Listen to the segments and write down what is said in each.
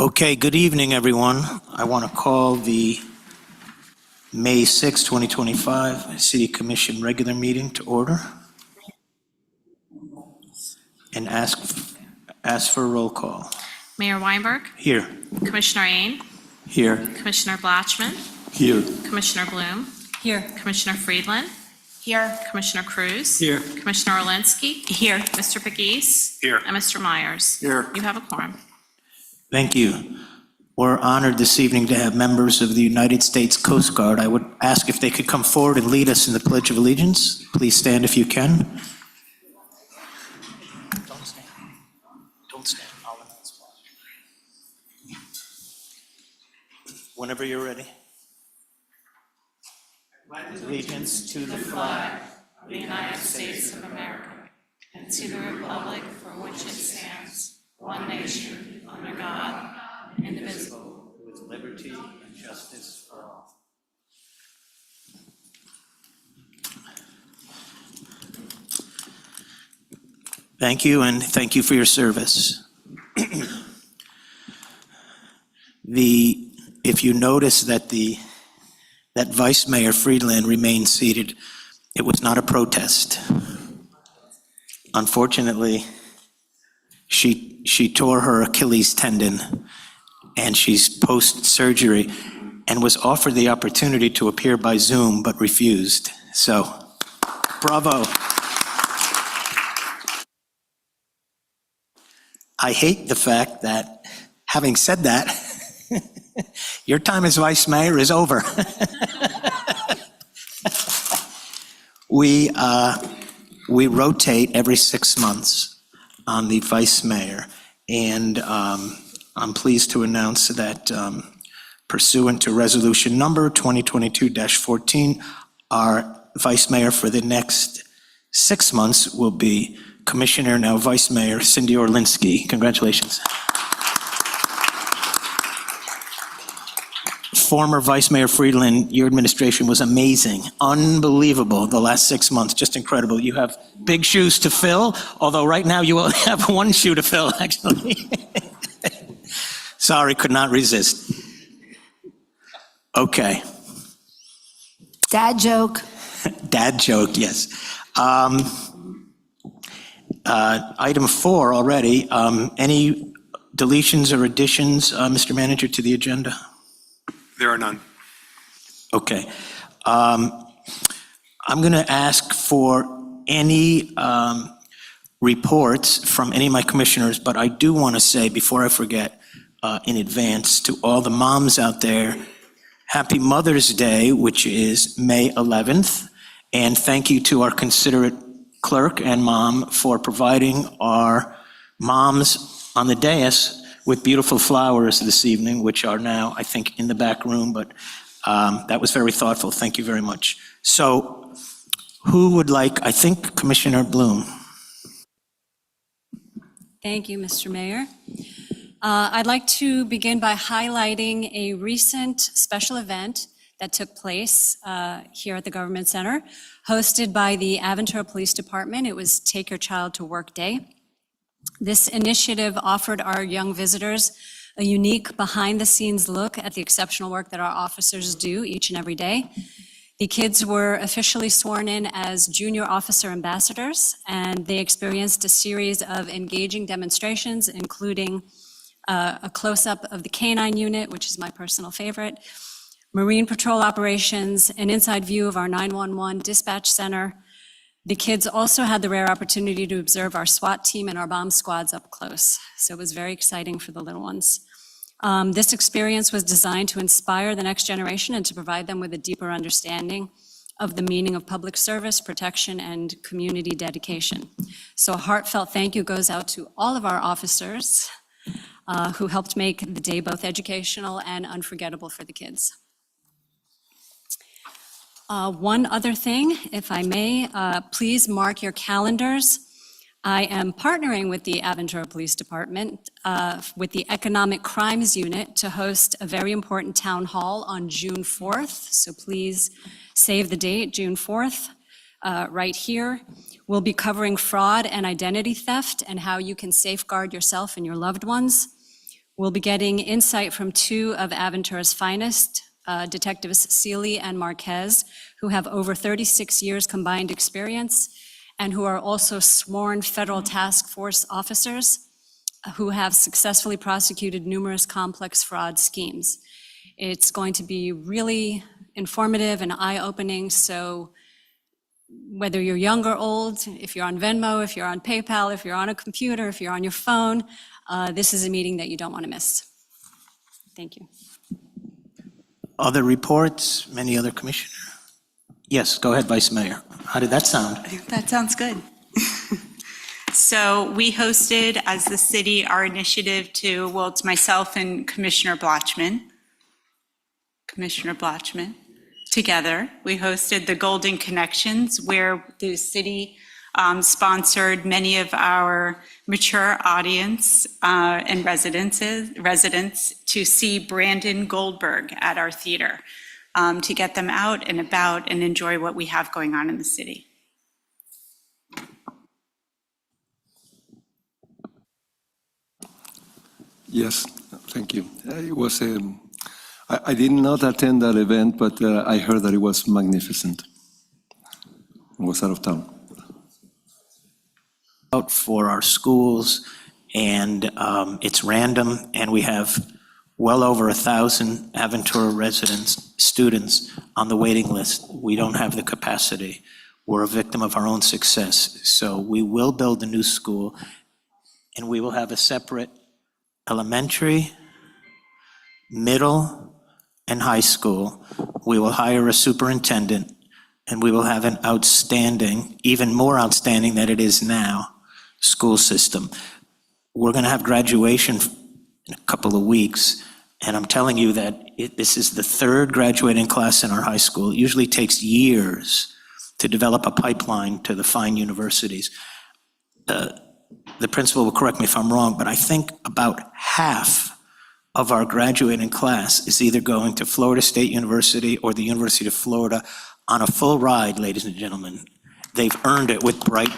Okay, good evening, everyone. I want to call the May 6, 2025 City Commission regular meeting to order and ask for a roll call. Mayor Weinberg, Here. Commissioner Ain, Here. Commissioner Blatchman, Here. Commissioner Bloom, Here. Commissioner Friedland, Here. Commissioner Cruz, Here. Commissioner Orlinsky, Here. Mr. Pegues, Here. and Mr. Myers. Here. You have a quorum. Thank you. We're honored this evening to have members of the United States Coast Guard. I would ask if they could come forward and lead us in the Pledge of Allegiance. Please stand if you can. Don't stand. Don't stand. I'll announce why. Whenever you're ready. Allegiance to the flag of the United States of America and to the republic for which it stands, one nation, under God, indivisible, with liberty and justice for all. Thank you, and thank you for your service. If you notice that that Vice Mayor Friedland remained seated, it was not a protest. Unfortunately, she tore her Achilles tendon, and she's post-surgery and was offered the opportunity to appear by Zoom but refused. So, bravo. I hate the fact that, having said that, your time as vice mayor is over. We rotate every 6 months on the vice mayor, and I'm pleased to announce that pursuant to resolution number 2022-14, our vice mayor for the next 6 months will be Commissioner, now Vice Mayor, Cindy Orlinsky. Congratulations. Former Vice Mayor Friedland, your administration was amazing, unbelievable the last 6 months, just incredible. You have big shoes to fill, although right now you only have one shoe to fill, actually. Sorry, could not resist. Okay. Dad joke. Dad joke, yes. Item 4 already. Any deletions or additions, Mr. Manager, to the agenda? There are none. Okay. I'm going to ask for any reports from any of my commissioners, but I do want to say, before I forget, in advance to all the moms out there, happy Mother's Day, which is May 11th, and thank you to our considerate clerk and mom for providing our moms on the dais with beautiful flowers this evening, which are now, I think, in the back room, but that was very thoughtful. Thank you very much. So who would like, I think Commissioner Bloom. Thank you, Mr. Mayor. I'd like to begin by highlighting a recent special event that took place here at the Government Center, hosted by the Aventura Police Department. It was Take Your Child to Work Day. This initiative offered our young visitors a unique behind-the-scenes look at the exceptional work that our officers do each and every day. The kids were officially sworn in as junior officer ambassadors, and they experienced a series of engaging demonstrations, including a close-up of the K-9 unit, which is my personal favorite, Marine Patrol operations, an inside view of our 911 dispatch center. The kids also had the rare opportunity to observe our SWAT team and our bomb squads up close. So it was very exciting for the little ones. This experience was designed to inspire the next generation and to provide them with a deeper understanding of the meaning of public service, protection, and community dedication. So a heartfelt thank you goes out to all of our officers who helped make the day both educational and unforgettable for the kids. One other thing, if I may, please mark your calendars. I am partnering with the Aventura Police Department with the Economic Crimes Unit to host a very important town hall on June 4th. So please save the date, June 4th, right here. We'll be covering fraud and identity theft and how you can safeguard yourself and your loved ones. We'll be getting insight from two of Aventura's finest, Detectives Seeley and Marquez, who have over 36 years combined experience and who are also sworn federal task force officers who have successfully prosecuted numerous complex fraud schemes. It's going to be really informative and eye-opening, so whether you're young or old, if you're on Venmo, if you're on PayPal, if you're on a computer, if you're on your phone, this is a meeting that you don't want to miss. Thank you. Other reports, many other commissioner? Yes, go ahead, Vice Mayor. How did that sound? That sounds good. So we hosted, as the city, our initiative to, well, it's myself and Commissioner Blotchman, together. We hosted the Golden Connections, where the city sponsored many of our mature audience and residents to see Brandon Goldberg at our theater, to get them out and about and enjoy what we have going on in the city. Yes, thank you. It was, I did not attend that event, but I heard that it was magnificent. I was out of town. Out for our schools, and it's random, and we have well over 1,000 Aventura residents, students on the waiting list. We don't have the capacity. We're a victim of our own success. So we will build a new school, and we will have a separate elementary, middle, and high school. We will hire a superintendent, and we will have an outstanding, even more outstanding than it is now, school system. We're going to have graduation in a couple of weeks, and I'm telling you that this is the third graduating class in our high school. It usually takes years to develop a pipeline to the fine universities. The principal will correct me if I'm wrong, but I think about half of our graduating class is either going to Florida State University or the University of Florida on a full ride, ladies and gentlemen. They've earned it with bright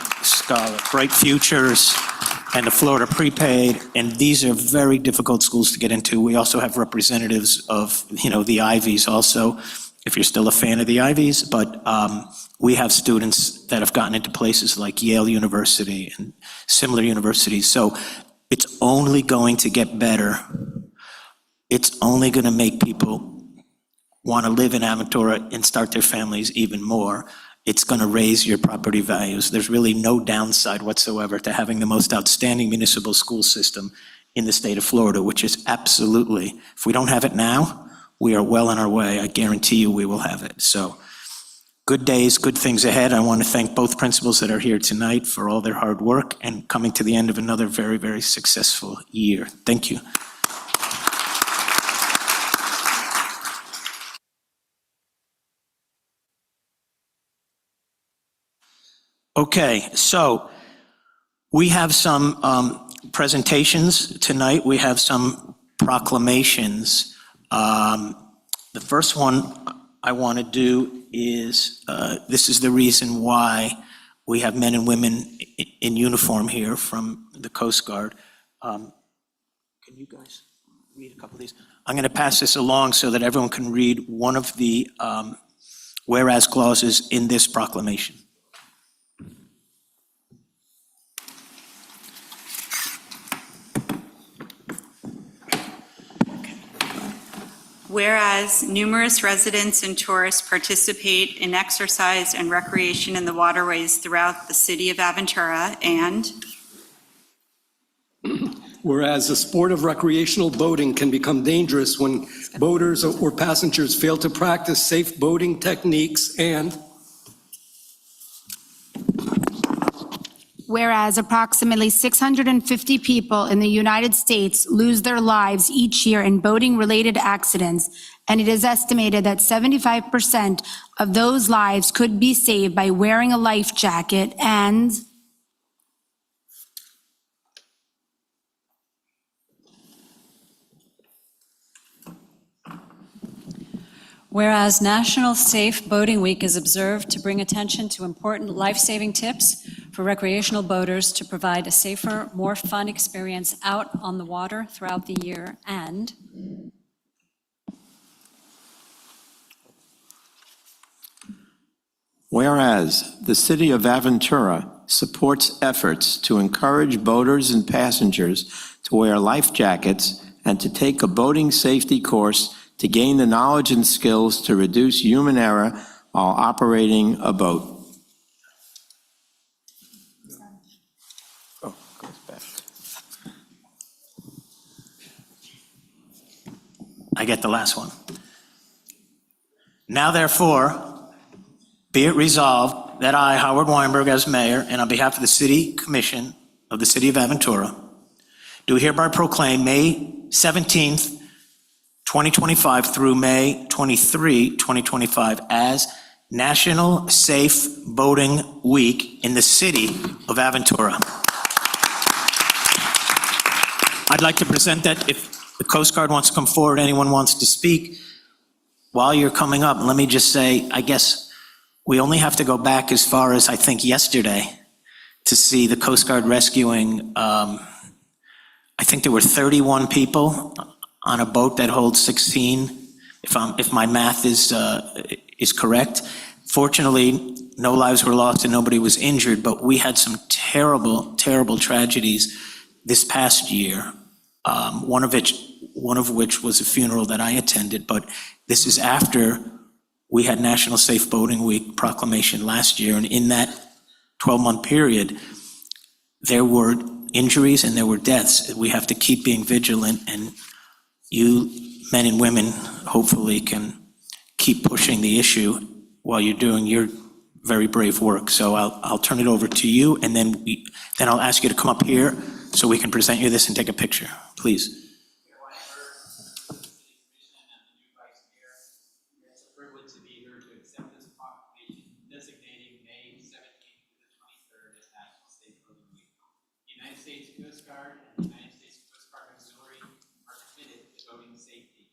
futures and the Florida prepaid, and these are very difficult schools to get into. We also have representatives of, the Ivies also, if you're still a fan of the Ivies, but we have students that have gotten into places like Yale University and similar universities. So it's only going to get better. It's only going to make people want to live in Aventura and start their families even more. It's going to raise your property values. There's really no downside whatsoever to having the most outstanding municipal school system in the state of Florida, which is absolutely, if we don't have it now, we are well on our way. I guarantee you we will have it. So good days, good things ahead. I want to thank both principals that are here tonight for all their hard work and coming to the end of another very, very successful year. Thank you. Okay, so we have some presentations tonight. We have some proclamations. The first one I want to do is, this is the reason why we have men and women in uniform here from the Coast Guard. Can you guys read a couple of these? I'm going to pass this along so that everyone can read one of the whereas clauses in this proclamation. Whereas numerous residents and tourists participate in exercise and recreation in the waterways throughout the city of Aventura, and whereas the sport of recreational boating can become dangerous when boaters or passengers fail to practice safe boating techniques, and whereas approximately 650 people in the United States lose their lives each year in boating-related accidents, and it is estimated that 75% of those lives could be saved by wearing a life jacket, and whereas National Safe Boating Week is observed to bring attention to important life-saving tips for recreational boaters to provide a safer, more fun experience out on the water throughout the year, and whereas the City of Aventura supports efforts to encourage boaters and passengers to wear life jackets and to take a boating safety course to gain the knowledge and skills to reduce human error while operating a boat. Oh, goes back. I get the last one. Now therefore, be it resolved that I, Howard Weinberg, as mayor, and on behalf of the City Commission of the City of Aventura, do hereby proclaim May 17th, 2025 through May 23, 2025 as National Safe Boating Week in the City of Aventura. I'd like to present that if the Coast Guard wants to come forward, anyone wants to speak. While you're coming up, let me just say, I guess we only have to go back as far as, I think, yesterday to see the Coast Guard rescuing, I think there were 31 people on a boat that holds 16, if my math is correct. Fortunately, no lives were lost and nobody was injured, but we had some terrible, terrible tragedies this past year. One of which was a funeral that I attended, but this is after we had National Safe Boating Week proclamation last year, and in that 12-month period, there were injuries and there were deaths. We have to keep being vigilant, and you men and women hopefully can keep pushing the issue while you're doing your very brave work. So I'll turn it over to you, and then I'll ask you to come up here so we can present you this and take a picture, please. It's a privilege to be here to accept this proclamation designating May 17th to the 23rd as National Safe Boating Week. The United States Coast Guard and the United States Coast Guard Auxiliary are committed to boating safety.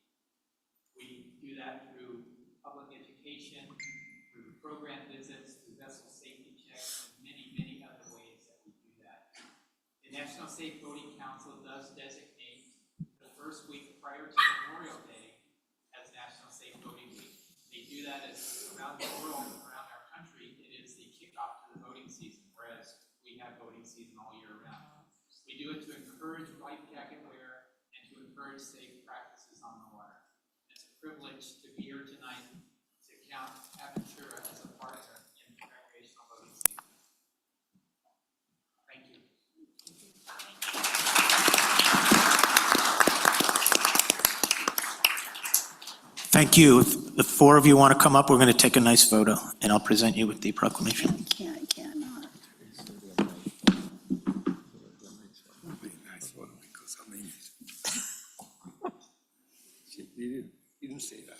We do that through public education, through program visits, through vessel safety checks, and many, many other ways that we do that. The National Safe Boating Council does designate the first week prior to Memorial Day as National Safe Boating Week. They do that as around the world, around our country, it is the kickoff to the boating season, whereas we have boating season all year round. We do it to encourage life jacket wear and to encourage safe practices on the water. It's a privilege to be here tonight to count Aventura as a partner in the recreational boating season. Thank you. Thank you. If the four of you want to come up, we're going to take a nice photo, and I'll present you with the proclamation. I can't not. He didn't say that.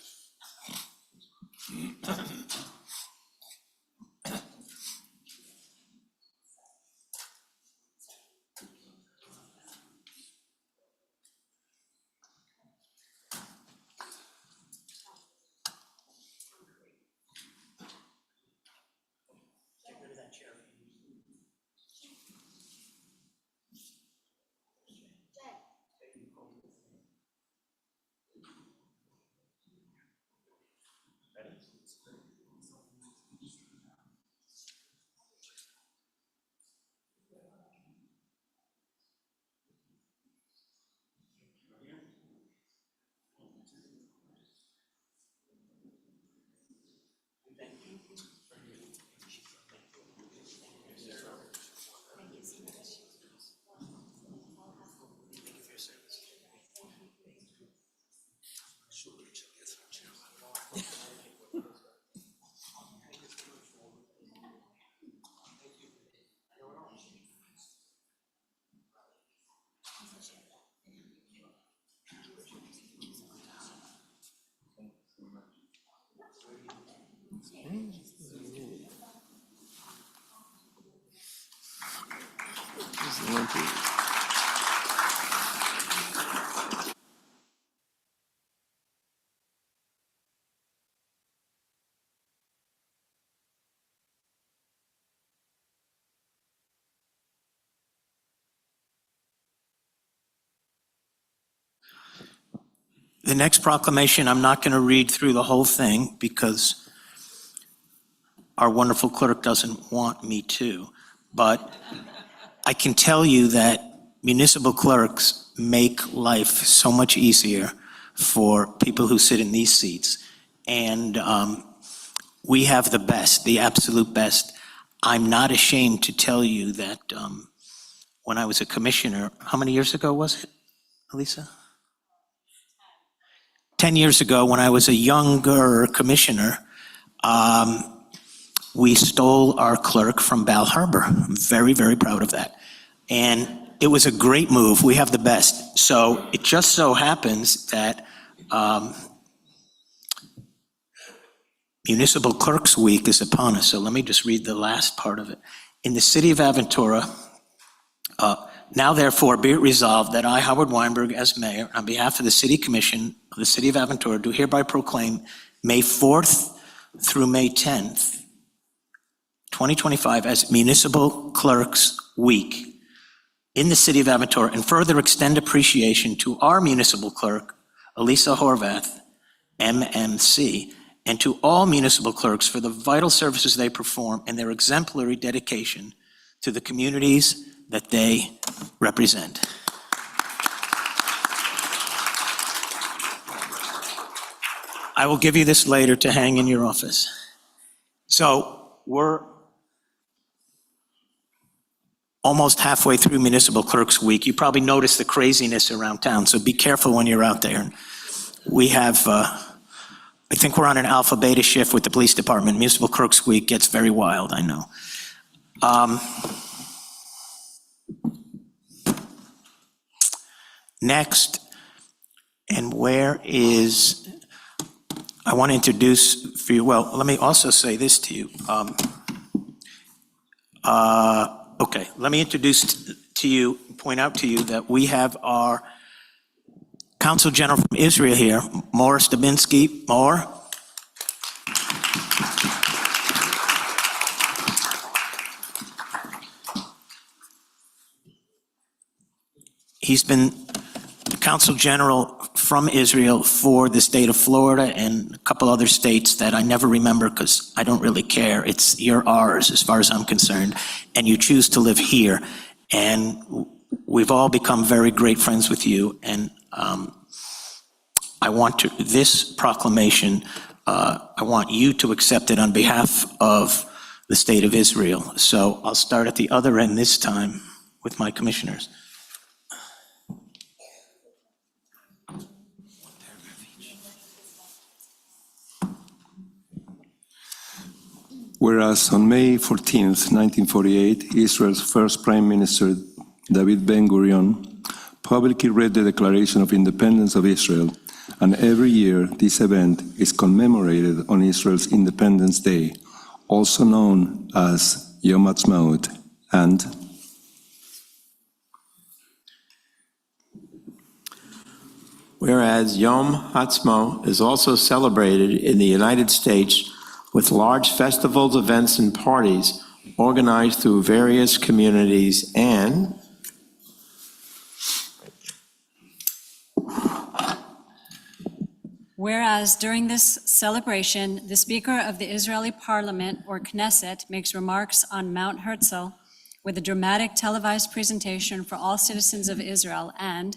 The next proclamation, I'm not going to read through the whole thing because our wonderful clerk doesn't want me to. But I can tell you that municipal clerks make life so much easier for people who sit in these seats. And we have the best, the absolute best. I'm not ashamed to tell you that when I was a commissioner, how many years ago was it, Elisa? 10 years ago, when I was a younger commissioner, we stole our clerk from Bal Harbour. I'm very, very proud of that. And it was a great move. We have the best. So it just so happens that Municipal Clerks Week is upon us. So let me just read the last part of it. In the city of Aventura, now therefore be it resolved that I, Howard Weinberg, as mayor, on behalf of the City Commission of the City of Aventura, do hereby proclaim May 4th through May 10th, 2025 as Municipal Clerks Week in the City of Aventura, and further extend appreciation to our municipal clerk, Elisa Horvath, MMC, and to all municipal clerks for the vital services they perform and their exemplary dedication to the communities that they represent. I will give you this later to hang in your office. So we're almost halfway through Municipal Clerks Week. You probably noticed the craziness around town, so be careful when you're out there. We have, I think we're on an alpha beta shift with the police department. Municipal Clerks Week gets very wild, I know. Next, and where is, I want to introduce for you, well, let me also say this to you. Okay, let me introduce to you, point out to you that we have our Consul General from Israel here, Mor Stabinsky. Mor. He's been Consul General from Israel for the state of Florida and a couple other states that I never remember because I don't really care. You're ours as far as I'm concerned, and you choose to live here. And we've all become very great friends with you, and I want to, this proclamation, I want you to accept it on behalf of the state of Israel. So I'll start at the other end this time with my commissioners. Whereas on May 14th, 1948, Israel's first Prime Minister, David Ben-Gurion, publicly read the Declaration of Independence of Israel, and every year this event is commemorated on Israel's Independence Day, also known as Yom Ha'atzmaut, and whereas Yom Ha'atzmaut is also celebrated in the United States with large festivals, events, and parties organized through various communities, and whereas during this celebration, the Speaker of the Israeli Parliament, or Knesset, makes remarks on Mount Herzl with a dramatic televised presentation for all citizens of Israel, and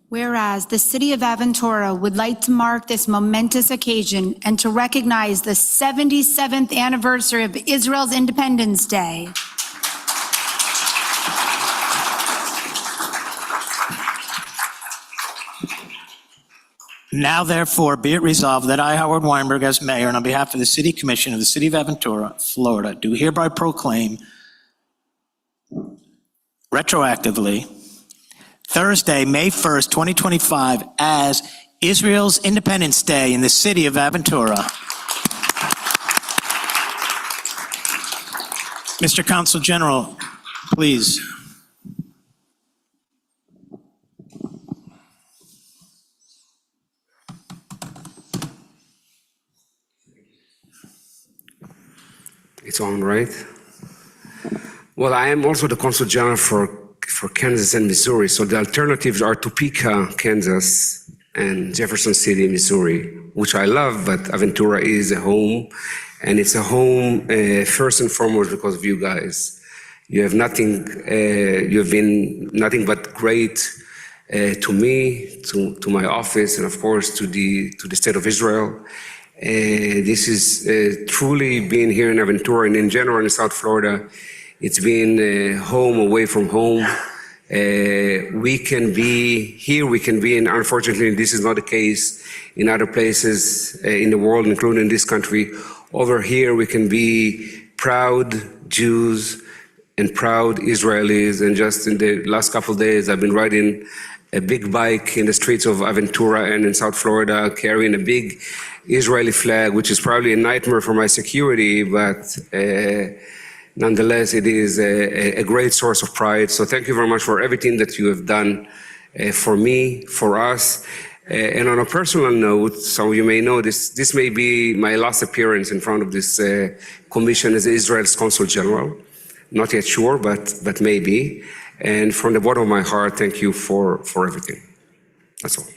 whereas the city of Aventura would like to mark this momentous occasion and to recognize the 77th anniversary of Israel's Independence Day. Now therefore be it resolved that I, Howard Weinberg, as mayor, and on behalf of the City Commission of the City of Aventura, Florida, do hereby proclaim retroactively Thursday, May 1st, 2025, as Israel's Independence Day in the City of Aventura. Mr. Consul General, please. It's on, right? Well, I am also the Consul General for Kansas and Missouri, so the alternatives are Topeka, Kansas, and Jefferson City, Missouri, which I love, but Aventura is a home, and it's a home first and foremost because of you guys. You have been nothing but great to me, to my office, and of course to the state of Israel. This is truly being here in Aventura and in general in South Florida. It's been home away from home. We can be here, we can be, and unfortunately this is not the case in other places in the world, including this country. Over here we can be proud Jews and proud Israelis, and just in the last couple of days I've been riding a big bike in the streets of Aventura and in South Florida, carrying a big Israeli flag, which is probably a nightmare for my security, but nonetheless, it is a great source of pride. So thank you very much for everything that you have done for me, for us. And on a personal note, so you may know this may be my last appearance in front of this commission as Israel's Consul General. Not yet sure, but maybe. And from the bottom of my heart, thank you for everything. That's all.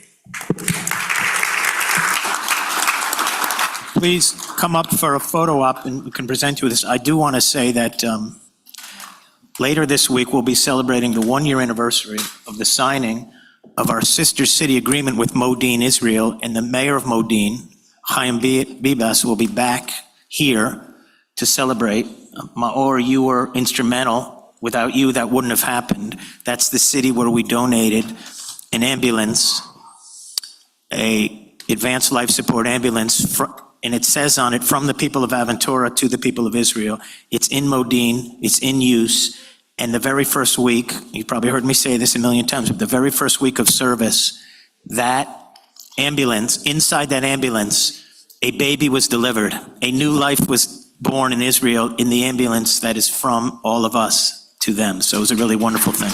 Please come up for a photo op and we can present you with this. I do want to say that later this week, we'll be celebrating the 1-year anniversary of the signing of our sister city agreement with Modin, Israel, and the mayor of Modin, Chaim Bibas, will be back here to celebrate. Maor, you were instrumental. Without you, that wouldn't have happened. That's the city where we donated an ambulance, a advanced life support ambulance, and it says on it, from the people of Aventura to the people of Israel. It's in Modin, it's in use, and the very first week, you probably heard me say this a million times, but the very first week of service, that ambulance, inside that ambulance, a baby was delivered. A new life was born in Israel in the ambulance that is from all of us to them. So it was a really wonderful thing.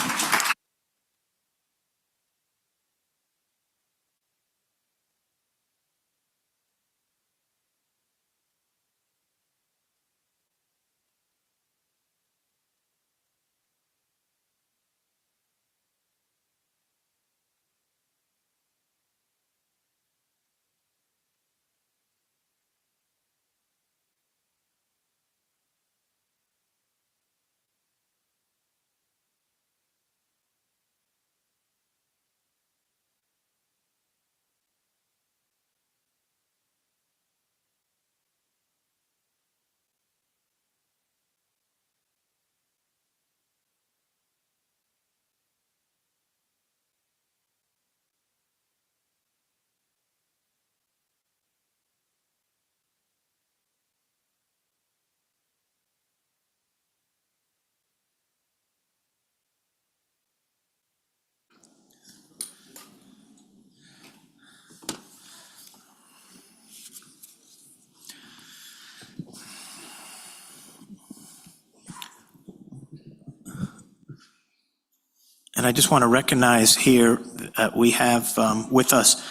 And I just want to recognize here that we have with us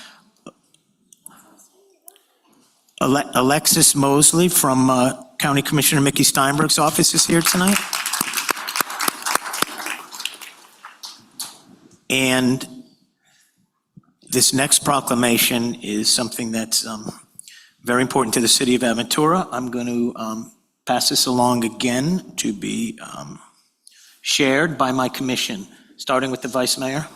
Alexis Mosley from County Commissioner Mickey Steinberg's office is here tonight. And this next proclamation is something that's very important to the city of Aventura. I'm going to pass this along again to be shared by my commission, starting with the Vice Mayor.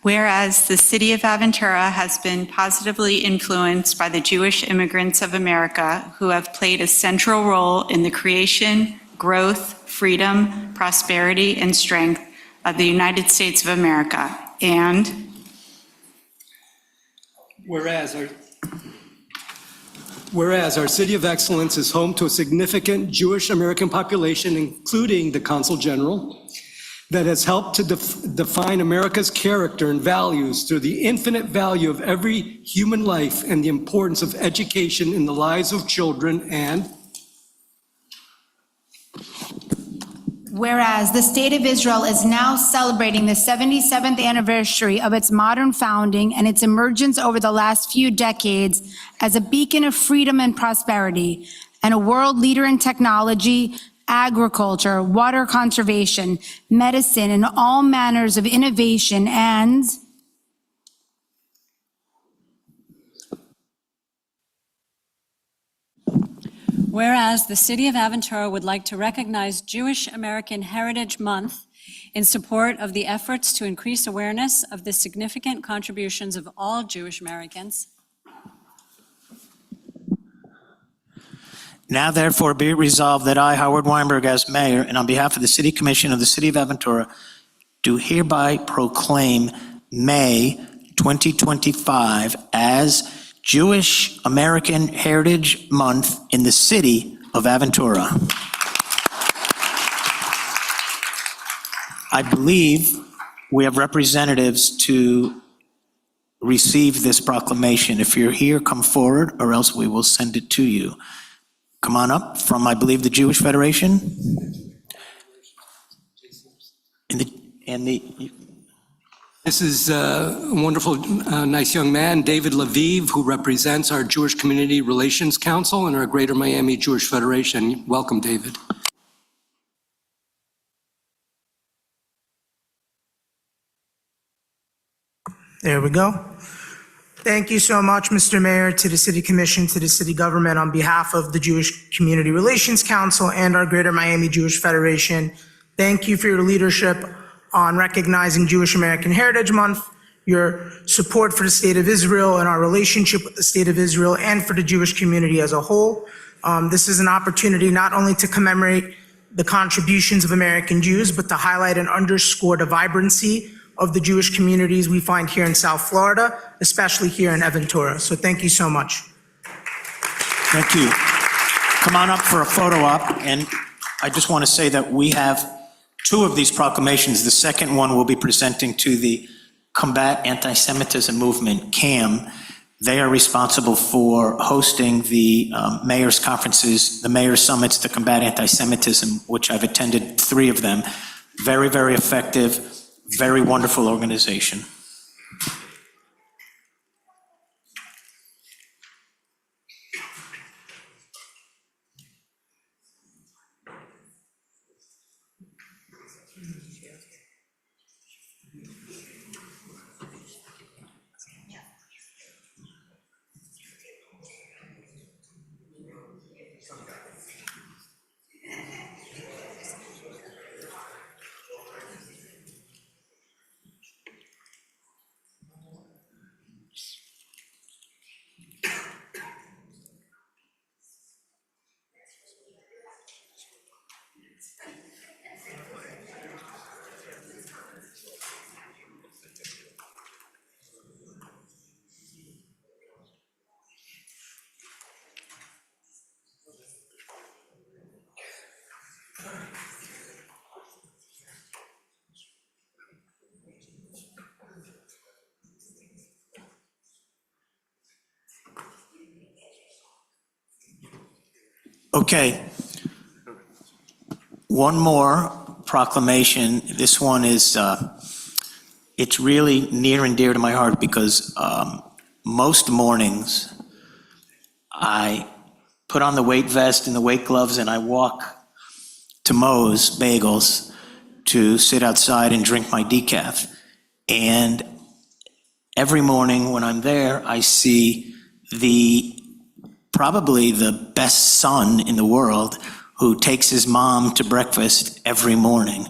Whereas the city of Aventura has been positively influenced by the Jewish immigrants of America who have played a central role in the creation, growth, freedom, prosperity, and strength of the United States of America. And Whereas our City of Excellence is home to a significant Jewish American population, including the Consul General, that has helped to define America's character and values through the infinite value of every human life and the importance of education in the lives of children. And Whereas the state of Israel is now celebrating the 77th anniversary of its modern founding and its emergence over the last few decades as a beacon of freedom and prosperity, and a world leader in technology, agriculture, water conservation, medicine, and all manners of innovation, and whereas the city of Aventura would like to recognize Jewish American Heritage Month in support of the efforts to increase awareness of the significant contributions of all Jewish Americans. Now therefore be it resolved that I, Howard Weinberg, as mayor, and on behalf of the City Commission of the City of Aventura, do hereby proclaim May 2025 as Jewish American Heritage Month in the City of Aventura. I believe we have representatives to receive this proclamation. If you're here, come forward, or else we will send it to you. Come on up from, I believe, the Jewish Federation. This is a wonderful, nice young man, David Lviv, who represents our Jewish Community Relations Council and our Greater Miami Jewish Federation. Welcome, David. There we go. Thank you so much, Mr. Mayor, to the City Commission, to the City Government, on behalf of the Jewish Community Relations Council and our Greater Miami Jewish Federation. Thank you for your leadership on recognizing Jewish American Heritage Month, your support for the State of Israel and our relationship with the State of Israel and for the Jewish community as a whole. This is an opportunity not only to commemorate the contributions of American Jews, but to highlight and underscore the vibrancy of the Jewish communities we find here in South Florida, especially here in Aventura. So thank you so much. Thank you. Come on up for a photo op, and I just want to say that we have two of these proclamations. The second one we'll be presenting to the Combat Anti-Semitism Movement, CAM. They are responsible for hosting the mayor's conferences, the mayor's summits to combat anti-Semitism, which I've attended 3 of them. Very, very effective, very wonderful organization. Okay. One more proclamation. This one is, it's really near and dear to my heart because most mornings I put on the weight vest and the weight gloves and I walk to Moe's Bagels to sit outside and drink my decaf. And every morning when I'm there, I see probably the best son in the world who takes his mom to breakfast every morning.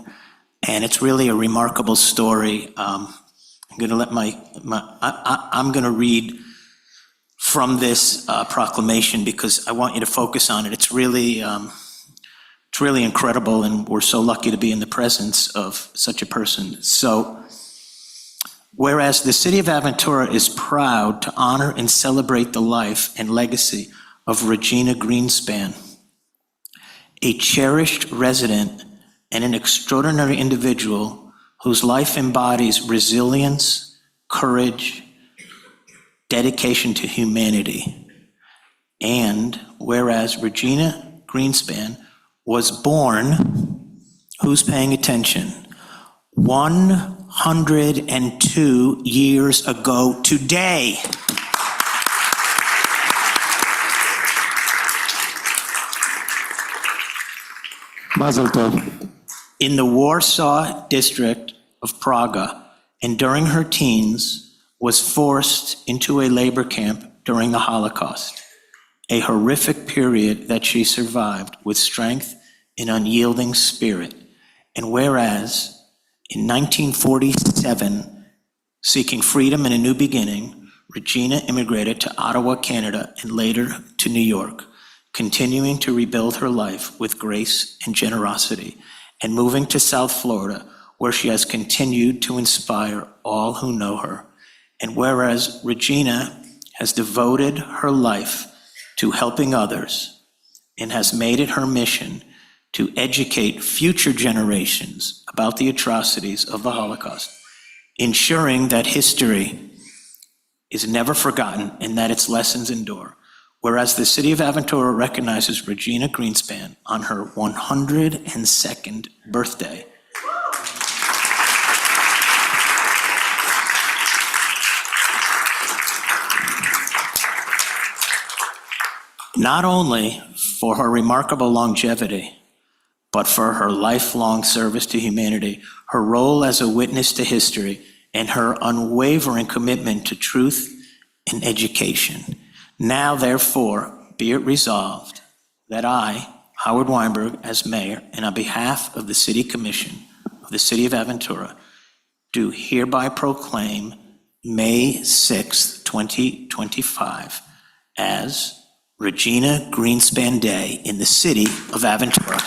And it's really a remarkable story. I'm going to let I'm going to read from this proclamation because I want you to focus on it. It's really incredible, and we're so lucky to be in the presence of such a person. So, whereas the City of Aventura is proud to honor and celebrate the life and legacy of Regina Greenspan, a cherished resident and an extraordinary individual whose life embodies resilience, courage, dedication to humanity. And whereas Regina Greenspan was born Who's paying attention? 102 years ago today. Mazel tov. In the Warsaw district of Praga, and during her teens, was forced into a labor camp during the Holocaust, a horrific period that she survived with strength and unyielding spirit. And whereas in 1947, seeking freedom and a new beginning, Regina immigrated to Ottawa, Canada, and later to New York, continuing to rebuild her life with grace and generosity, and moving to South Florida, where she has continued to inspire all who know her. And whereas Regina has devoted her life to helping others and has made it her mission to educate future generations about the atrocities of the Holocaust, ensuring that history is never forgotten and that its lessons endure. Whereas the city of Aventura recognizes Regina Greenspan on her 102nd birthday. Not only for her remarkable longevity, but for her lifelong service to humanity, her role as a witness to history, and her unwavering commitment to truth and education. Now, therefore, be it resolved that I, Howard Weinberg, as mayor, and on behalf of the City Commission of the City of Aventura, do hereby proclaim May 6, 2025 as Regina Greenspan Day in the City of Aventura.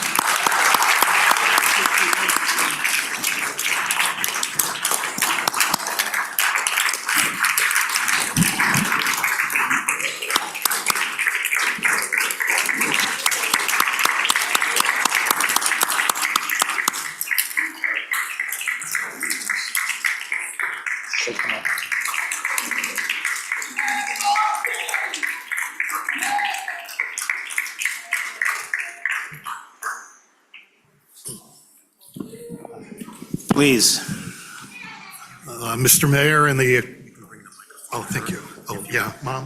Please. Mr. Mayor and the, oh, thank you. Oh, yeah, Mom?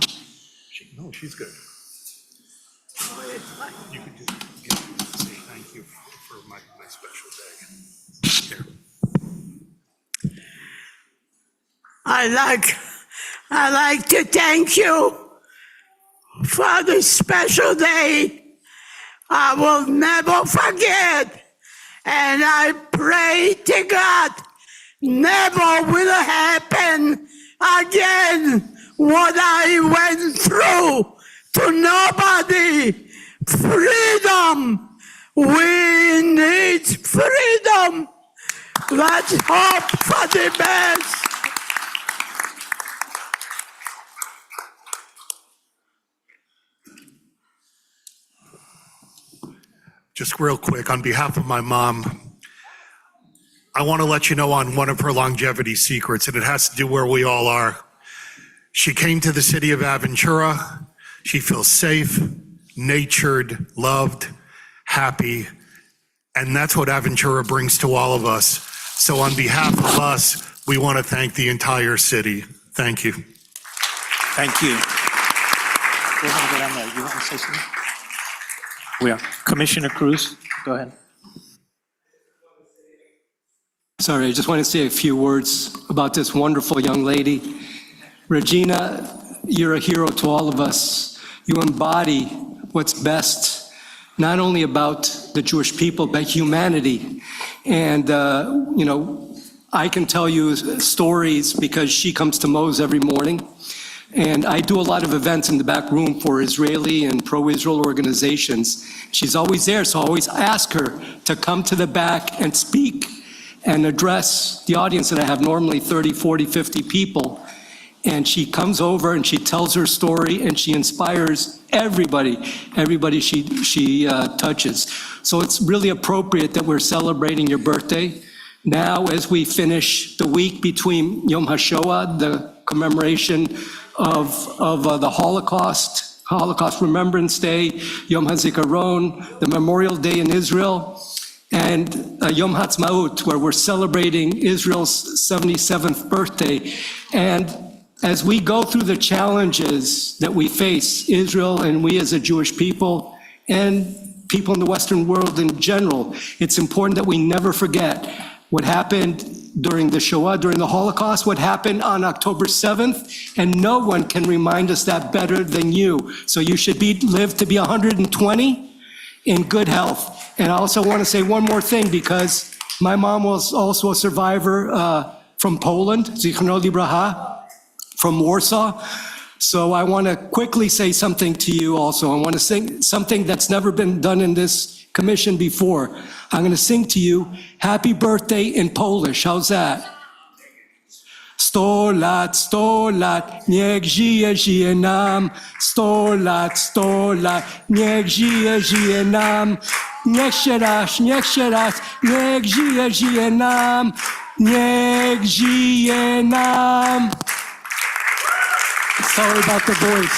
No, she's good. You could just say thank you for my special day. Here. I'd like to thank you for this special day. I will never forget. And I pray to God, never will happen again what I went through to nobody. Freedom. We need freedom. Let's hope for the best. Just real quick, on behalf of my mom, I want to let you know on one of her longevity secrets, and it has to do where we all are. She came to the city of Aventura. She feels safe, natured, loved, happy, and that's what Aventura brings to all of us. So on behalf of us, we want to thank the entire city. Thank you. Thank you. Go ahead and get on there. You want to say something? We are. Commissioner Cruz, go ahead. Sorry, I just want to say a few words about this wonderful young lady. Regina, you're a hero to all of us. You embody what's best, not only about the Jewish people, but humanity. And, I can tell you stories because she comes to Mo's every morning. And I do a lot of events in the back room for Israeli and pro-Israel organizations. She's always there, so I always ask her to come to the back and speak and address the audience that I have normally 30, 40, 50 people. And she comes over and she tells her story and she inspires everybody she touches. So it's really appropriate that we're celebrating your birthday. Now, as we finish the week between Yom HaShoah, the commemoration of the Holocaust Remembrance Day, Yom HaZikaron, the Memorial Day in Israel, and Yom Ha'atzmaut, where we're celebrating Israel's 77th birthday. And as we go through the challenges that we face, Israel and we as a Jewish people, and people in the Western world in general, it's important that we never forget what happened during the Shoah, during the Holocaust, what happened on October 7th, and no one can remind us that better than you. So you should live to be 120 in good health. And I also want to say one more thing, because my mom was also a survivor from Poland, Zichrono Libraha, from Warsaw. So I want to quickly say something to you also. I want to sing something that's never been done in this commission before. I'm going to sing to you Happy Birthday in Polish. How's that? 100 lat, 100 lat, niech żyje, żyje nam. 100 lat, 100 lat, niech żyje, żyje nam. Niech się raz, niech żyje, żyje nam. Niech żyje nam. Sorry about the voice.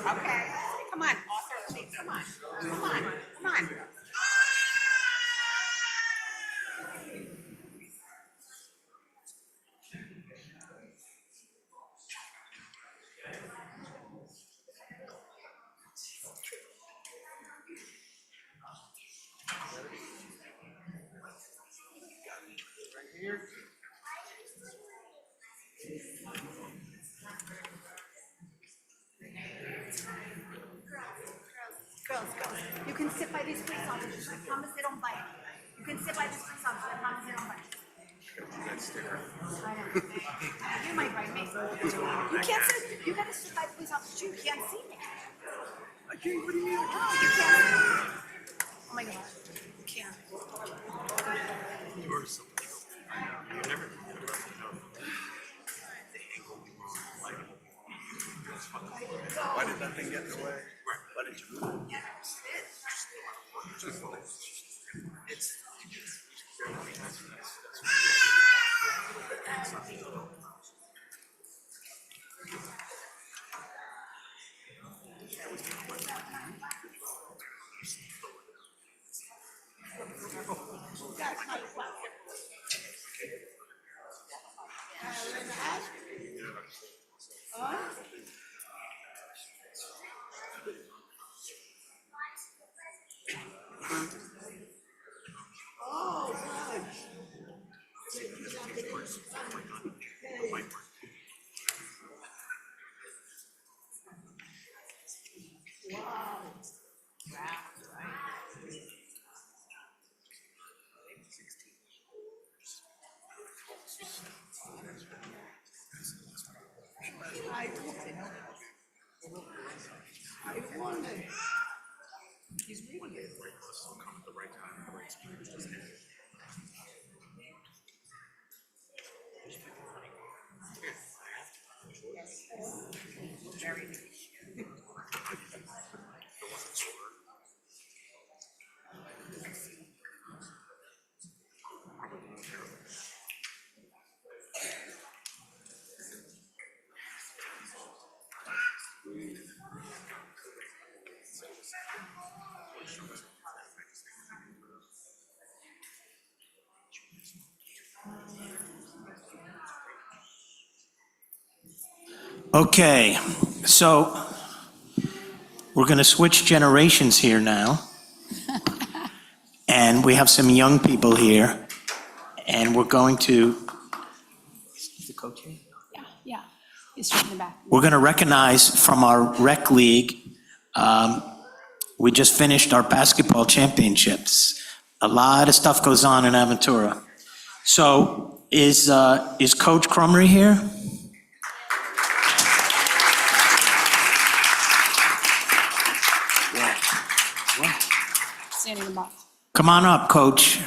Okay, come on, author, please, come on, come on, come on. Girls, you can sit by these police officers, I promise they don't bite. You can sit by this police officer, I promise they don't bite. I know. You might bite me. You can't sit, you gotta sit by police officers, you can't see me. I can't, what do you mean? No, you can't. Oh my God, you can't. Why did that thing get in the way? Why did you move? Okay, so we're going to switch generations here now. And we have some young people here. And we're going to, is the coach here? Yeah, it's right in the back. We're going to recognize from our rec league, we just finished our basketball championships. A lot of stuff goes on in Aventura. So is Coach Crumry here? handing them off. Come on up, Coach.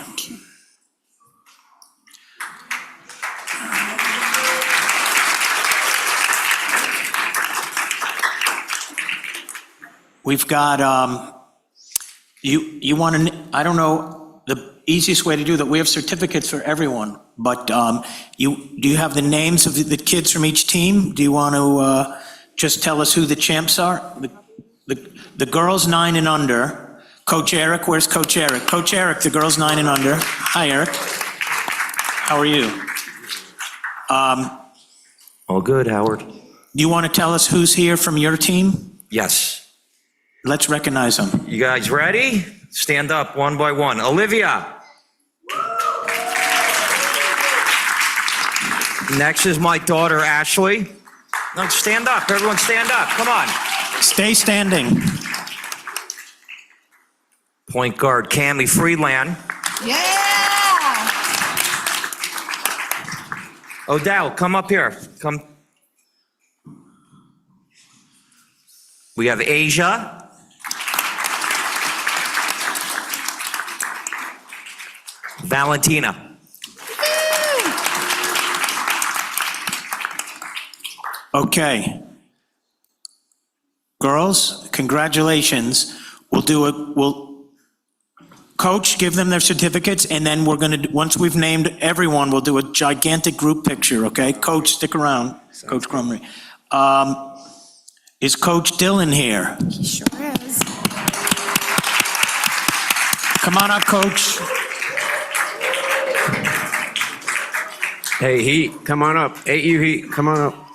We've got, you want to, I don't know, the easiest way to do that, we have certificates for everyone, but do you have the names of the kids from each team? Do you want to just tell us who the champs are? The girls 9 and under. Coach Eric, where's Coach Eric? Coach Eric, the girls 9 and under. Hi, Eric. How are you? All good, Howard. Do you want to tell us who's here from your team? Yes. Let's recognize them. You guys ready? Stand up one by one. Olivia. Next is my daughter, Ashley. No, stand up. Everyone stand up. Come on. Stay standing. Point guard, Cammie Freeland. Yeah! Odell, come up here. Come. We have Asia. Valentina. Okay. Girls, congratulations. Coach, give them their certificates, and then we're going to, once we've named everyone, we'll do a gigantic group picture, okay? Coach, stick around. Coach Crumry. Is Coach Dillon here? He sure is. Come on up, Coach. Hey, Heat, come on up. 8U Heat, come on up.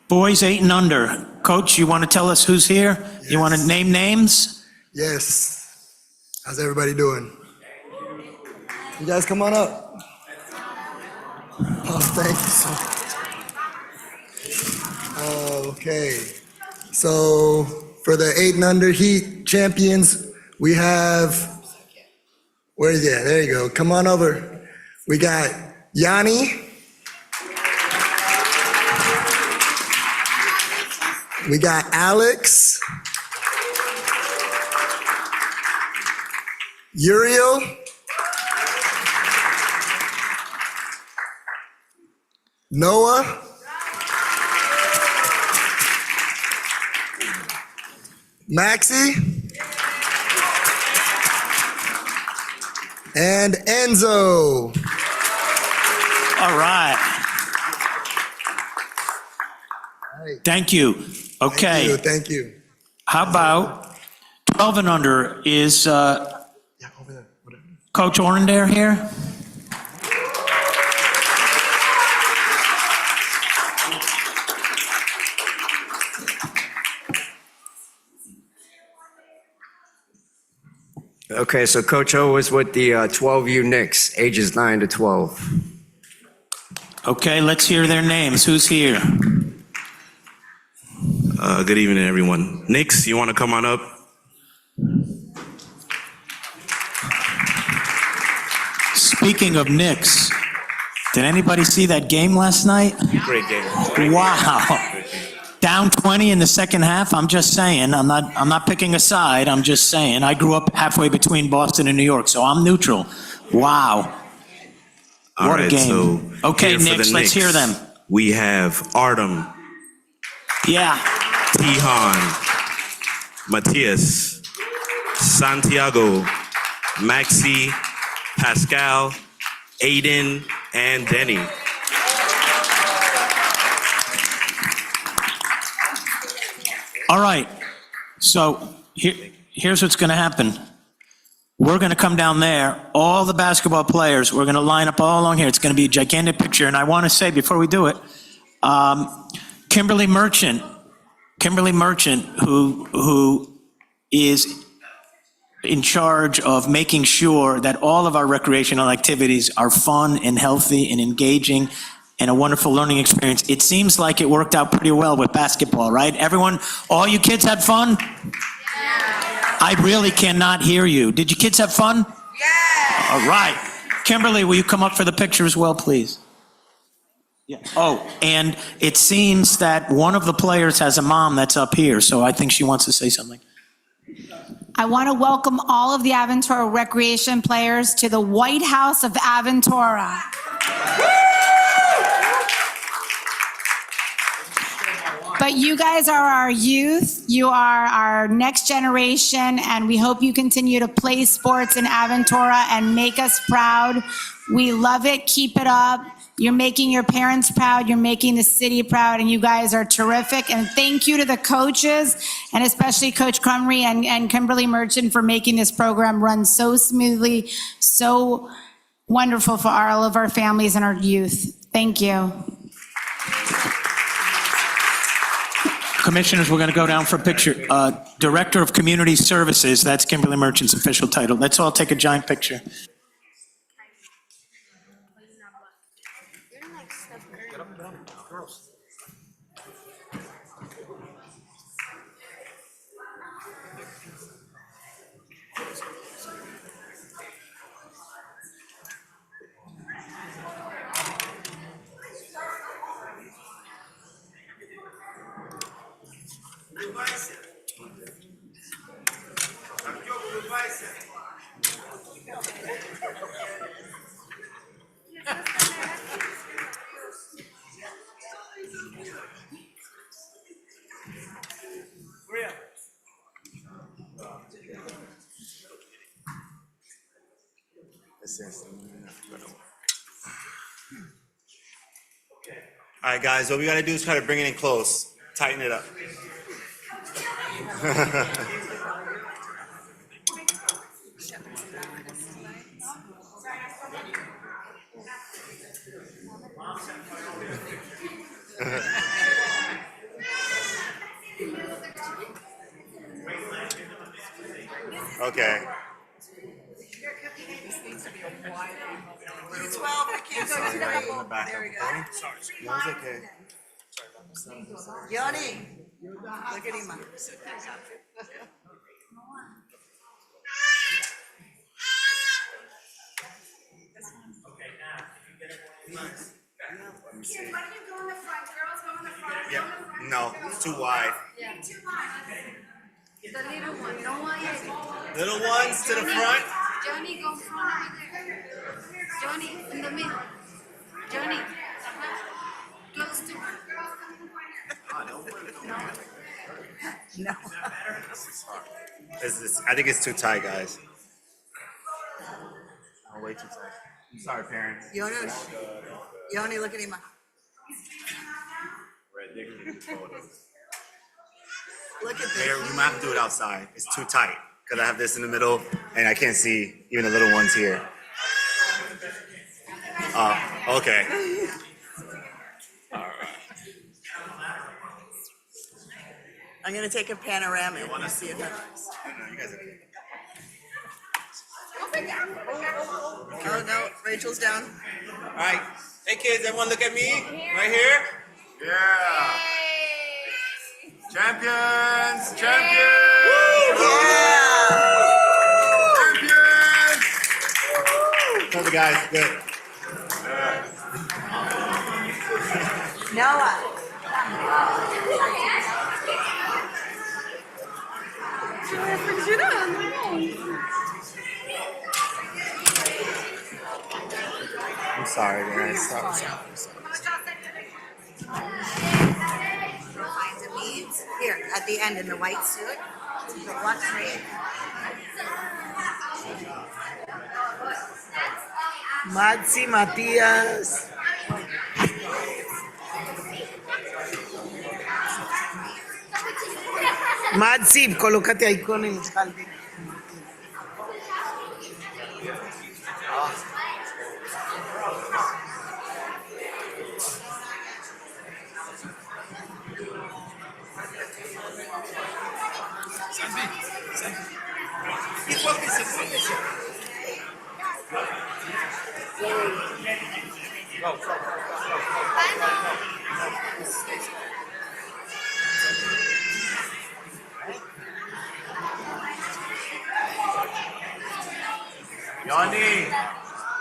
Boys 8 and under. Coach, you want to tell us who's here? You want to name names? Yes. How's everybody doing? You guys come on up. Oh, thank you so much. Okay. So for the 8 and under Heat champions, we have, where is it? There you go. Come on over. We got Yanni. We got Alex. Uriel. Noah. Maxie. And Enzo. All right. Thank you. Okay. Thank you. How about 12 and under is Coach Orendare here? Okay, so Coach O was with the 12U Knicks, ages 9 to 12. Okay, let's hear their names. Who's here? Good evening, everyone. Knicks, you want to come on up? Speaking of Knicks, did anybody see that game last night? Great game. Wow. Down 20 in the second half. I'm just saying. I'm not picking a side. I'm just saying. I grew up halfway between Boston and New York, so I'm neutral. Wow. All What a right, game. so Okay, here for the Knicks, let's hear them. We have Artem, Yeah. Tihan, Matthias, Santiago, Maxi, Pascal, Aiden, and Denny. All right. So here's what's going to happen. We're going to come down there. All the basketball players, we're going to line up all along here. It's going to be a gigantic picture. And I want to say before we do it, Kimberly Merchant, who is in charge of making sure that all of our recreational activities are fun and healthy and engaging and a wonderful learning experience. It seems like it worked out pretty well with basketball, right? Everyone, all you kids had fun? I really cannot hear you. Did you kids have fun? Yeah. All right. Kimberly, will you come up for the picture as well, please? Yeah. Oh, and it seems that one of the players has a mom that's up here, so I think she wants to say something. I want to welcome all of the Aventura recreation players to the White House of Aventura. But you guys are our youth, you are our next generation, and we hope you continue to play sports in Aventura and make us proud. We love it, keep it up. You're making your parents proud, you're making the city proud, and you guys are terrific. And thank you to the coaches, and especially Coach Crumry and Kimberly Merchant for making this program run so smoothly, so wonderful for all of our families and our youth. Thank you. Commissioners, we're going to go down for a picture. Director of Community Services, that's Kimberly Merchant's official title. Let's all take a giant picture. All right, guys, what we gotta do is try to bring it in close, tighten it up. Okay. You're 12, I can't go to the Back There we up, go. okay? No, it's okay. Yoni, look at Ima. Let me see. Why don't you go in the front? Girls, go in the front. Yeah, no, it's too wide. Yeah, too wide. The little one, don't want it. Little ones to the front. Johnny, go front over there. Johnny, in the middle. Johnny, close to her. No. I think it's too tight, guys. Oh, way too tight. I'm sorry, parents. Yoni, look at Ima. Look at this. Mayor, we might have to do it outside. It's too tight because I have this in the middle and I can't see even the little ones here. Okay. I'm gonna take a panoramic. You see it. Oh no, Rachel's down. All right. Hey, kids, everyone look at me. Right here. Yeah. Champions! Champions! Yeah! Champions! Tell the guys, good. Noah. I'm sorry, guys. Sorry. Finds a beads. Here, at the end in the white suit. The watch me. Madsi Matias. Madsi, colócate ahí con el jardín.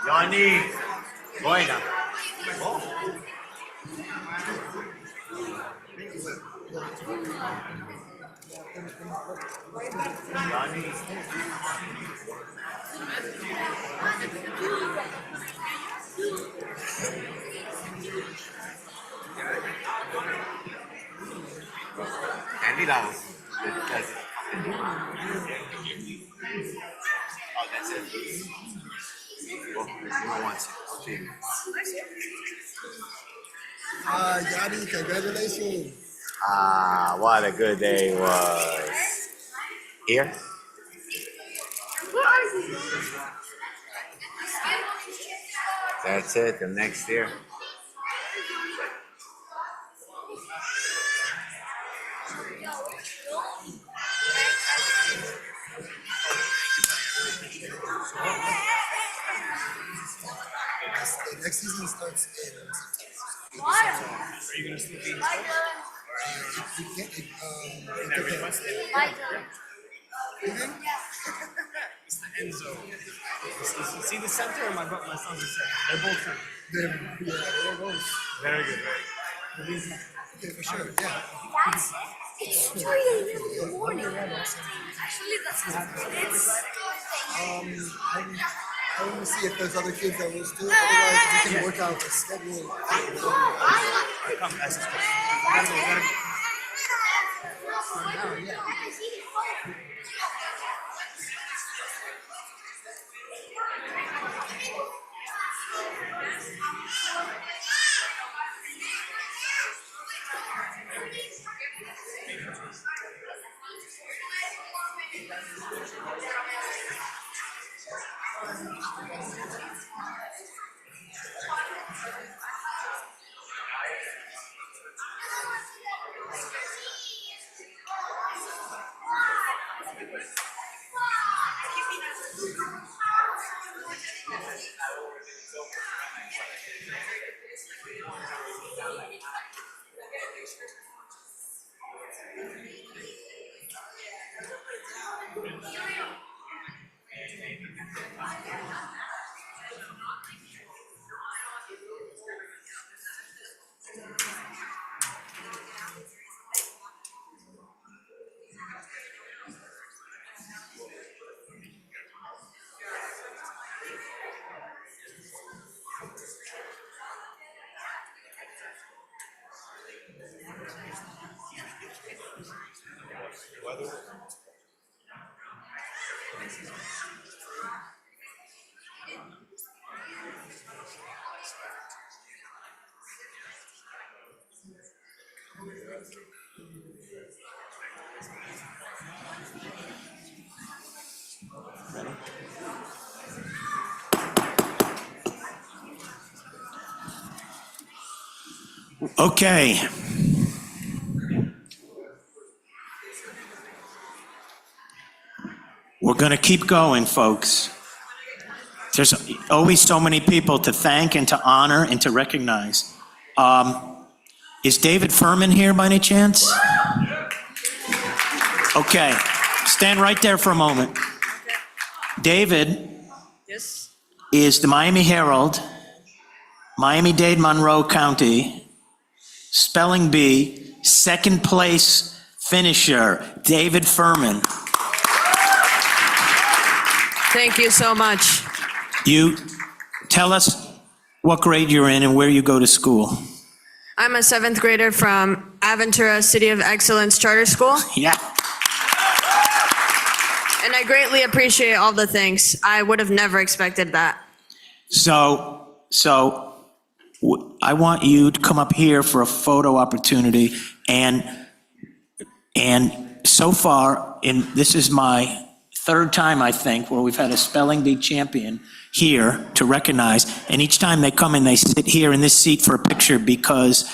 Yoni. Buena. Andy down. That's it. Oh, that's it. Well, you want to. Yadi, congratulations. Ah, what a good day it was. Here? That's it, the next year. The next season starts in September. Are you gonna sleep in? It depends. It's the end zone. See the center or my sons are center? They're both center. They're both. Very good, very good. Okay, for sure, yeah. That's it. It's 3 a.m. in the morning. Actually, that's it's. I want to see if there's other kids that will still. Otherwise, we can work out a schedule. Come, guys. Okay. We're going to keep going, folks. There's always so many people to thank and to honor and to recognize. Is David Furman here by any chance? Okay, stand right there for a moment. David is the Miami Herald, Miami-Dade Monroe County, spelling bee, second place finisher, David Furman. Thank you so much. You tell us what grade you're in and where you go to school. I'm a 7th grader from Aventura City of Excellence Charter School. Yeah. And I greatly appreciate all the thanks. I would have never expected that. So I want you to come up here for a photo opportunity, and so far, this is my third time, I think, where we've had a spelling bee champion here to recognize, and each time they come and they sit here in this seat for a picture because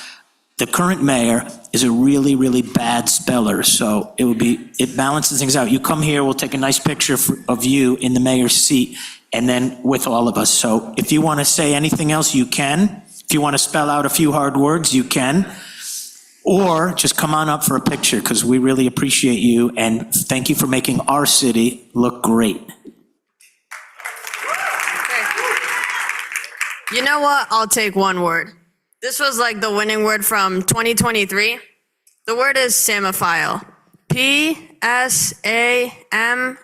the current mayor is a really, really bad speller, so it balances things out. You come here, we'll take a nice picture of you in the mayor's seat, and then with all of us. So if you want to say anything else, you can. If you want to spell out a few hard words, you can. Or just come on up for a picture, because we really appreciate you, and thank you for making our city look great. You know what? I'll take one word. This was like the winning word from 2023. The word is Samophile. P Samophile.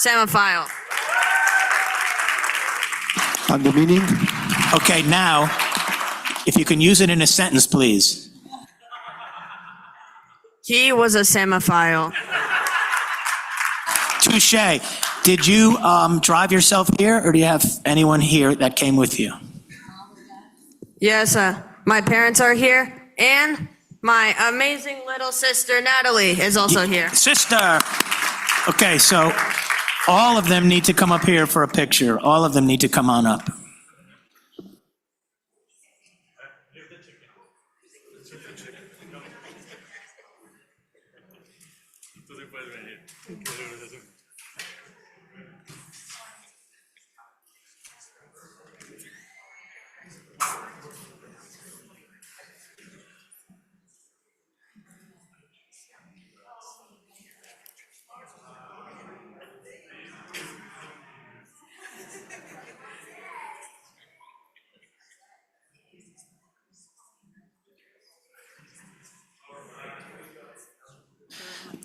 Samophile. On the meaning? Okay, now, if you can use it in a sentence, please. He was a Samophile. Touche. Did you drive yourself here, or do you have anyone here that came with you? Yes, my parents are here, and my amazing little sister Natalie is also here. Sister! Okay, so all of them need to come up here for a picture. All of them need to come on up.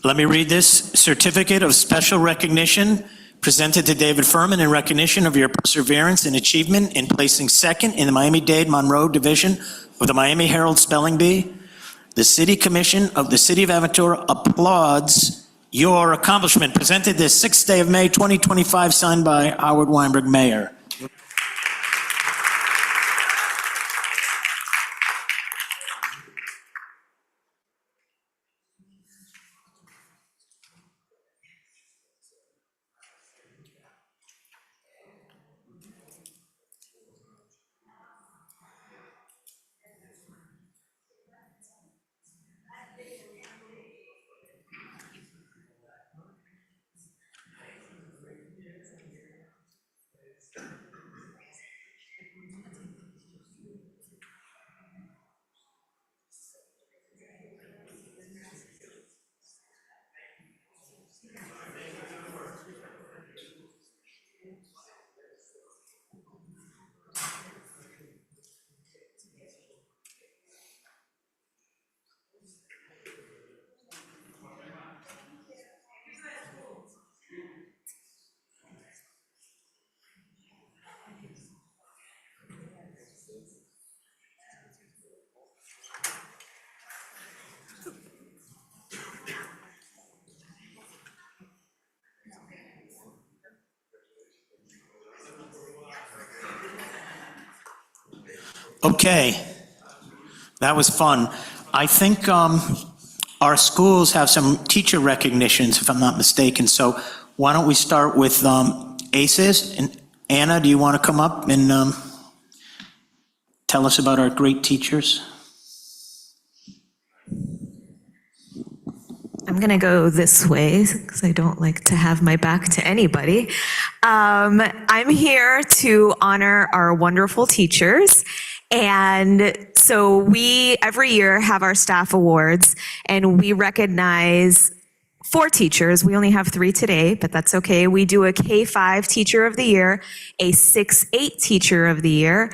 Let me read this certificate of special recognition presented to David Furman in recognition of your perseverance and achievement in placing second in the Miami-Dade Monroe Division of the Miami Herald Spelling Bee. The City Commission of the City of Aventura applauds your accomplishment. Presented this 6th day of May, 2025, signed by Howard Weinberg, Mayor. Okay, that was fun. I think our schools have some teacher recognitions, if I'm not mistaken. So why don't we start with ACES? And Anna, do you want to come up and tell us about our great teachers? I'm going to go this way because I don't like to have my back to anybody. I'm here to honor our wonderful teachers. And so we, every year, have our staff awards, and we recognize 4 teachers. We only have 3 today, but that's okay. We do a K-5 Teacher of the Year, a 6-8 Teacher of the Year,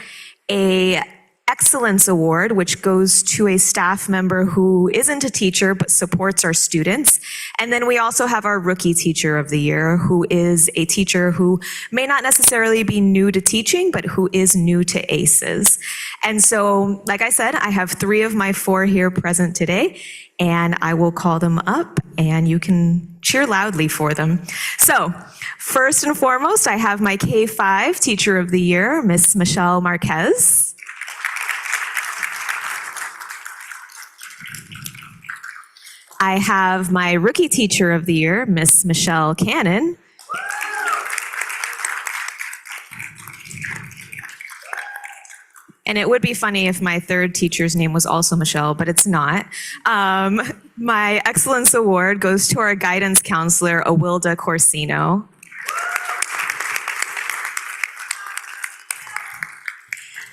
a Excellence Award, which goes to a staff member who isn't a teacher but supports our students. And then we also have our Rookie Teacher of the Year, who is a teacher who may not necessarily be new to teaching, but who is new to ACES. And so, like I said, I have 3 of my 4 here present today, and I will call them up and you can cheer loudly for them. So, first and foremost, I have my K-5 Teacher of the Year, Miss Michelle Marquez. I have my Rookie Teacher of the Year, Miss Michelle Cannon. And it would be funny if my 3rd teacher's name was also Michelle, but it's not. My Excellence Award goes to our guidance counselor, Awilda Corsino.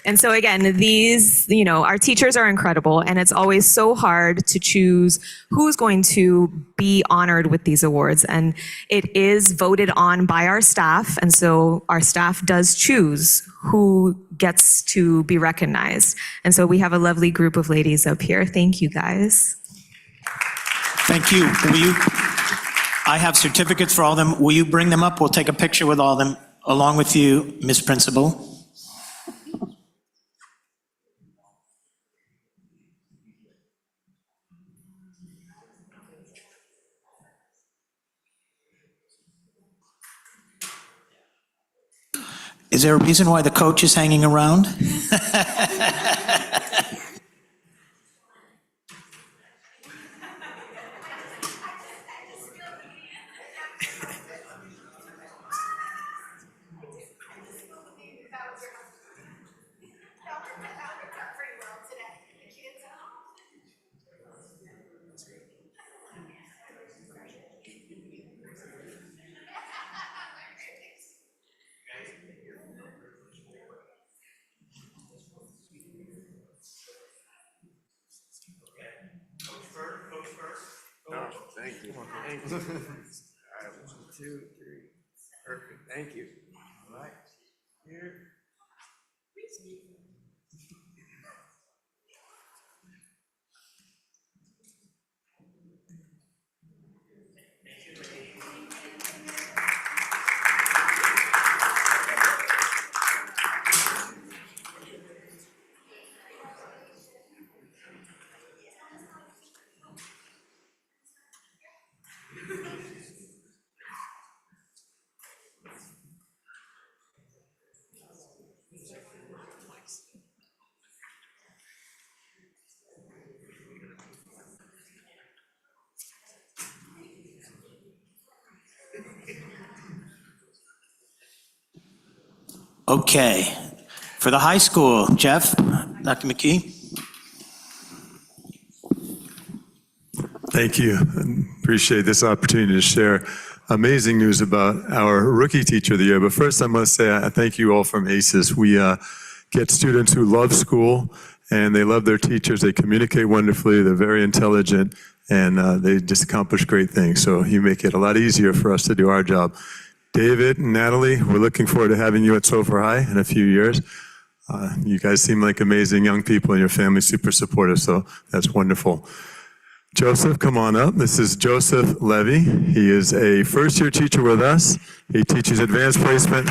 And so again, these, our teachers are incredible, and it's always so hard to choose who's going to be honored with these awards. And it is voted on by our staff, and so our staff does choose who gets to be recognized. And so we have a lovely group of ladies up here. Thank you, guys. Thank you. I have certificates for all of them. Will you bring them up? We'll take a picture with all of them, along with you, Ms. Principal. Is there a reason why the coach is hanging around? Thank you. Thank you. All right, 1, 2, 3. Perfect. Thank you. All right. Here. Okay. For the high school, Jeff, Dr. McKee. Thank you. Appreciate this opportunity to share amazing news about our rookie teacher of the year. But first, I must say I thank you all from ACES. We get students who love school and they love their teachers. They communicate wonderfully. They're very intelligent and they just accomplish great things. So you make it a lot easier for us to do our job. David and Natalie, we're looking forward to having you at Sofer High in a few years. You guys seem like amazing young people and your family's super supportive, so that's wonderful. Joseph, come on up. This is Joseph Levy. He is a first-year teacher with us. He teaches advanced placement.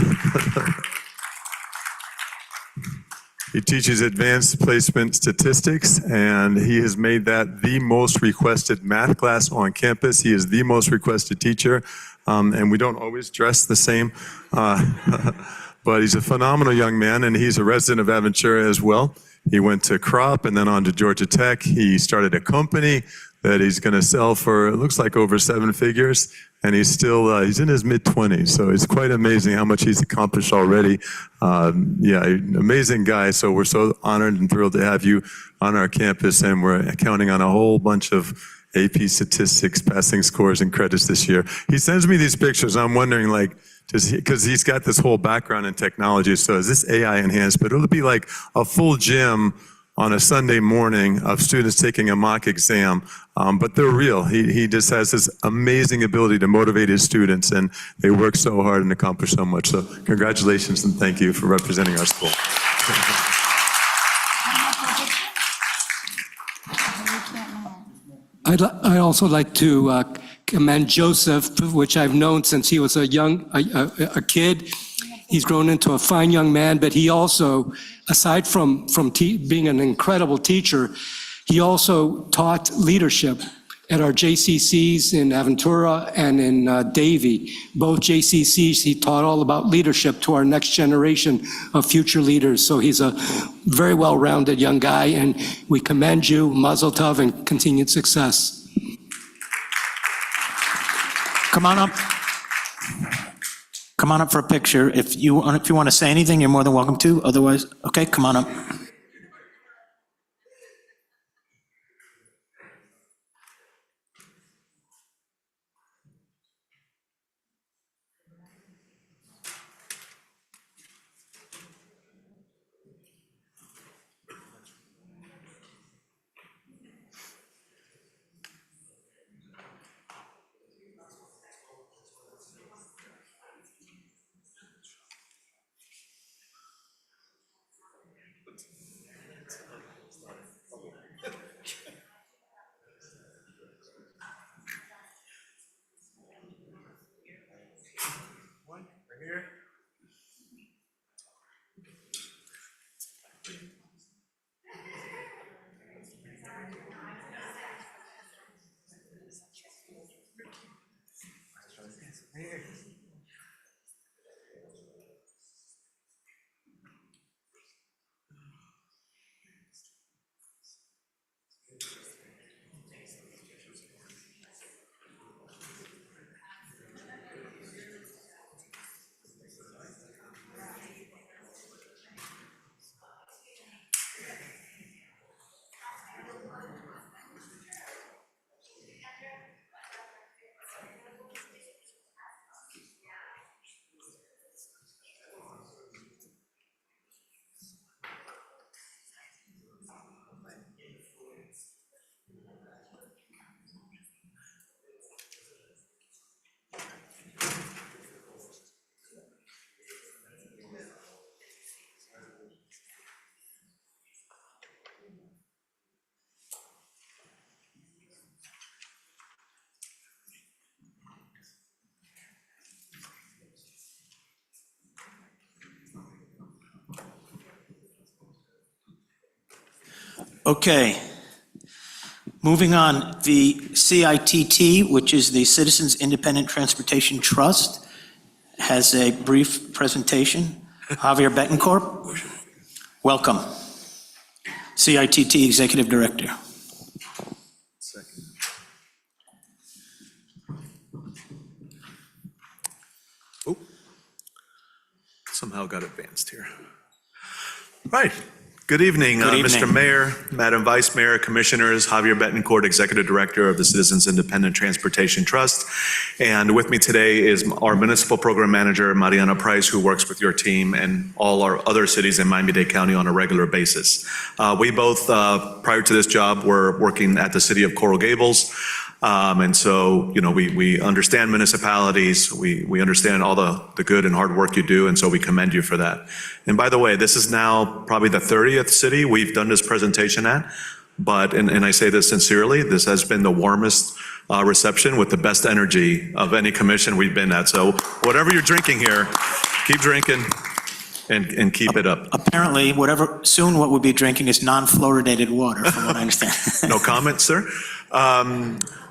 He teaches advanced placement statistics, and he has made that the most requested math class on campus. He is the most requested teacher, and we don't always dress the same, but he's a phenomenal young man, and he's a resident of Aventura as well. He went to Crop and then on to Georgia Tech. He started a company that he's going to sell for, it looks like, over 7 figures, and he's still, he's in his mid-20s, so it's quite amazing how much he's accomplished already. Yeah, amazing guy, so we're so honored and thrilled to have you on our campus, and we're counting on a whole bunch of AP statistics, passing scores, and credits this year. He sends me these pictures, I'm wondering, like, because he's got this whole background in technology, so is this AI enhanced? But it'll be like a full gym on a Sunday morning of students taking a mock exam, but they're real. He just has this amazing ability to motivate his students, and they work so hard and accomplish so much. So congratulations and thank you for representing our school. I'd also like to commend Joseph, which I've known since he was a kid. He's grown into a fine young man, but he also, aside from being an incredible teacher, he also taught leadership at our JCCs in Aventura and in Davie. Both JCCs, he taught all about leadership to our next generation of future leaders. So he's a very well-rounded young guy, and we commend you, Mazel Tov, and continued success. Come on up. Come on up for a picture. If you want to say anything, you're more than welcome to. Otherwise, okay, come on up. Okay. Moving on, the CITT, which is the Citizens Independent Transportation Trust, has a brief presentation. Javier Betancourt, welcome. CITT Executive Director. Somehow got advanced here. Right. Good evening, Good evening. Mr. Mayor, Madam Vice Mayor, Commissioners, Javier Betancourt, Executive Director of the Citizens Independent Transportation Trust. And with me today is our Municipal Program Manager, Mariana Price, who works with your team and all our other cities in Miami-Dade County on a regular basis. We both, prior to this job, were working at the city of Coral Gables. And so, you know, we understand municipalities, we understand all the good and hard work you do, and so we commend you for that. And by the way, this is now probably the 30th city we've done this presentation at, but, and I say this sincerely, this has been the warmest reception with the best energy of any commission we've been at. So whatever you're drinking here, keep drinking and keep it up. Apparently, soon what we'll be drinking is non-fluoridated water, from what I understand. No comment, sir?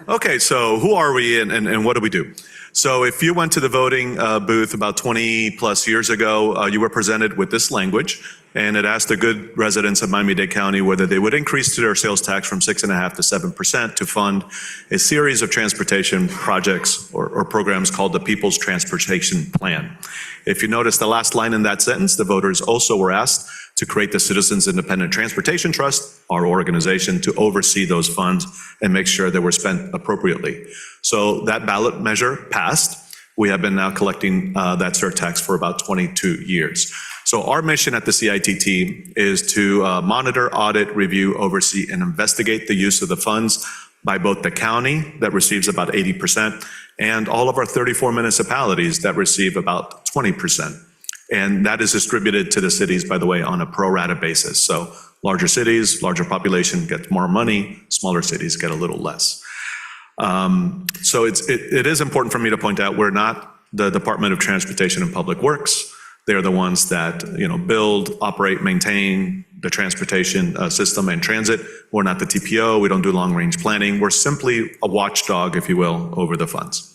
Okay, so who are we and what do we do? So if you went to the voting booth about 20 plus years ago, you were presented with this language, and it asked the good residents of Miami-Dade County whether they would increase their sales tax from 6.5% to 7% to fund a series of transportation projects or programs called the People's Transportation Plan. If you notice the last line in that sentence, the voters also were asked to create the Citizens Independent Transportation Trust, our organization, to oversee those funds and make sure they were spent appropriately. So that ballot measure passed. We have been now collecting that surtax for about 22 years. So our mission at the CITT is to monitor, audit, review, oversee, and investigate the use of the funds by both the county, that receives about 80%, and all of our 34 municipalities that receive about 20%. And that is distributed to the cities, by the way, on a pro rata basis. So larger cities, larger population get more money, smaller cities get a little less. So it is important for me to point out, we're not the Department of Transportation and Public Works. They're the ones that, you know, build, operate, maintain the transportation system and transit. We're not the TPO, we don't do long-range planning. We're simply a watchdog, if you will, over the funds.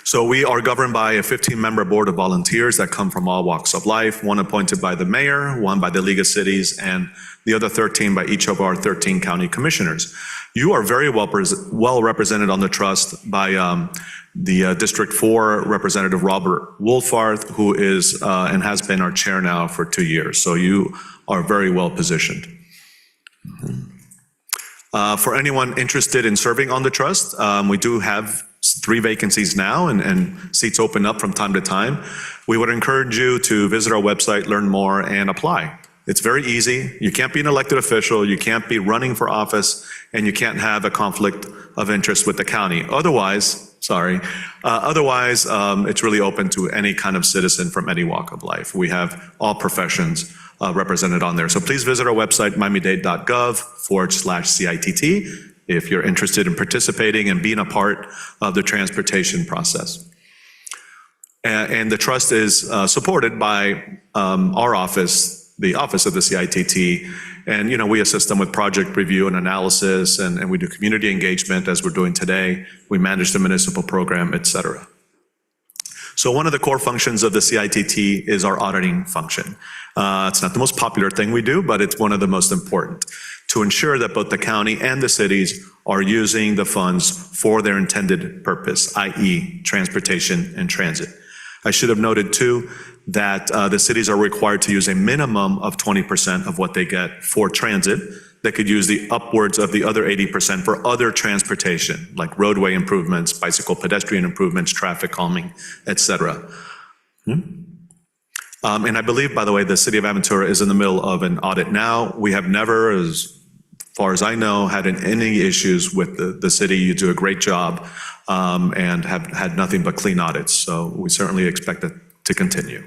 So we are governed by a 15-member board of volunteers that come from all walks of life, one appointed by the mayor, one by the League of Cities, and the other 13 by each of our 13 county commissioners. You are very well represented on the trust by the District 4 Representative Robert Wolfarth, who is and has been our chair now for 2 years. So you are very well positioned. For anyone interested in serving on the trust, we do have 3 vacancies now, and seats open up from time to time. We would encourage you to visit our website, learn more, and apply. It's very easy. You can't be an elected official, you can't be running for office, and you can't have a conflict of interest with the county. Otherwise, it's really open to any kind of citizen from any walk of life. We have all professions represented on there. So please visit our website, miamidade.gov/CITT, if you're interested in participating and being a part of the transportation process. And the trust is supported by our office, the Office of the CITT, and you know, we assist them with project review and analysis, and we do community engagement as we're doing today. We manage the municipal program, et cetera. So one of the core functions of the CITT is our auditing function. It's not the most popular thing we do, but it's one of the most important, to ensure that both the county and the cities are using the funds for their intended purpose, i.e. transportation and transit. I should have noted too that the cities are required to use a minimum of 20% of what they get for transit. They could use the upwards of the other 80% for other transportation, like roadway improvements, bicycle pedestrian improvements, traffic calming, et cetera. And I believe, by the way, the city of Aventura is in the middle of an audit now. We have never, as far as I know, had any issues with the city. You do a great job and have had nothing but clean audits. So we certainly expect it to continue.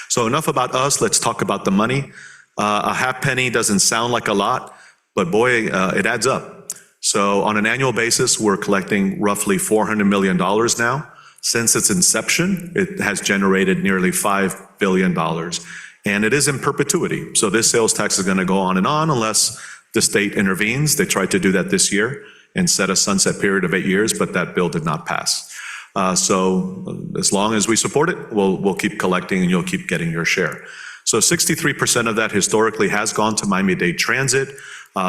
So enough about us, let's talk about the money. A half penny doesn't sound like a lot, but boy, it adds up. So on an annual basis, we're collecting roughly $400 million now. Since its inception, it has generated nearly $5 billion. And it is in perpetuity. So this sales tax is going to go on unless The state intervenes. They tried to do that this year and set a sunset period of 8 years, but that bill did not pass. So as long as we support it, we'll keep collecting and you'll keep getting your share. So 63% of that historically has gone to Miami-Dade Transit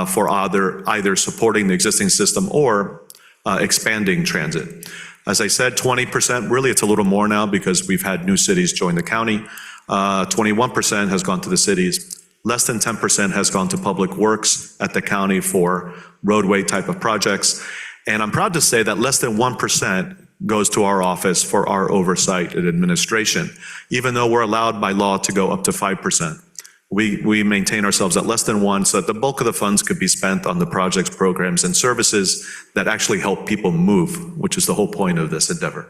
for either supporting the existing system or expanding transit. As I said, 20%, really it's a little more now because we've had new cities join the county. 21% has gone to the cities. Less than 10% has gone to public works at the county for roadway type of projects. And I'm proud to say that less than 1% goes to our office for our oversight and administration, even though we're allowed by law to go up to 5%. We maintain ourselves at less than 1% so that the bulk of the funds could be spent on the projects, programs, and services that actually help people move, which is the whole point of this endeavor.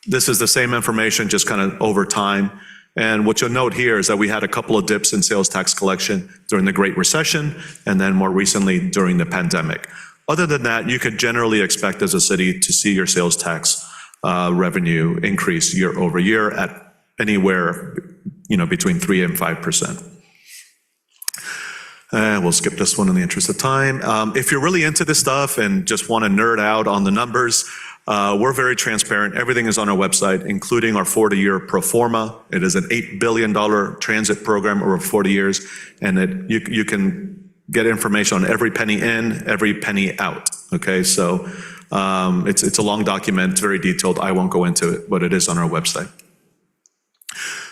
This is the same information, just kind of over time. And what you'll note here is that we had a couple of dips in sales tax collection during the Great Recession, and then more recently during the pandemic. Other than that, you could generally expect as a city to see your sales tax revenue increase year over year at anywhere, between 3 and 5%. We'll skip this one in the interest of time. If you're really into this stuff and just want to nerd out on the numbers, we're very transparent. Everything is on our website, including our 40-year pro forma. It is an $8 billion transit program over 40 years, and you can get information on every penny in, every penny out. Okay, so it's a long document, it's very detailed. I won't go into it, but it is on our website.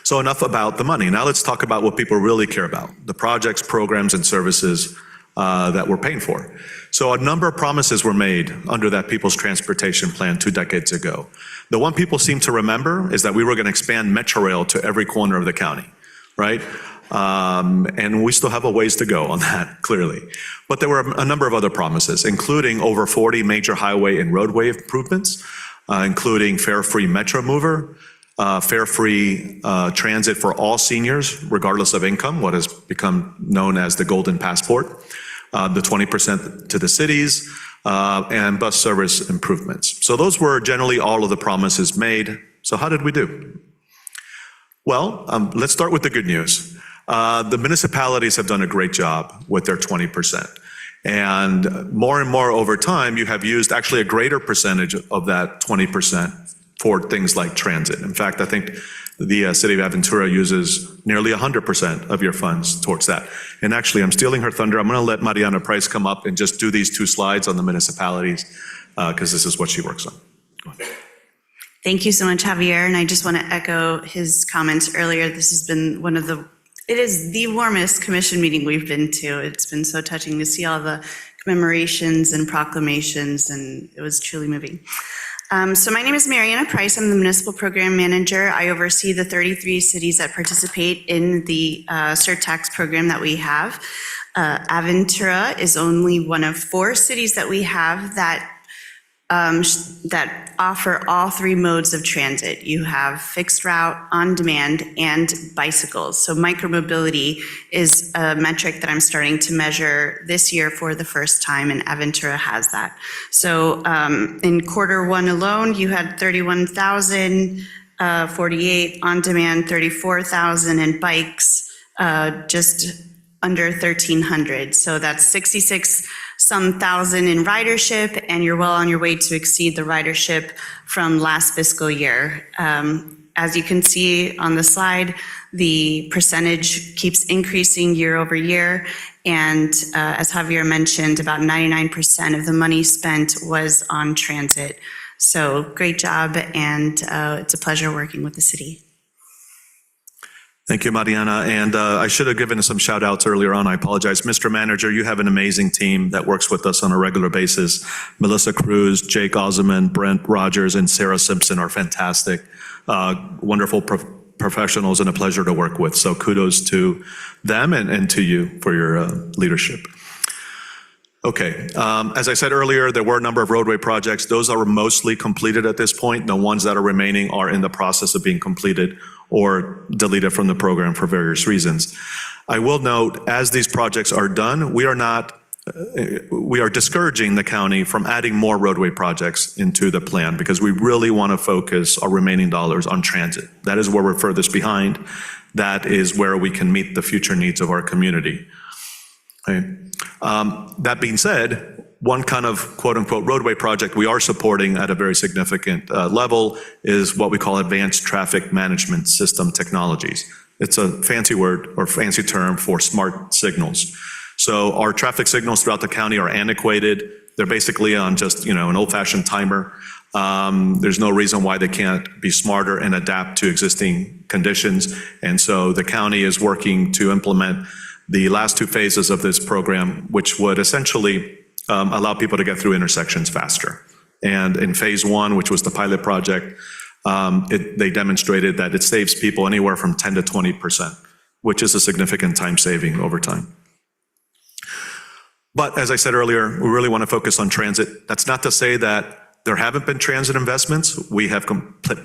So enough about the money. Now let's talk about what people really care about, the projects, programs, and services that we're paying for. So a number of promises were made under that People's Transportation Plan 2 decades ago. The one people seem to remember is that we were going to expand Metro Rail to every corner of the county, right? And we still have a ways to go on that, clearly. But there were a number of other promises, including over 40 major highway and roadway improvements, including fare-free Metro Mover, fare-free transit for all seniors, regardless of income, what has become known as the Golden Passport, the 20% to the cities, and bus service improvements. So those were generally all of the promises made. So how did we do? Well, let's start with the good news. The municipalities have done a great job with their 20%. And more over time, you have used actually a greater percentage of that 20% for things like transit. In fact, I think the city of Aventura uses nearly 100% of your funds towards that. And actually, I'm stealing her thunder. I'm going to let Mariana Price come up and just do these 2 slides on the municipalities, because this is what she works on. Go ahead. Thank you so much, Javier. And I just want to echo his comments earlier. This has been it is the warmest commission meeting we've been to. It's been so touching to see all the commemorations and proclamations, and it was truly moving. So my name is Mariana Price. I'm the Municipal Program Manager. I oversee the 33 cities that participate in the surtax program that we have. Aventura is only one of 4 cities that we have that offer all 3 modes of transit. You have fixed route, on demand, and bicycles. So micromobility is a metric that I'm starting to measure this year for the first time, and Aventura has that. So in Q1 alone, you had 31,048, on demand 34,000, and bikes just under 1,300. So that's 66 some thousand in ridership, and you're well on your way to exceed the ridership from last fiscal year. As you can see on the slide, the percentage keeps increasing year over year, and as Javier mentioned, about 99% of the money spent was on transit. So great job, and it's a pleasure working with the city. Thank you, Mariana. And I should have given some shout outs earlier on. I apologize. Mr. Manager, you have an amazing team that works with us on a regular basis. Melissa Cruz, Jake Osman, Brent Rogers, and Sarah Simpson are fantastic, wonderful professionals, and a pleasure to work with. So kudos to them and to you for your leadership. Okay, as I said earlier, there were a number of roadway projects. Those are mostly completed at this point. The ones that are remaining are in the process of being completed or deleted from the program for various reasons. I will note, as these projects are done, we are discouraging the county from adding more roadway projects into the plan because we really want to focus our remaining dollars on transit. That is where we're furthest behind. That is where we can meet the future needs of our community. Okay. That being said, one kind of quote-unquote roadway project we are supporting at a very significant level is what we call advanced traffic management system technologies. It's a fancy word or fancy term for smart signals. So our traffic signals throughout the county are antiquated. They're basically on just, an old-fashioned timer. There's no reason why they can't be smarter and adapt to existing conditions. And so the county is working to implement the last two phases of this program, which would essentially allow people to get through intersections faster. And in phase one, which was the pilot project, they demonstrated that it saves people anywhere from 10 to 20%, which is a significant time saving over time. But as I said earlier, we really want to focus on transit. That's not to say that there haven't been transit investments. We have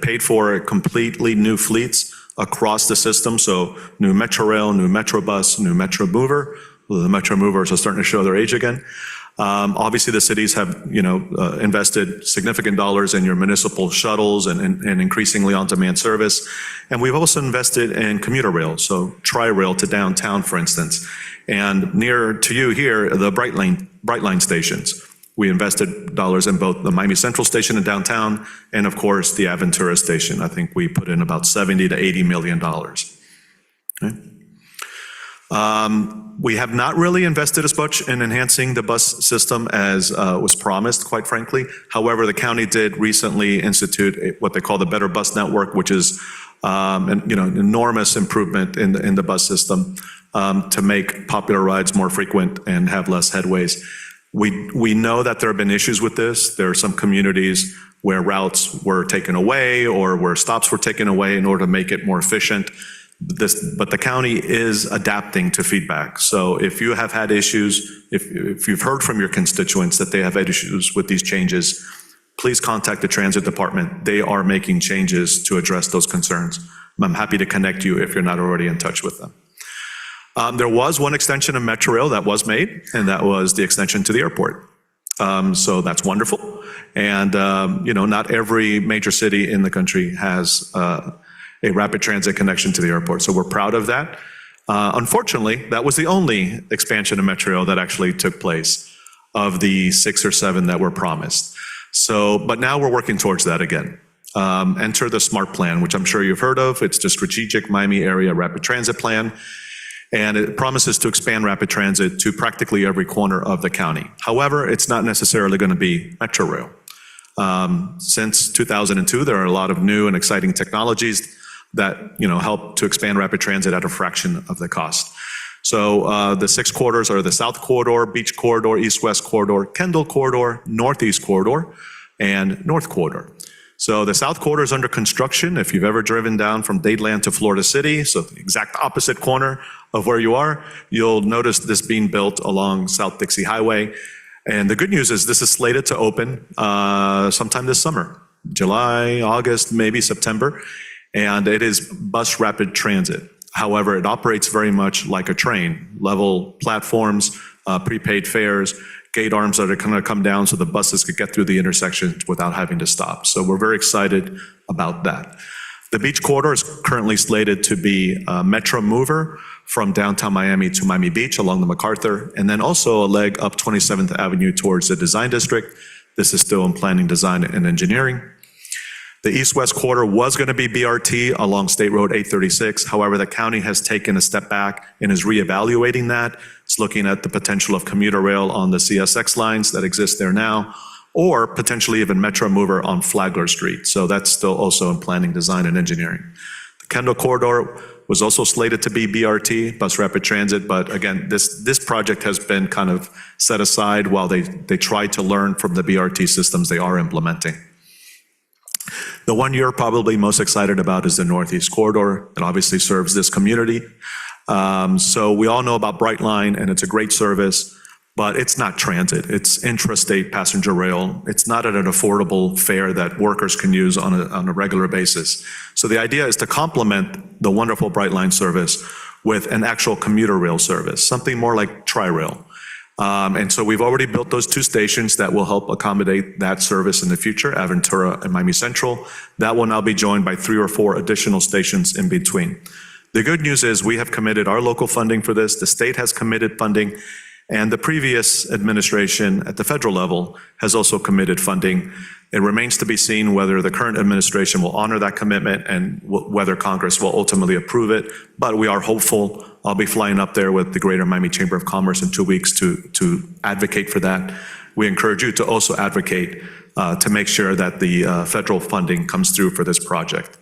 paid for completely new fleets across the system. So new Metro Rail, new Metro Bus, new Metro Mover. Well, the Metro Movers are starting to show their age again. Obviously, the cities have, invested significant dollars in your municipal shuttles and increasingly on-demand service. And we've also invested in commuter rail, so Tri-Rail to downtown, for instance. And near to you here, the Brightline stations. We invested dollars in both the Miami Central station in downtown and, of course, the Aventura station. I think we put in about $70 to $80 million. Okay. We have not really invested as much in enhancing the bus system as was promised, quite frankly. However, the county did recently institute what they call the Better Bus Network, which is an enormous improvement in the bus system to make popular rides more frequent and have less headways. We know that there have been issues with this. There are some communities where routes were taken away or where stops were taken away in order to make it more efficient. But the county is adapting to feedback. So if you have had issues, if you've heard from your constituents that they have had issues with these changes, please contact the transit department. They are making changes to address those concerns. I'm happy to connect you if you're not already in touch with them. There was one extension of Metro Rail that was made, and that was the extension to the airport. So that's wonderful. And, not every major city in the country has a rapid transit connection to the airport. So we're proud of that. Unfortunately, that was the only expansion of Metro Rail that actually took place of the 6 or 7 that were promised. But now we're working towards that again. Enter the SMART plan, which I'm sure you've heard of. It's the Strategic Miami Area Rapid Transit Plan. And it promises to expand rapid transit to practically every corner of the county. However, it's not necessarily going to be Metro Rail. Since 2002, there are a lot of new and exciting technologies that help to expand rapid transit at a fraction of the cost. So the 6 corridors are the South Corridor, Beach Corridor, East-West Corridor, Kendall Corridor, Northeast Corridor, and North Corridor. So the South Corridor is under construction. If you've ever driven down from Dadeland to Florida City, so the exact opposite corner of where you are, you'll notice this being built along South Dixie Highway. And the good news is this is slated to open sometime this summer, July, August, maybe September. And it is bus rapid transit. However, it operates very much like a train, level platforms, prepaid fares, gate arms that are going to come down so the buses could get through the intersection without having to stop. So we're very excited about that. The Beach Corridor is currently slated to be a Metro Mover from downtown Miami to Miami Beach along the MacArthur, and then also a leg up 27th Avenue towards the Design District. This is still in planning, design, and engineering. The East-West Corridor was going to be BRT along State Road 836. However, the county has taken a step back and is reevaluating that. It's looking at the potential of commuter rail on the CSX lines that exist there now, or potentially even Metro Mover on Flagler Street. So that's still also in planning, design, and engineering. The Kendall Corridor was also slated to be BRT, bus rapid transit, but again, this project has been kind of set aside while they try to learn from the BRT systems they are implementing. The one you're probably most excited about is the Northeast Corridor. It obviously serves this community. So we all know about Brightline, and it's a great service, but it's not transit. It's intrastate passenger rail. It's not at an affordable fare that workers can use on a regular basis. So the idea is to complement the wonderful Brightline service with an actual commuter rail service, something more like Tri-Rail. And so we've already built those 2 stations that will help accommodate that service in the future, Aventura and Miami Central. That will now be joined by 3 or 4 additional stations in between. The good news is we have committed our local funding for this. The state has committed funding. And the previous administration at the federal level has also committed funding. It remains to be seen whether the current administration will honor that commitment and whether Congress will ultimately approve it. But we are hopeful. I'll be flying up there with the Greater Miami Chamber of Commerce in 2 weeks to advocate for that. We encourage you to also advocate to make sure that the federal funding comes through for this project.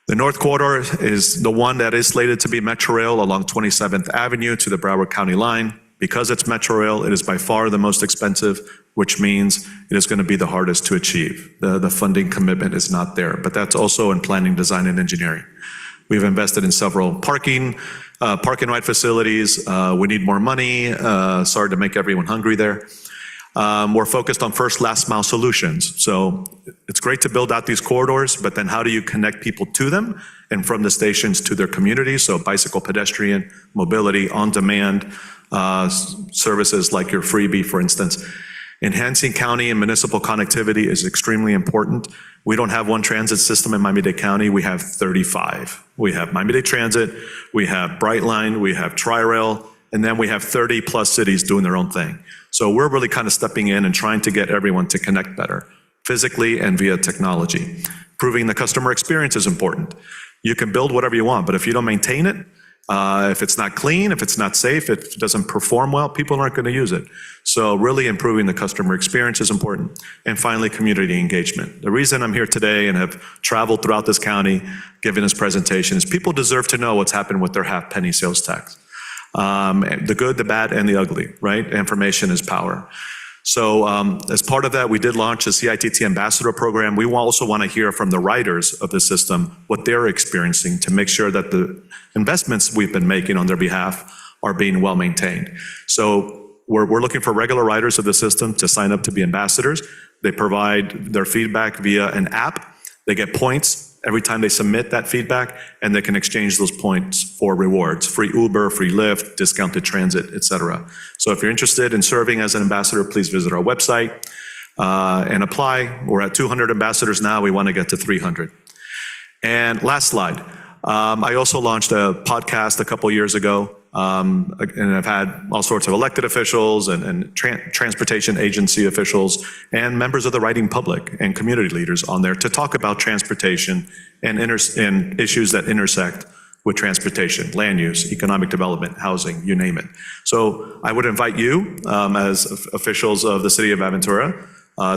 The North Corridor is the one that is slated to be Metro Rail along 27th Avenue to the Broward County line. Because it's Metro Rail, it is by far the most expensive, which means it is going to be the hardest to achieve. The funding commitment is not there, but that's also in planning, design, and engineering. We've invested in several parking ride facilities. We need more money. Sorry to make everyone hungry there. We're focused on first, last mile solutions. So it's great to build out these corridors, but then how do you connect people to them and from the stations to their communities? So bicycle, pedestrian, mobility, on-demand services like your freebie, for instance. Enhancing county and municipal connectivity is extremely important. We don't have one transit system in Miami-Dade County. We have 35. We have Miami-Dade Transit, we have Brightline, we have Tri-Rail, and then we have 30 plus cities doing their own thing. So we're really kind of stepping in and trying to get everyone to connect better, physically and via technology. Improving the customer experience is important. You can build whatever you want, but if you don't maintain it, if it's not clean, if it's not safe, if it doesn't perform well, people aren't going to use it. So really improving the customer experience is important. And finally, community engagement. The reason I'm here today and have traveled throughout this county giving this presentation is people deserve to know what's happened with their half penny sales tax. The good, the bad, and the ugly, right? Information is power. So as part of that, we did launch a CITT Ambassador Program. We also want to hear from the riders of the system what they're experiencing to make sure that the investments we've been making on their behalf are being well maintained. So we're looking for regular riders of the system to sign up to be ambassadors. They provide their feedback via an app. They get points every time they submit that feedback, and they can exchange those points for rewards, free Uber, free Lyft, discounted transit, et cetera. So if you're interested in serving as an ambassador, please visit our website and apply. We're at 200 ambassadors now. We want to get to 300. And last slide. I also launched a podcast a couple years ago, and I've had all sorts of elected officials and transportation agency officials and members of the writing public and community leaders on there to talk about transportation and issues that intersect with transportation, land use, economic development, housing, you name it. So I would invite you as officials of the city of Aventura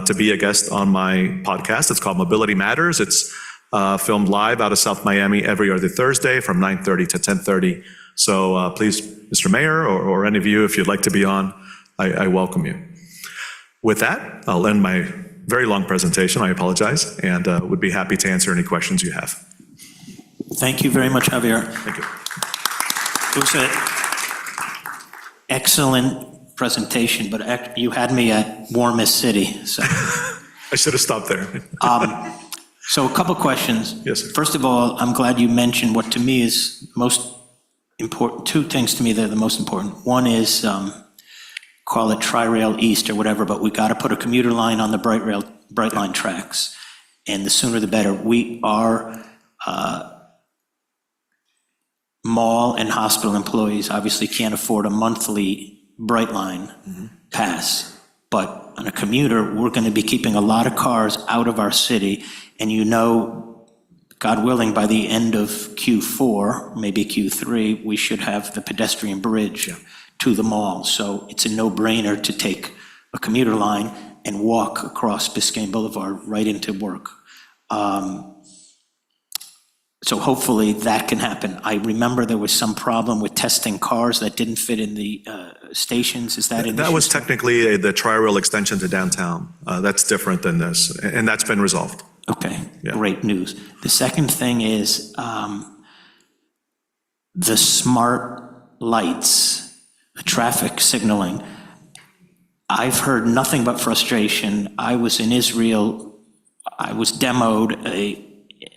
to be a guest on my podcast. It's called Mobility Matters. It's filmed live out of South Miami every other Thursday from 9:30 to 10:30. So please, Mr. Mayor, or any of you, if you'd like to be on, I welcome you. With that, I'll end my very long presentation. I apologize, and would be happy to answer any questions you have. Thank you very much, Javier. Thank you. It was an excellent presentation, but you had me at warmest city, so. I should have stopped there. So a couple questions. Yes, sir. First of all, I'm glad you mentioned what to me is most important, two things to me that are the most important. One is, call it Tri-Rail East or whatever, but we got to put a commuter line on the Brightline tracks, and the sooner the better. We are mall and hospital employees obviously can't afford a monthly Brightline pass, but on a commuter, we're going to be keeping a lot of cars out of our city, and you know, God willing, by the end of Q4, maybe Q3, we should have the pedestrian bridge to the mall. So it's a no-brainer to take a commuter line and walk across Biscayne Boulevard right into work. So hopefully that can happen. I remember there was some problem with testing cars that didn't fit in the stations. Is that an issue? That was technically the Tri-Rail extension to downtown. That's different than this, and that's been resolved. Okay, great news. The second thing is the smart lights, the traffic signaling. I've heard nothing but frustration. I was in Israel. I was demoed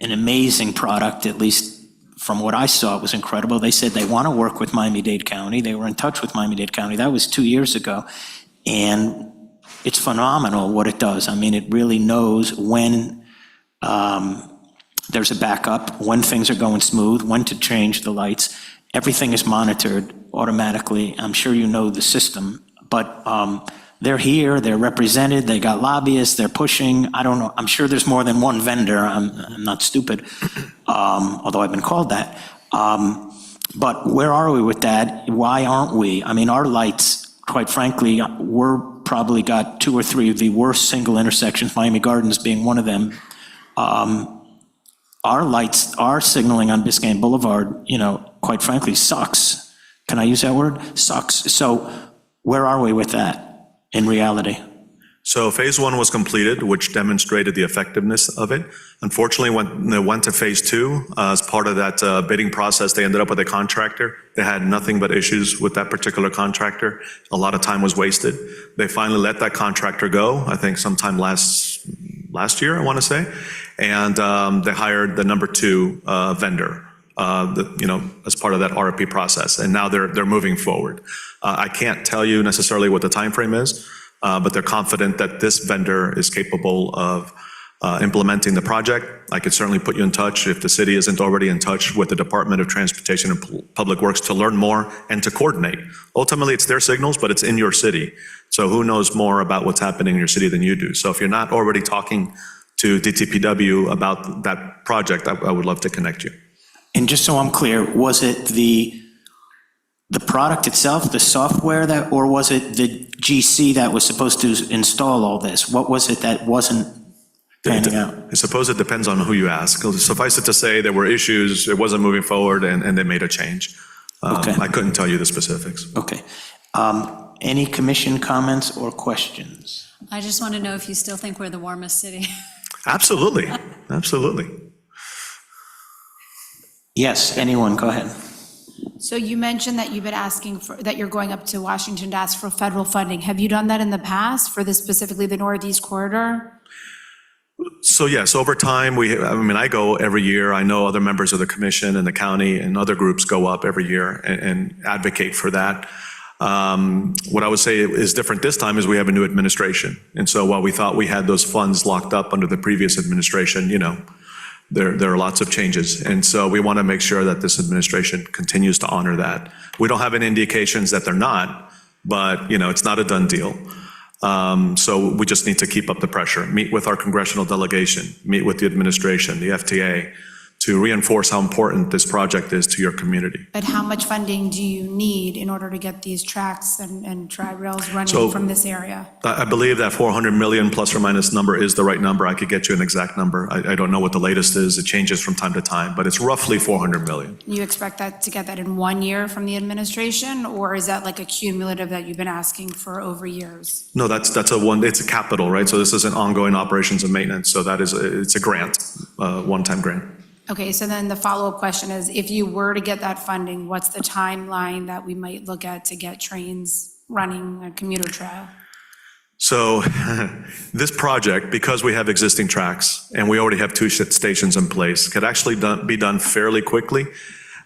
an amazing product, at least from what I saw, it was incredible. They said they want to work with Miami-Dade County. They were in touch with Miami-Dade County. That was 2 years ago. And it's phenomenal what it does. I mean, it really knows when there's a backup, when things are going smooth, when to change the lights. everything is monitored automatically. I'm sure you know the system, but they're here, they're represented, they got lobbyists, they're pushing. I don't know, I'm sure there's more than one vendor. I'm not stupid, although I've been called that. But where are we with that? Why aren't we? I mean, our lights, quite frankly, we're probably got 2 or 3 of the worst single intersections, Miami Gardens being one of them. Our lights, our signaling on Biscayne Boulevard, quite frankly, sucks. Can I use that word? Sucks. So where are we with that in reality? So phase 1 was completed, which demonstrated the effectiveness of it. Unfortunately, when they went to phase 2, as part of that bidding process, they ended up with a contractor. They had nothing but issues with that particular contractor. A lot of time was wasted. They finally let that contractor go, I think sometime last year, I want to say. And they hired the number 2 vendor, as part of that RFP process. And now they're moving forward. I can't tell you necessarily what the timeframe is, but they're confident that this vendor is capable of implementing the project. I could certainly put you in touch, if the city isn't already in touch, with the Department of Transportation and Public Works to learn more and to coordinate. Ultimately, it's their signals, but it's in your city. So who knows more about what's happening in your city than you do? So if you're not already talking to DTPW about that project, I would love to connect you. And just so I'm clear, was it the product itself, the software or was it the GC that was supposed to install all this? What was it that wasn't panning out? I suppose it depends on who you ask. Suffice it to say, there were issues, it wasn't moving forward, and they made a change. Okay. I couldn't tell you the specifics. Okay. Any commission comments or questions? I just want to know if you still think we're the warmest city. Absolutely, absolutely. Yes, anyone, go ahead. So you mentioned that you've been asking that you're going up to Washington to ask for federal funding. Have you done that in the past for specifically the Northeast Corridor? So yes, over time, I go every year. I know other members of the commission and the county and other groups go up every year and advocate for that. What I would say is different this time is we have a new administration. And so while we thought we had those funds locked up under the previous administration, there are lots of changes. And so we want to make sure that this administration continues to honor that. We don't have any indications that they're not, but it's not a done deal. So we just need to keep up the pressure, meet with our congressional delegation, meet with the administration, the FTA, to reinforce how important this project is to your community. But how much funding do you need in order to get these tracks and tri-rails running So, from this area? I believe that 400 million plus or minus number is the right number. I could get you an exact number. I don't know what the latest is. It changes from time to time, but it's roughly 400 million. You expect to get that in 1 year from the administration, or is that like a cumulative that you've been asking for over years? No, it's a capital, right? So this isn't ongoing operations and maintenance. So it's a grant, one-time grant. Okay, so then the follow-up question is, if you were to get that funding, what's the timeline that we might look at to get trains running a commuter trail? So this project, because we have existing tracks and we already have 2 stations in place, could actually be done fairly quickly.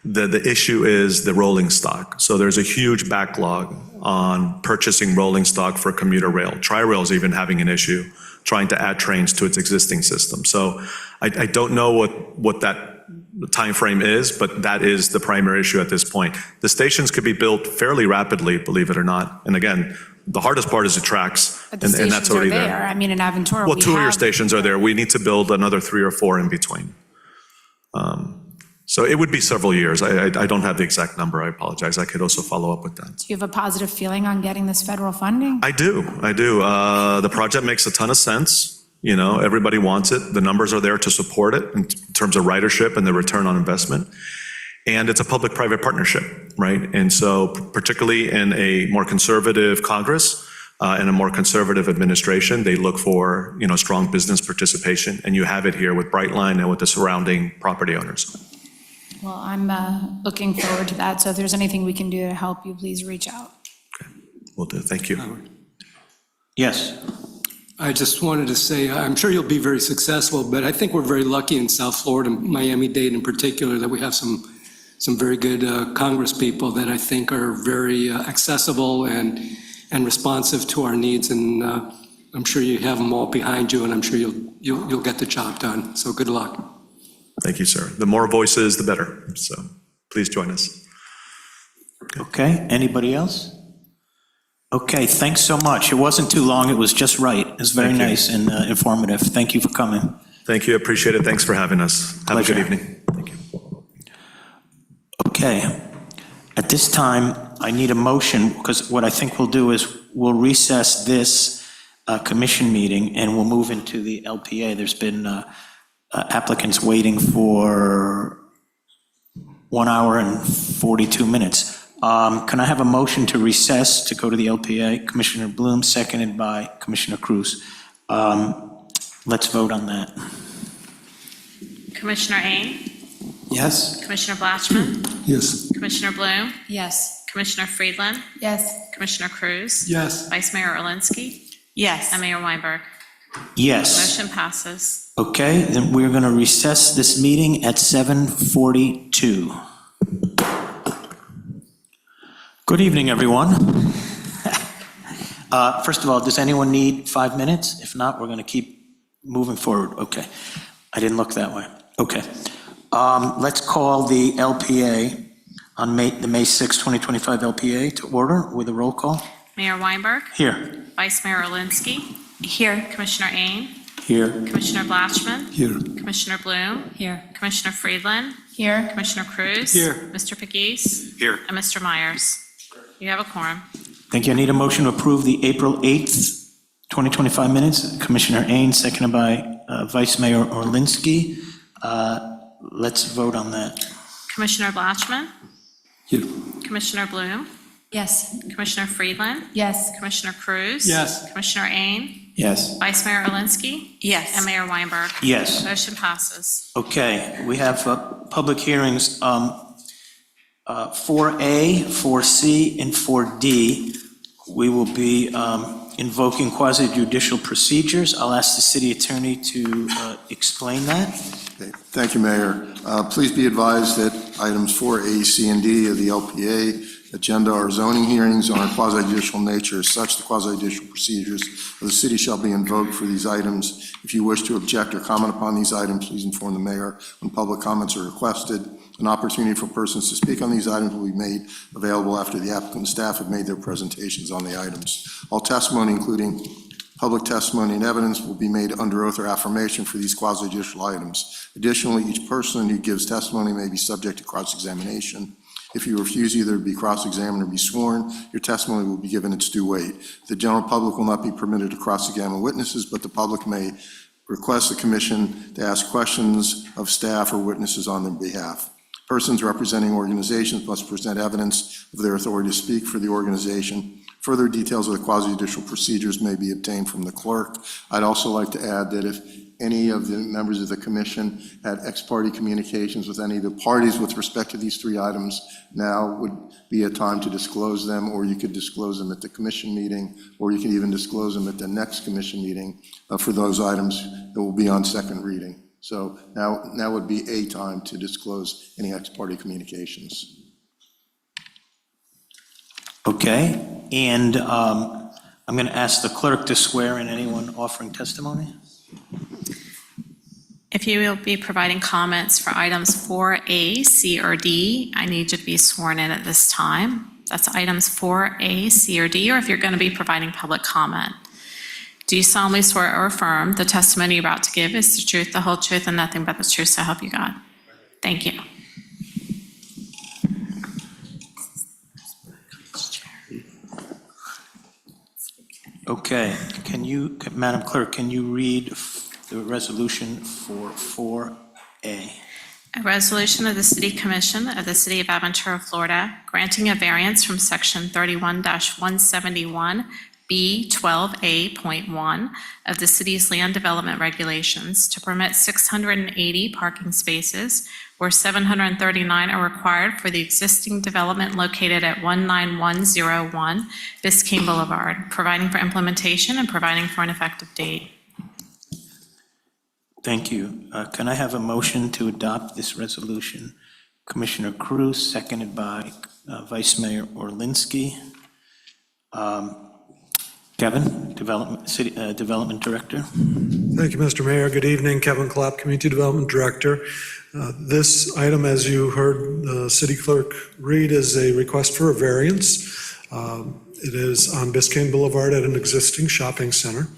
The issue is the rolling stock. So there's a huge backlog on purchasing rolling stock for commuter rail. Tri-rail is even having an issue trying to add trains to its existing system. So I don't know what that timeframe is, but that is the primary issue at this point. The stations could be built fairly rapidly, believe it or not. And again, the hardest part is the tracks, But the and stations that's already are there. there. I mean, in Aventura, Well, we 2 of your have- stations are there. We need to build another 3 or 4 in between. So it would be several years. I don't have the exact number. I apologize. I could also follow up with that. Do you have a positive feeling on getting this federal funding? I do. The project makes a ton of sense. Everybody wants it. The numbers are there to support it in terms of ridership and the return on investment. And it's a public-private partnership, right? And so particularly in a more conservative Congress and a more conservative administration, they look for, strong business participation. And you have it here with Brightline and with the surrounding property owners. Well, I'm looking forward to that. So if there's anything we can do to help you, please reach out. Will do. Thank you. Yes. I just wanted to say, I'm sure you'll be very successful, but I think we're very lucky in South Florida, Miami-Dade in particular, that we have some very good Congress people that I think are very accessible and responsive to our needs. And I'm sure you have them all behind you, and I'm sure you'll get the job done. So good luck. Thank you, sir. The more voices, the better. So please join us. Okay, anybody else? Okay, thanks so much. It wasn't too long, it was just right. It was very Thank you. nice and informative. Thank you for coming. Thank you, appreciate it. Thanks for having us. Have a good Pleasure. evening. Okay, at this time, I need a motion, because what I think we'll do is we'll recess this commission meeting and we'll move into the LPA. There's been applicants waiting for 1 hour and 42 minutes. Can I have a motion to recess to go to the LPA? Commissioner Bloom, seconded by Commissioner Cruz. Let's vote on that. Commissioner Ain, Yes? Commissioner Blatchman, Yes. Commissioner Bloom, Yes. Commissioner Friedland, Yes. Commissioner Cruz. Yes. Vice Mayor Orlinsky. Yes. And Mayor Weinberg. Yes. Motion passes. Okay, then we're going to recess this meeting at 7:42. Good evening, everyone. First of all, does anyone need 5 minutes? If not, we're going to keep moving forward. Okay, I didn't look that way. Okay. Let's call the LPA on the May 6, 2025 LPA to order with a roll call. Mayor Weinberg, Here. Vice Mayor Orlinsky. Here. Commissioner Ain, Here. Commissioner Blatchman. Here. Commissioner Bloom. Here. Commissioner Friedland. Here. Commissioner Cruz. Here. Mr. Pegues. Here. And Mr. Myers. You have a quorum. Thank you. I need a motion to approve the April 8th, 2025 minutes. Commissioner Ain, seconded by Vice Mayor Orlinsky. Let's vote on that. Commissioner Blatchman. Here. Commissioner Bloom. Yes. Commissioner Friedland. Yes. Commissioner Cruz. Yes. Commissioner Ain. Yes. Vice Mayor Orlinsky. Yes. And Mayor Weinberg. Yes. Motion passes. Okay, we have public hearings, 4A, 4C, and 4D. We will be invoking quasi-judicial procedures. I'll ask the city attorney to explain that. Okay. Thank you, Mayor. Please be advised that items 4A, C, and D of the LPA agenda are zoning hearings on a quasi-judicial nature. As such, the quasi-judicial procedures of the city shall be invoked for these items. If you wish to object or comment upon these items, please inform the mayor when public comments are requested. An opportunity for persons to speak on these items will be made available after the applicant and staff have made their presentations on the items. All testimony, including public testimony and evidence, will be made under oath or affirmation for these quasi-judicial items. Additionally, each person who gives testimony may be subject to cross-examination. If you refuse either to be cross-examined or be sworn, your testimony will be given its due weight. The general public will not be permitted to cross-examine witnesses, but the public may request the commission to ask questions of staff or witnesses on their behalf. Persons representing organizations must present evidence of their authority to speak for the organization. Further details of the quasi-judicial procedures may be obtained from the clerk. I'd also like to add that if any of the members of the commission had ex-parte communications with any of the parties with respect to these three items, now would be a time to disclose them, or you could disclose them at the commission meeting, or you can even disclose them at the next commission meeting for those items that will be on second reading. So now would be a time to disclose any ex-parte communications. Okay, and I'm going to ask the clerk to swear in anyone offering testimony. If you will be providing comments for items 4A, C, or D, I need you to be sworn in at this time. That's items 4A, C, or D, or if you're going to be providing public comment. Do you solemnly swear or affirm the testimony you're about to give is the truth, the whole truth, and nothing but the truth, so help you God? Thank you. Okay, Madam Clerk, can you read the resolution for 4A? A resolution of the City Commission of the City of Aventura, Florida, granting a variance from Section 31-171B12A.1 of the city's land development regulations to permit 680 parking spaces where 739 are required for the existing development located at 19101 Biscayne Boulevard, providing for implementation and providing for an effective date. Thank you. Can I have a motion to adopt this resolution? Commissioner Cruz, seconded by Vice Mayor Orlinsky. Kevin, Development Director. Thank you, Mr. Mayor. Good evening. Kevin Clapp, Community Development Director. This item, as you heard the city clerk read, is a request for a variance. It is on Biscayne Boulevard at an existing shopping center.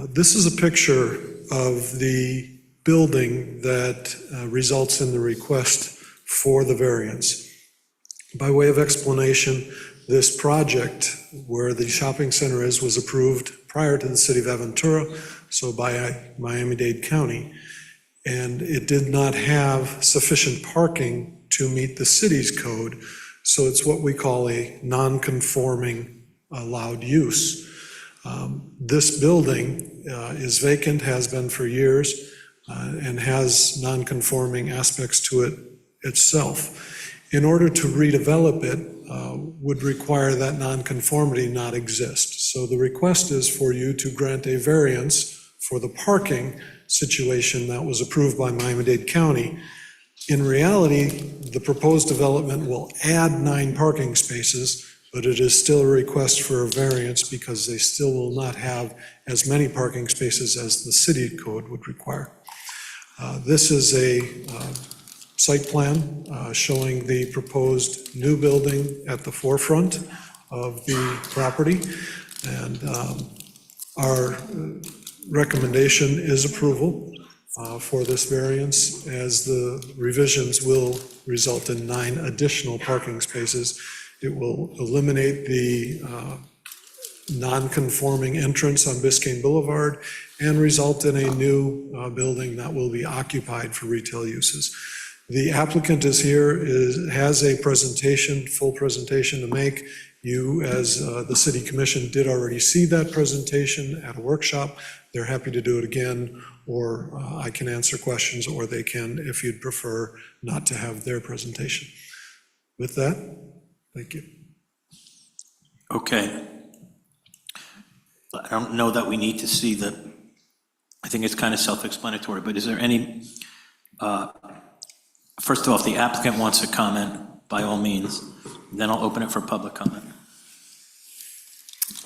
This is a picture of the building that results in the request for the variance. By way of explanation, this project where the shopping center is was approved prior to the city of Aventura, so by Miami-Dade County, and it did not have sufficient parking to meet the city's code, so it's what we call a non-conforming allowed use. This building is vacant, has been for years, and has non-conforming aspects to it itself. In order to redevelop it, would require that nonconformity not exist. So the request is for you to grant a variance for the parking situation that was approved by Miami-Dade County. In reality, the proposed development will add 9 parking spaces, but it is still a request for a variance because they still will not have as many parking spaces as the city code would require. This is a site plan showing the proposed new building at the forefront of the property. And our recommendation is approval for this variance, as the revisions will result in 9 additional parking spaces. It will eliminate the non-conforming entrance on Biscayne Boulevard and result in a new building that will be occupied for retail uses. The applicant is here, has a presentation, full presentation to make. You, as the city commission, did already see that presentation at a workshop. They're happy to do it again, or I can answer questions, or they can, if you'd prefer, not to have their presentation. With that, thank you. Okay. I don't know that we need to see I think it's kind of self-explanatory, but is there any, first of all, if the applicant wants to comment, by all means, then I'll open it for public comment.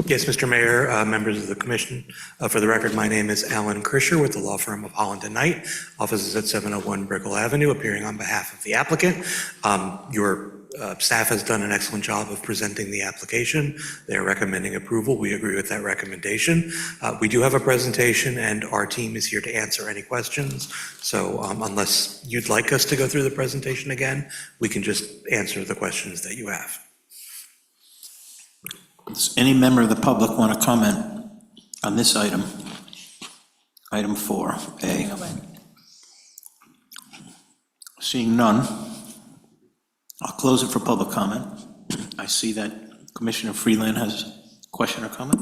Yes, Mr. Mayor, members of the commission. For the record, my name is Alan Krischer with the law firm of Holland & Knight. Office is at 701 Brickell Avenue, appearing on behalf of the applicant. Your staff has done an excellent job of presenting the application. They're recommending approval. We agree with that recommendation. We do have a presentation, and our team is here to answer any questions. So unless you'd like us to go through the presentation again, we can just answer the questions that you have. Does any member of the public want to comment on this item? Item 4A. Seeing none, I'll close it for public comment. I see that Commissioner Freeland has a question or comment.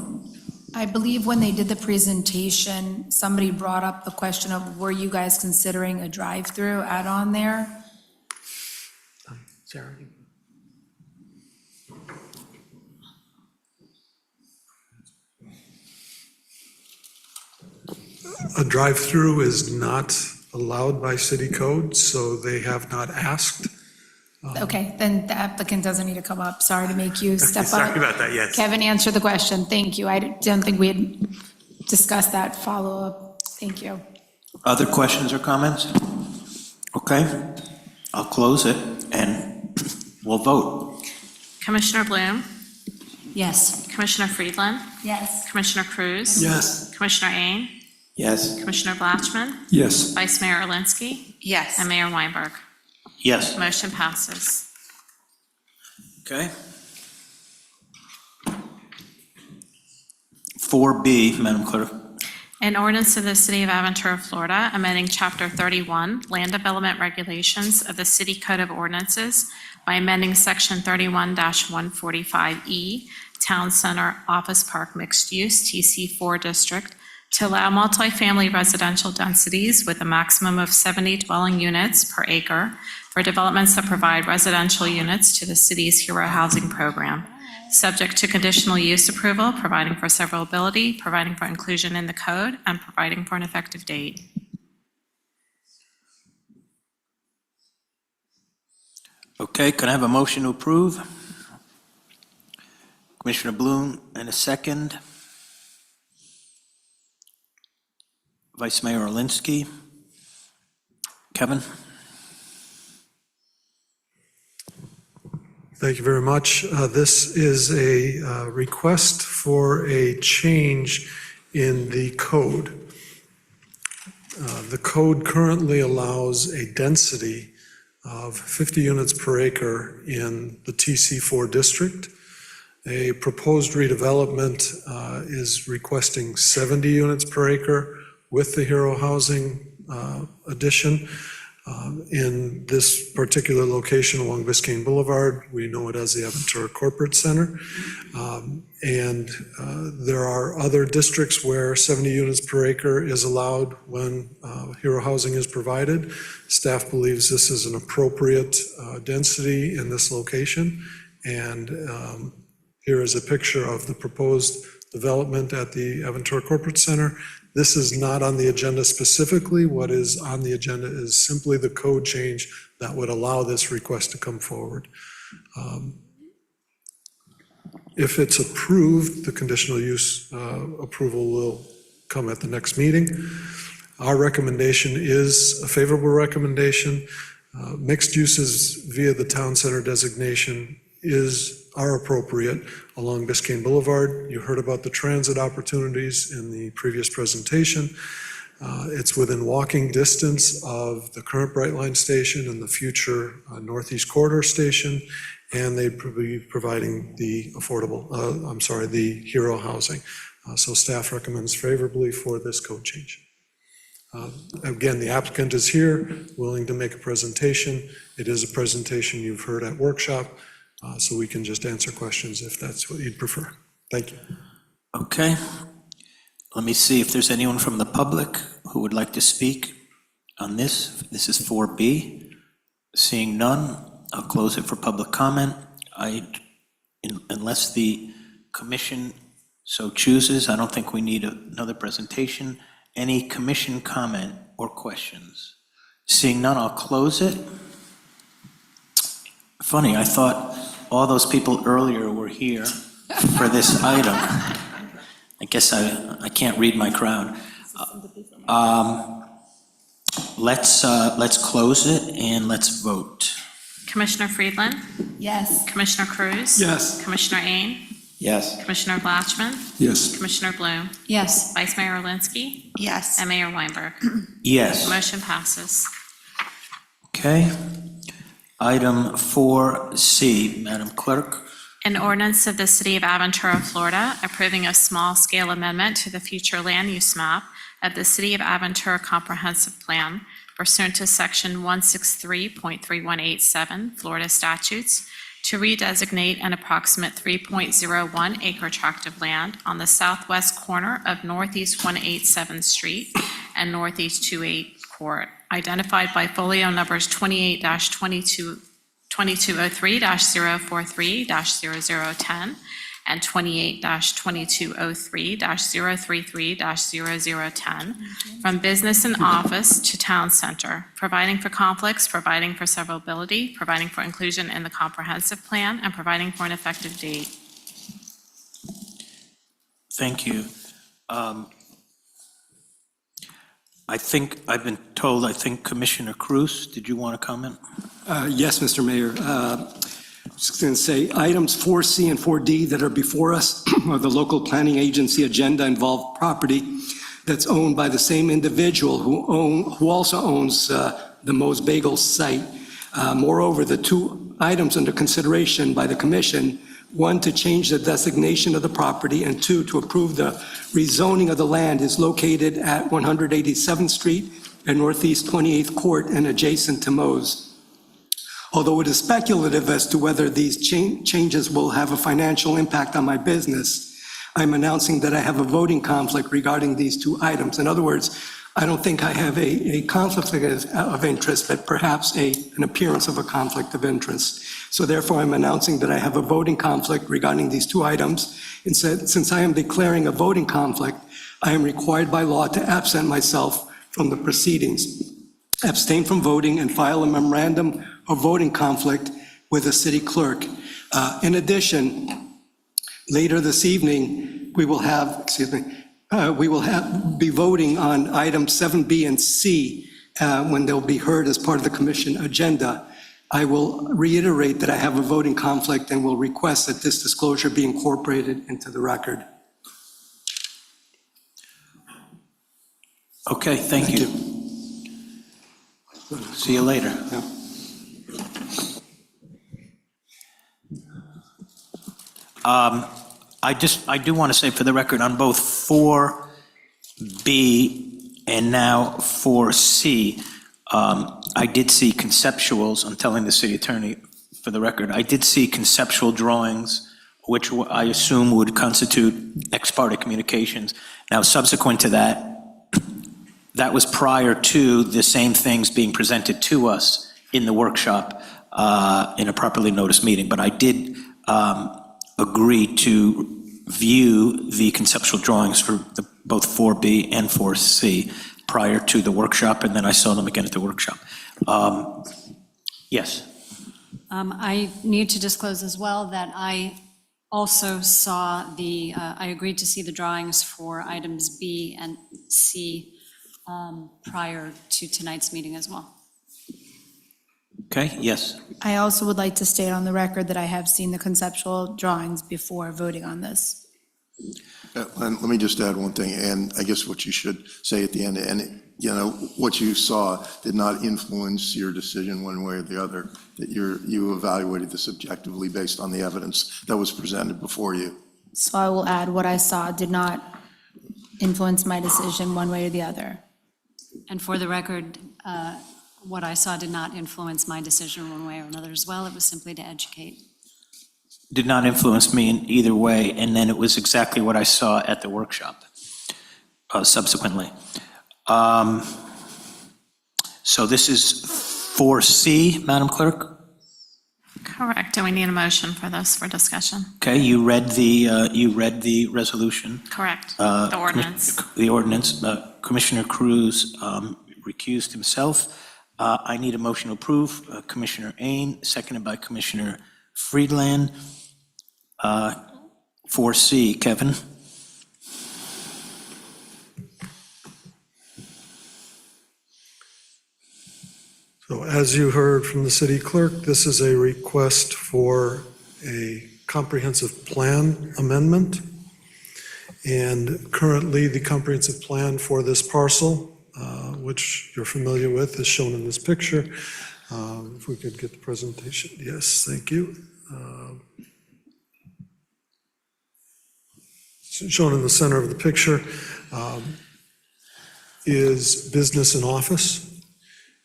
I believe when they did the presentation, somebody brought up the question of, were you guys considering a drive-through add-on there? Sarah? A drive-through is not allowed by city code, so they have not asked. Okay, then the applicant doesn't need to come up. Sorry to make you step up. Sorry about that, yes. Kevin answered the question. Thank you. I don't think we had discussed that follow-up. Thank you. Other questions or comments? Okay, I'll close it and we'll vote. Commissioner Bloom? Yes. Commissioner Friedland? Yes. Commissioner Cruz? Yes. Commissioner Ain? Yes. Commissioner Blatchman? Yes. Vice Mayor Alinsky? Yes. And Mayor Weinberg? Yes. Motion passes. Okay. 4B, Madam Clerk. An ordinance of the City of Aventura, Florida, amending Chapter 31, Land Development Regulations of the City Code of Ordinances by amending Section 31-145E, Town Center Office Park Mixed Use, TC4 District, to allow multifamily residential densities with a maximum of 70 dwelling units per acre for developments that provide residential units to the city's Hero Housing Program, subject to conditional use approval, providing for severability, providing for inclusion in the code, and providing for an effective date. Okay, can I have a motion to approve? Commissioner Bloom, and a second. Vice Mayor Alinsky. Kevin? Thank you very much. This is a request for a change in the code. The code currently allows a density of 50 units per acre in the TC4 district. A proposed redevelopment is requesting 70 units per acre with the Hero Housing addition. In this particular location along Biscayne Boulevard, we know it as the Aventura Corporate Center. And there are other districts where 70 units per acre is allowed when Hero Housing is provided. Staff believes this is an appropriate density in this location. And here is a picture of the proposed development at the Aventura Corporate Center. This is not on the agenda specifically. What is on the agenda is simply the code change that would allow this request to come forward. If it's approved, the conditional use approval will come at the next meeting. Our recommendation is a favorable recommendation. Mixed uses via the town center designation are appropriate along Biscayne Boulevard. You heard about the transit opportunities in the previous presentation. It's within walking distance of the current Brightline station and the future Northeast Corridor station, and they'd be providing the the Hero Housing. So staff recommends favorably for this code change. Again, the applicant is here, willing to make a presentation. It is a presentation you've heard at workshop. So we can just answer questions if that's what you'd prefer. Thank you. Okay. Let me see if there's anyone from the public who would like to speak on this. This is 4B. Seeing none, I'll close it for public comment. Unless the commission so chooses, I don't think we need another presentation. Any commission comment or questions? Seeing none, I'll close it. Funny, I thought all those people earlier were here for this item. I guess I can't read my crowd. Let's close it and let's vote. Commissioner Friedland? Yes. Commissioner Cruz? Yes. Commissioner Ain? Yes. Commissioner Blatchman? Yes. Commissioner Bloom? Yes. Vice Mayor Alinsky? Yes. And Mayor Weinberg? Yes. Motion passes. Okay. Item 4C, Madam Clerk. An ordinance of the City of Aventura, Florida, approving a small-scale amendment to the future land use map of the City of Aventura Comprehensive Plan pursuant to Section 163.3187 Florida statutes to redesignate an approximate 3.01 acre tract of land on the southwest corner of Northeast 187th Street and Northeast 28 Court, identified by folio numbers 28-2203-043-0010 and 28-2203-033-0010 from business and office to town center, providing for conflicts, providing for severability, providing for inclusion in the comprehensive plan, and providing for an effective date. Thank you. I've been told, Commissioner Cruz, did you want to comment? Yes, Mr. Mayor. Just going to say, items 4C and 4D that are before us are the local planning agency agenda involve property that's owned by the same individual who also owns the Moe's Bagel site. Moreover, the two items under consideration by the commission, one, to change the designation of the property, and two, to approve the rezoning of the land is located at 187th Street and Northeast 28th Court and adjacent to Moe's. Although it is speculative as to whether these changes will have a financial impact on my business, I'm announcing that I have a voting conflict regarding these two items. In other words, I don't think I have a conflict of interest, but perhaps an appearance of a conflict of interest. So therefore, I'm announcing that I have a voting conflict regarding these two items. And since I am declaring a voting conflict, I am required by law to absent myself from the proceedings, abstain from voting, and file a memorandum of voting conflict with the city clerk. In addition, later this evening, we will have, we will be voting on items 7B and C when they'll be heard as part of the commission agenda. I will reiterate that I have a voting conflict and will request that this disclosure be incorporated into the record. Okay, thank you. See you later. I do want to say for the record, on both 4B and now 4C, I did see conceptuals, I'm telling the city attorney for the record, I did see conceptual drawings, which I assume would constitute ex parte communications. Now, subsequent to that, that was prior to the same things being presented to us in the workshop in a properly noticed meeting, but I did agree to view the conceptual drawings for both 4B and 4C prior to the workshop, and then I saw them again at the workshop. Yes. I need to disclose as well that I also saw I agreed to see the drawings for items B and C prior to tonight's meeting as well. Okay, yes. I also would like to state on the record that I have seen the conceptual drawings before voting on this. And let me just add one thing, and I guess what you should say at the end, and you know, what you saw did not influence your decision one way or the other, that you evaluated this objectively based on the evidence that was presented before you. So I will add what I saw did not influence my decision one way or the other. And for the record, what I saw did not influence my decision one way or another as well. It was simply to educate. Did not influence me in either way, and then it was exactly what I saw at the workshop subsequently. So this is 4C, Madam Clerk? Correct, and we need a motion for this for discussion. Okay, you read the resolution. Correct, the ordinance. The ordinance. Commissioner Cruz recused himself. I need a motion to approve. Commissioner Ain, seconded by Commissioner Friedland. 4C, Kevin. So as you heard from the city clerk, this is a request for a comprehensive plan amendment. And currently, the comprehensive plan for this parcel, which you're familiar with, is shown in this picture. If we could get the presentation. Yes, thank you. Shown in the center of the picture is business and office.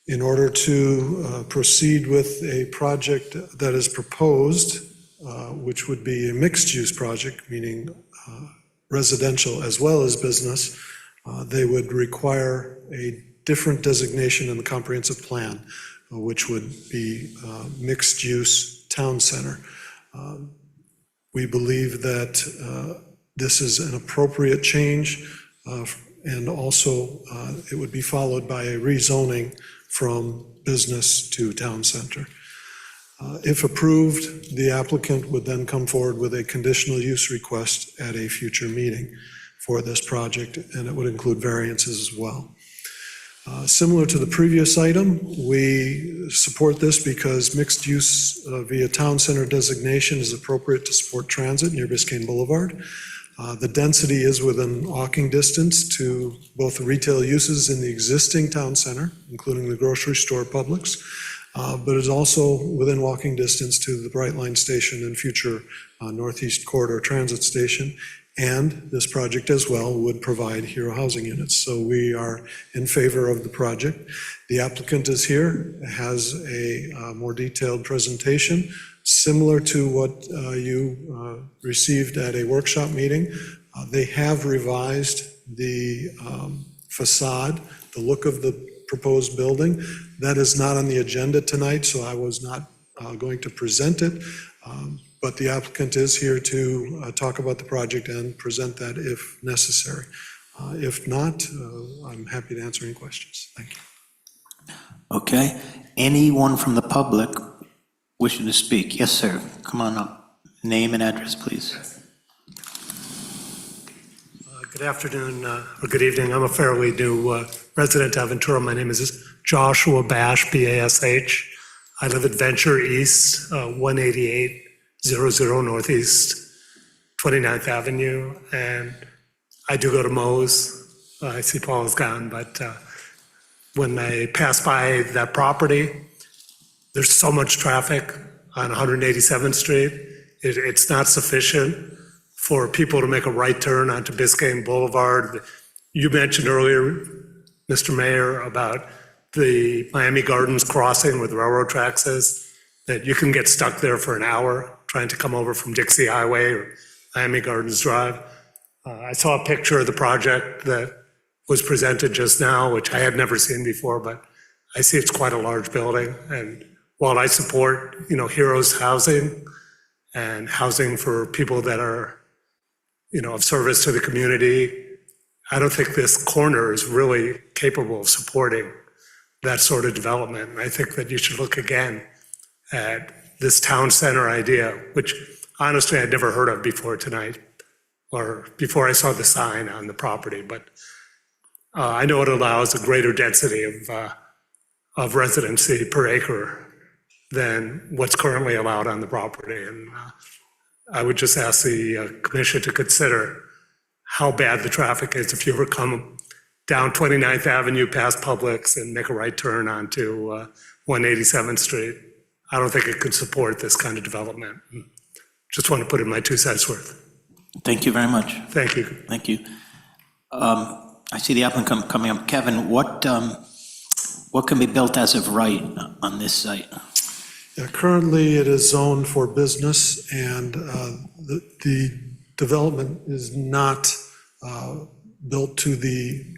In order to proceed with a project that is proposed, which would be a mixed-use project, meaning residential as well as business, they would require a different designation in the comprehensive plan, which would be mixed-use town center. We believe that this is an appropriate change, and also it would be followed by a rezoning from business to town center. If approved, the applicant would then come forward with a conditional use request at a future meeting for this project, and it would include variances as well. Similar to the previous item, we support this because mixed use via town center designation is appropriate to support transit near Biscayne Boulevard. The density is within walking distance to both the retail uses in the existing town center, including the grocery store Publix, but is also within walking distance to the Brightline Station and future Northeast Corridor Transit Station. And this project as well would provide hero housing units. So we are in favor of the project. The applicant is here, has a more detailed presentation, similar to what you received at a workshop meeting. They have revised the facade, the look of the proposed building. That is not on the agenda tonight, so I was not going to present it. But the applicant is here to talk about the project and present that if necessary. If not, I'm happy to answer any questions. Thank you. Okay. Anyone from the public wishing to speak? Yes, sir. Come on up. Name and address, please. Good afternoon, or good evening. I'm a fairly new resident of Aventura. My name is Joshua Bash, B-A-S-H. I live at Venture East, 18800 Northeast 29th Avenue, and I do go to Moe's. I see Paul is gone, but when I pass by that property, there's so much traffic on 187th Street. It's not sufficient for people to make a right turn onto Biscayne Boulevard. You mentioned earlier, Mr. Mayor, about the Miami Gardens crossing where the railroad tracks is, that you can get stuck there for an hour trying to come over from Dixie Highway or Miami Gardens Drive. I saw a picture of the project that was presented just now, which I had never seen before, but I see it's quite a large building. And while I support, Heroes Housing and housing for people that are, of service to the community, I don't think this corner is really capable of supporting that sort of development. And I think that you should look again at this town center idea, which honestly I'd never heard of before tonight, or before I saw the sign on the property. But I know it allows a greater density of residency per acre than what's currently allowed on the property. And I would just ask the commission to consider how bad the traffic is if you ever come down 29th Avenue past Publix and make a right turn onto 187th Street. I don't think it could support this kind of development. Just want to put in my 2 cents worth. Thank you very much. Thank you. Thank you. I see the applicant coming up. Kevin, what can be built as of right on this site? Yeah, currently, it is zoned for business, and the development is not built to the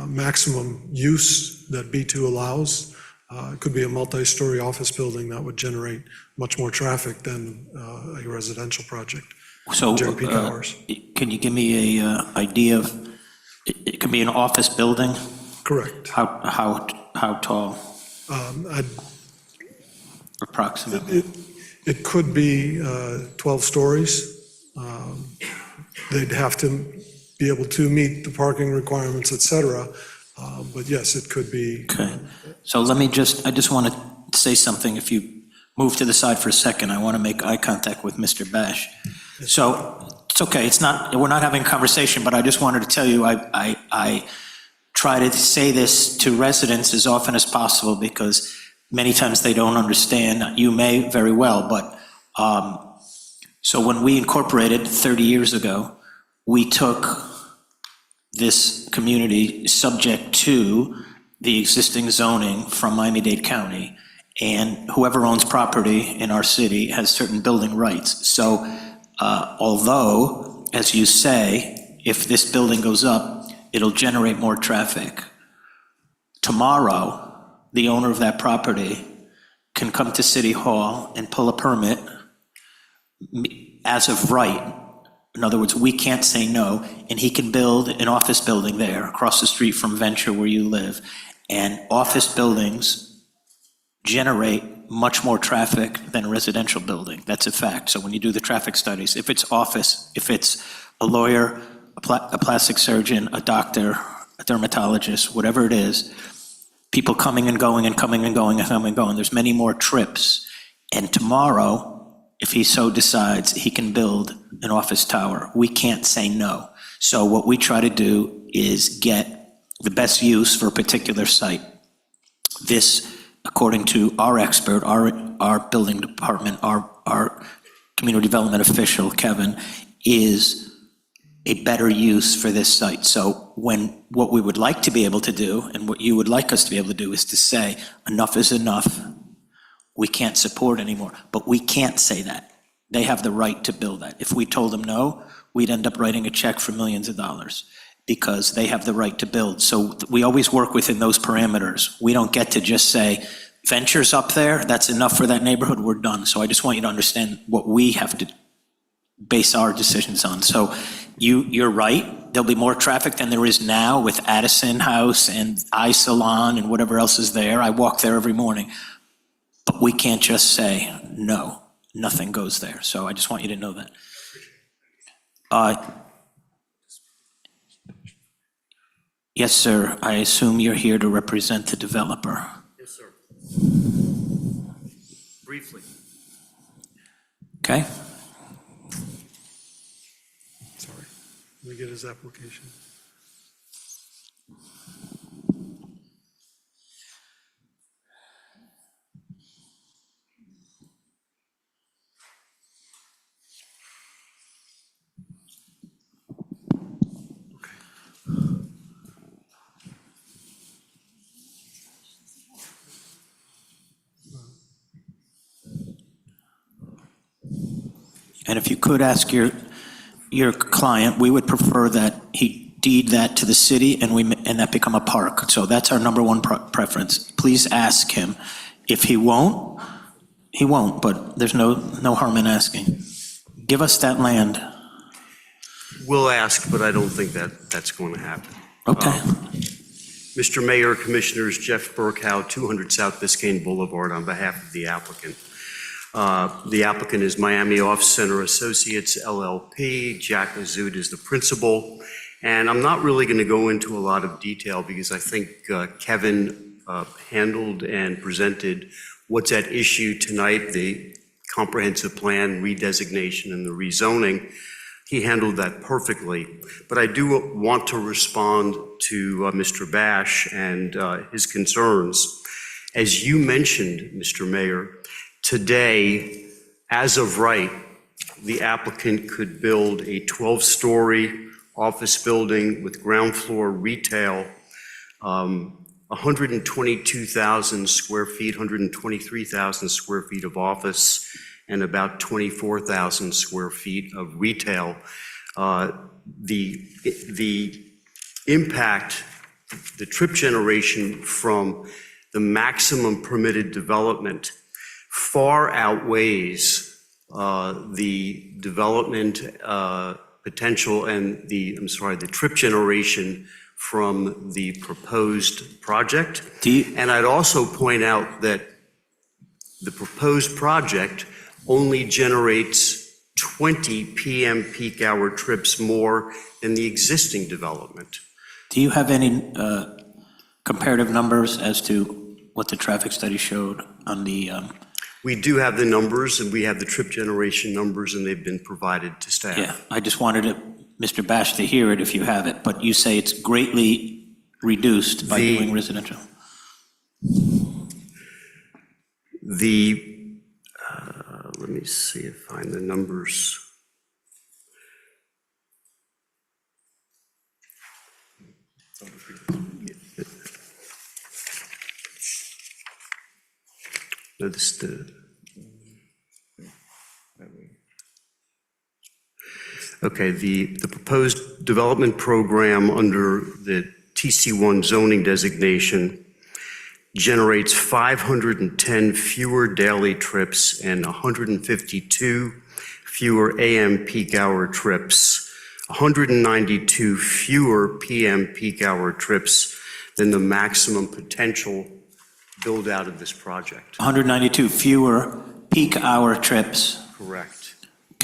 maximum use that B2 allows. It could be a multi-story office building that would generate much more traffic than a residential project. So, during peak hours. Can you give me a idea of, it can be an office building? Correct. How tall approximately? It could be 12 stories. They'd have to be able to meet the parking requirements, et cetera. But yes, it could be. Okay. So I just want to say something. If you move to the side for a second, I want to make eye contact with Mr. Bash. So it's okay. We're not having a conversation, but I just wanted to tell you, I try to say this to residents as often as possible because many times they don't understand. You may very well, but so when we incorporated 30 years ago, we took this community subject to the existing zoning from Miami-Dade County, and whoever owns property in our city has certain building rights. So although, as you say, if this building goes up, it'll generate more traffic, tomorrow, the owner of that property can come to City Hall and pull a permit as of right. In other words, we can't say no, and he can build an office building there across the street from Venture where you live. And office buildings generate much more traffic than a residential building. That's a fact. So when you do the traffic studies, if it's office, if it's a lawyer, a plastic surgeon, a doctor, a dermatologist, whatever it is, people coming and going and coming and going and coming and going. There's many more trips. And tomorrow, if he so decides, he can build an office tower. We can't say no. So what we try to do is get the best use for a particular site. This, according to our expert, our building department, our community development official, Kevin, is a better use for this site. So what we would like to be able to do, and what you would like us to be able to do, is to say, enough is enough. We can't support anymore, but we can't say that. They have the right to build that. If we told them no, we'd end up writing a check for millions of dollars because they have the right to build. So we always work within those parameters. We don't get to just say, Venture's up there, that's enough for that neighborhood, we're done. So I just want you to understand what we have to base our decisions on. So you're right, there'll be more traffic than there is now with Addison House and Eye Salon and whatever else is there. I walk there every morning. But we can't just say, no, nothing goes there. So I just want you to know that. Yes, sir. I assume you're here to represent the developer. Yes, sir. Briefly. Okay? Sorry. Let me get his application. And if you could ask your client, we would prefer that he deed that to the city and that become a park. So that's our number one preference. Please ask him. If he won't, he won't, but there's no harm in asking. Give us that land. We'll ask, but I don't think that's going to happen. Okay. Mr. Mayor, Commissioners, Jeff Burkow, 200 South Biscayne Boulevard, on behalf of the applicant. The applicant is Miami Office Center Associates LLP. Jack Azud is the principal. And I'm not really going to go into a lot of detail because I think Kevin handled and presented what's at issue tonight, the comprehensive plan redesignation and the rezoning. He handled that perfectly. But I do want to respond to Mr. Bash and his concerns. As you mentioned, Mr. Mayor, today, as of right, the applicant could build a 12-story office building with ground floor retail, 122,000 square feet, 123,000 square feet of office, and about 24,000 square feet of retail. The impact, the trip generation from the maximum permitted development far outweighs the development potential and the trip generation from the proposed project. And I'd also point out that the proposed project only generates 20 PM peak hour trips more than the existing development. Do you have any comparative numbers as to what the traffic study showed on the? We do have the numbers, and we have the trip generation numbers, and they've been provided to staff. Yeah, I just wanted Mr. Bash to hear it if you have it, but you say it's greatly reduced by doing residential. Let me see if I find the numbers. No, okay, the proposed development program under the TC1 zoning designation generates 510 fewer daily trips and 152 fewer AM peak hour trips, 192 fewer PM peak hour trips than the maximum potential build out of this project. 192 fewer peak hour trips. Correct.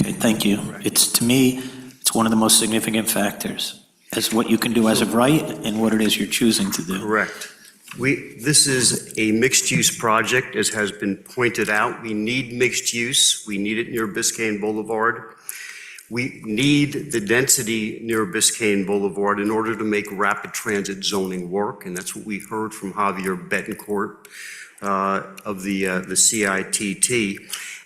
Okay, thank you. It's, to me, it's one of the most significant factors as what you can do as of right and what it is you're choosing to do. Correct. This is a mixed-use project, as has been pointed out. We need mixed use. We need it near Biscayne Boulevard. We need the density near Biscayne Boulevard in order to make rapid transit zoning work, and that's what we heard from Javier Betancourt of the CITT.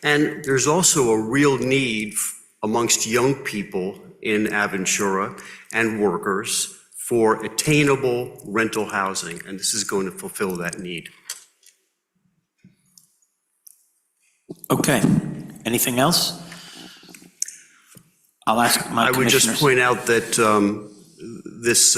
And there's also a real need amongst young people in Aventura and workers for attainable rental housing, and this is going to fulfill that need. Okay, anything else? I'll ask my I would commissioners. just point out that this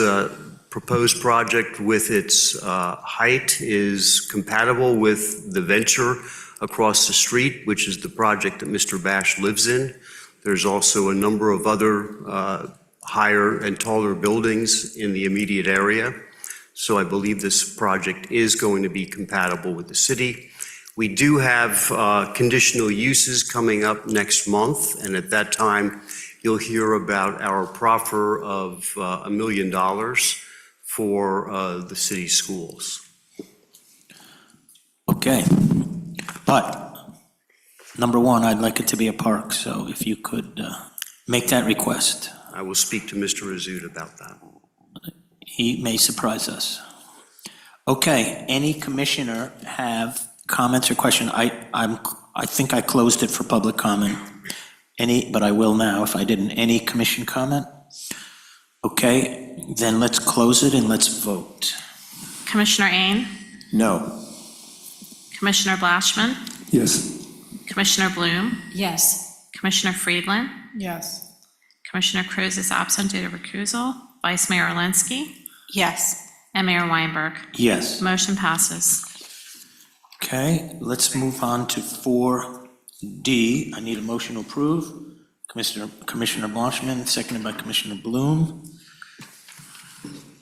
proposed project with its height is compatible with the venture across the street, which is the project that Mr. Bash lives in. There's also a number of other higher and taller buildings in the immediate area. So I believe this project is going to be compatible with the city. We do have conditional uses coming up next month, and at that time, you'll hear about our proffer of $1 million for the city schools. Okay. But, number one, I'd like it to be a park, so if you could make that request. I will speak to Mr. Rizzuto about that. He may surprise us. Okay, any commissioner have comments or question? I think I closed it for public comment. But I will now if I didn't. Any commission comment? Okay, then let's close it and let's vote. Commissioner Ain, No. Commissioner Blashman, Yes. Commissioner Bloom, Yes. Commissioner Friedland, Yes. Commissioner Cruz is absent due to recusal, Vice Mayor Alinsky, Yes. and Mayor Weinberg. Yes. Motion passes. Okay, let's move on to 4D. I need a motion to approve. Commissioner Blanchman, seconded by Commissioner Bloom.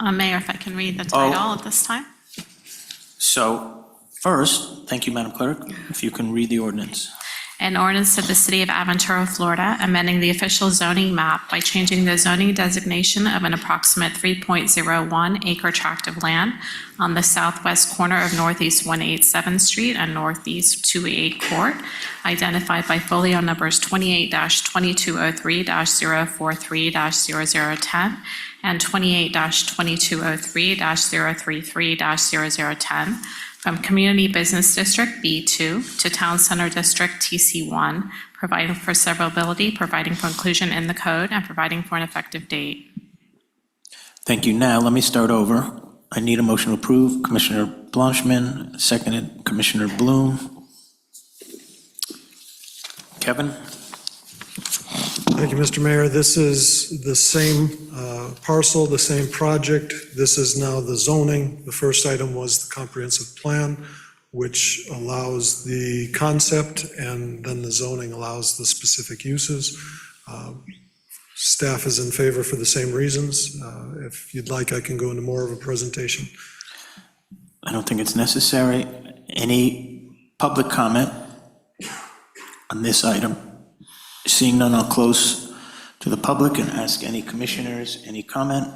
Mayor, if I can read the title at this time. So, first, thank you, Madam Clerk, if you can read the ordinance. An ordinance of the City of Aventura, Florida, amending the official zoning map by changing the zoning designation of an approximate 3.01 acre tract of land on the southwest corner of Northeast 187th Street and Northeast 288 Court, identified by folio numbers 28-2203-043-0010 and 28-2203-033-0010, from Community Business District B2 to Town Center District TC1, providing for severability, providing for inclusion in the code, and providing for an effective date. Thank you. Now, let me start over. I need a motion to approve. Commissioner Blanchman, seconded Commissioner Bloom. Kevin? Thank you, Mr. Mayor. This is the same parcel, the same project. This is now the zoning. The first item was the comprehensive plan, which allows the concept, and then the zoning allows the specific uses. Staff is in favor for the same reasons. If you'd like, I can go into more of a presentation. I don't think it's necessary. Any public comment on this item? Seeing none, I'll close to the public and ask any commissioners any comment.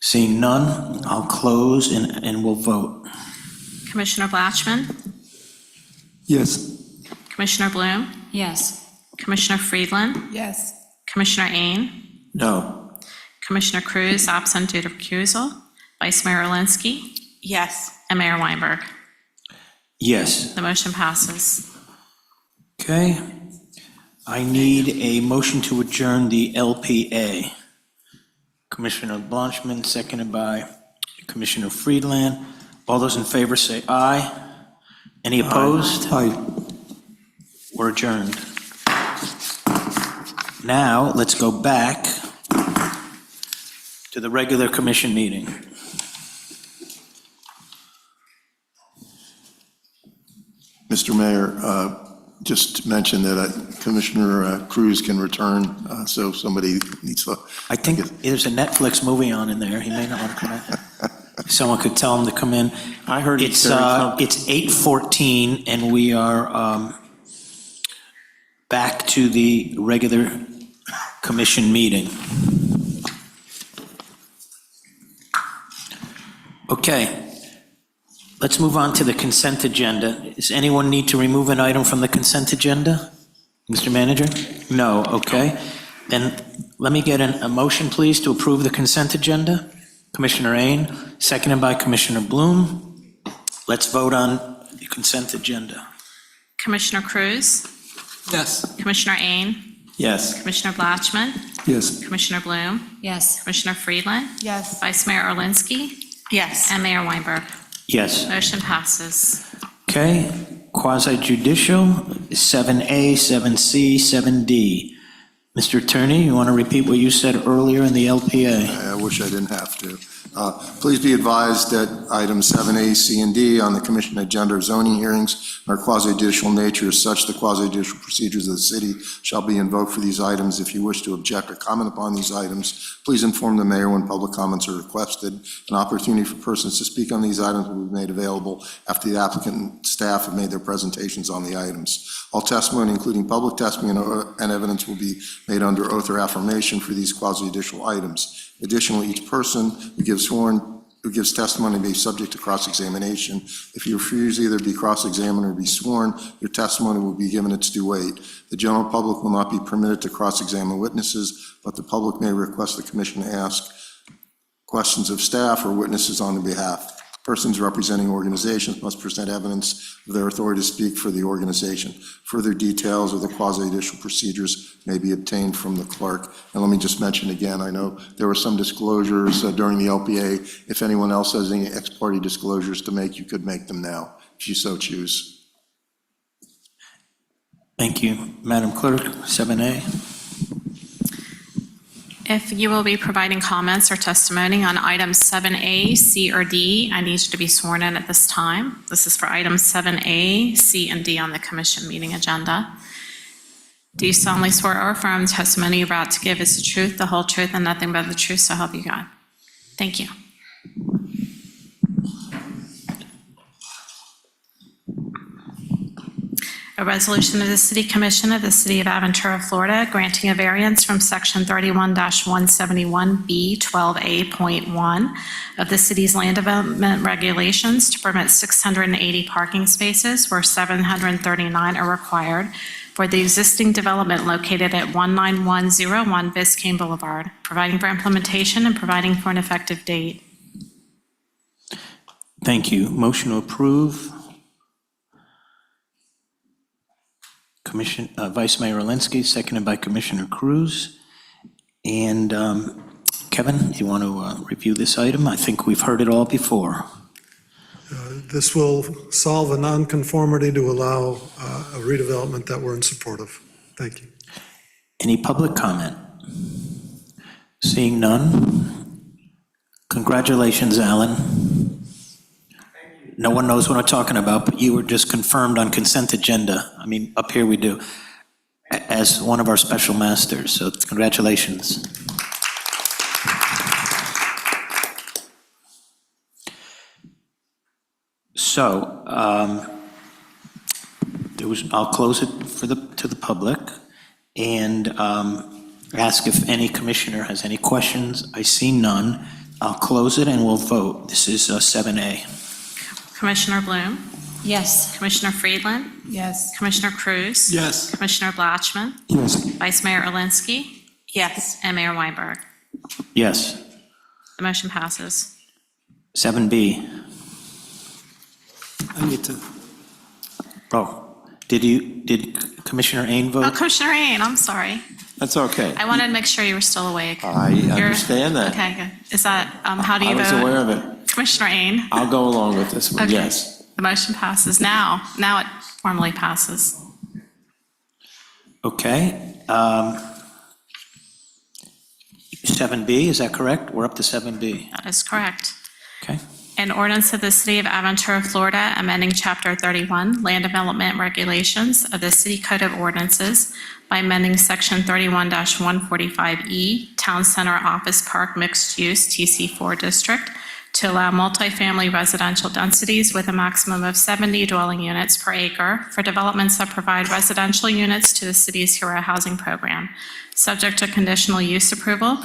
Seeing none, I'll close and we'll vote. Commissioner Blatchman, Yes. Commissioner Bloom, Yes. Commissioner Friedland, Yes. Commissioner Ain, No. Commissioner Cruz, absent due to recusal, Vice Mayor Alinsky, Yes. and Mayor Weinberg. Yes. The motion passes. Okay. I need a motion to adjourn the LPA. Commissioner Blanchman, seconded by Commissioner Friedland. All those in favor say aye. Any opposed? Aye. We're adjourned. Now, let's go back to the regular commission meeting. Mr. Mayor, just mention that Commissioner Cruz can return, so somebody needs to. I think there's a Netflix movie on in there. He may not want to come in. Someone could tell him to come in. I heard It's 8:14 and we are back to the regular commission meeting. Okay. Let's move on to the consent agenda. Does anyone need to remove an item from the consent agenda? Mr. Manager? No, okay. Then let me get a motion, please, to approve the consent agenda. Commissioner Ain, seconded by Commissioner Bloom. Let's vote on the consent agenda. Commissioner Cruz, Yes. Commissioner Ain, Yes. Commissioner Blatchman, Yes. Commissioner Bloom, Yes. Commissioner Friedland, Yes. Vice Mayor Alinsky, Yes. and Mayor Weinberg. Yes. Motion passes. Okay. Quasi judicial, 7A, 7C, 7D. Mr. Attorney, you want to repeat what you said earlier in the LPA? I wish I didn't have to. Please be advised that items 7A, C, and D on the commission agenda of zoning hearings are quasi-judicial nature. As such, the quasi-judicial procedures of the city shall be invoked for these items. If you wish to object or comment upon these items, please inform the mayor when public comments are requested. An opportunity for persons to speak on these items will be made available after the applicant and staff have made their presentations on the items. All testimony, including public testimony and evidence, will be made under oath or affirmation for these quasi-judicial items. Additionally, each person who gives sworn who gives testimony may be subject to cross-examination. If you refuse to either be cross-examined or be sworn, your testimony will be given its due weight. The general public will not be permitted to cross-examine witnesses, but the public may request the commission ask questions of staff or witnesses on their behalf. Persons representing organizations must present evidence of their authority to speak for the organization. Further details of the quasi-judicial procedures may be obtained from the clerk. And let me just mention again, I know there were some disclosures during the LPA. If anyone else has any ex-parte disclosures to make, you could make them now, if you so choose. Thank you. Madam Clerk, 7A. If you will be providing comments or testimony on items 7A, C, or D, I need you to be sworn in at this time. This is for items 7A, C, and D on the commission meeting agenda. Do you solemnly swear or affirm the testimony you're about to give is the truth, the whole truth, and nothing but the truth, so help you God? Thank you. A resolution of the City Commission of the City of Aventura, Florida, granting a variance from Section 31-171B 12A.1 of the city's land development regulations to permit 680 parking spaces where 739 are required for the existing development located at 19101 Biscayne Boulevard, providing for implementation and providing for an effective date. Thank you. Motion to approve. Vice Mayor Alinsky, seconded by Commissioner Cruz. And Kevin, you want to review this item? I think we've heard it all before. This will solve a nonconformity to allow a redevelopment that we're in support of. Thank you. Any public comment? Seeing none. Congratulations, Alan. No one knows what I'm talking about, but you were just confirmed on consent agenda. I mean, up here we do, as one of our special masters, so congratulations. So, I'll close it to the public and ask if any commissioner has any questions. I see none. I'll close it and we'll vote. This is 7A. Commissioner Bloom? Yes. Commissioner Friedland? Yes. Commissioner Cruz? Yes. Commissioner Blatchman? Yes. Vice Mayor Alinsky? Yes. And Mayor Weinberg. Yes. The motion passes. 7B. I need to. Oh, did Commissioner Ain vote? Oh, Commissioner Ain, I'm sorry. That's okay. I wanted to make sure you were still awake. I understand that. Okay, good. Is that, how do you vote? I was aware of it. Commissioner Ain? I'll go along with this one, Okay. yes. The motion passes now. Now it formally passes. Okay. 7B, is that correct? We're up to 7B. That is correct. Okay. An ordinance of the City of Aventura, Florida, amending Chapter 31, Land Development Regulations of the City Code of Ordinances by amending Section 31-145E, Town Center Office Park Mixed Use, TC4 District, to allow multifamily residential densities with a maximum of 70 dwelling units per acre for developments that provide residential units to the city's Hero Housing Program, subject to conditional use approval,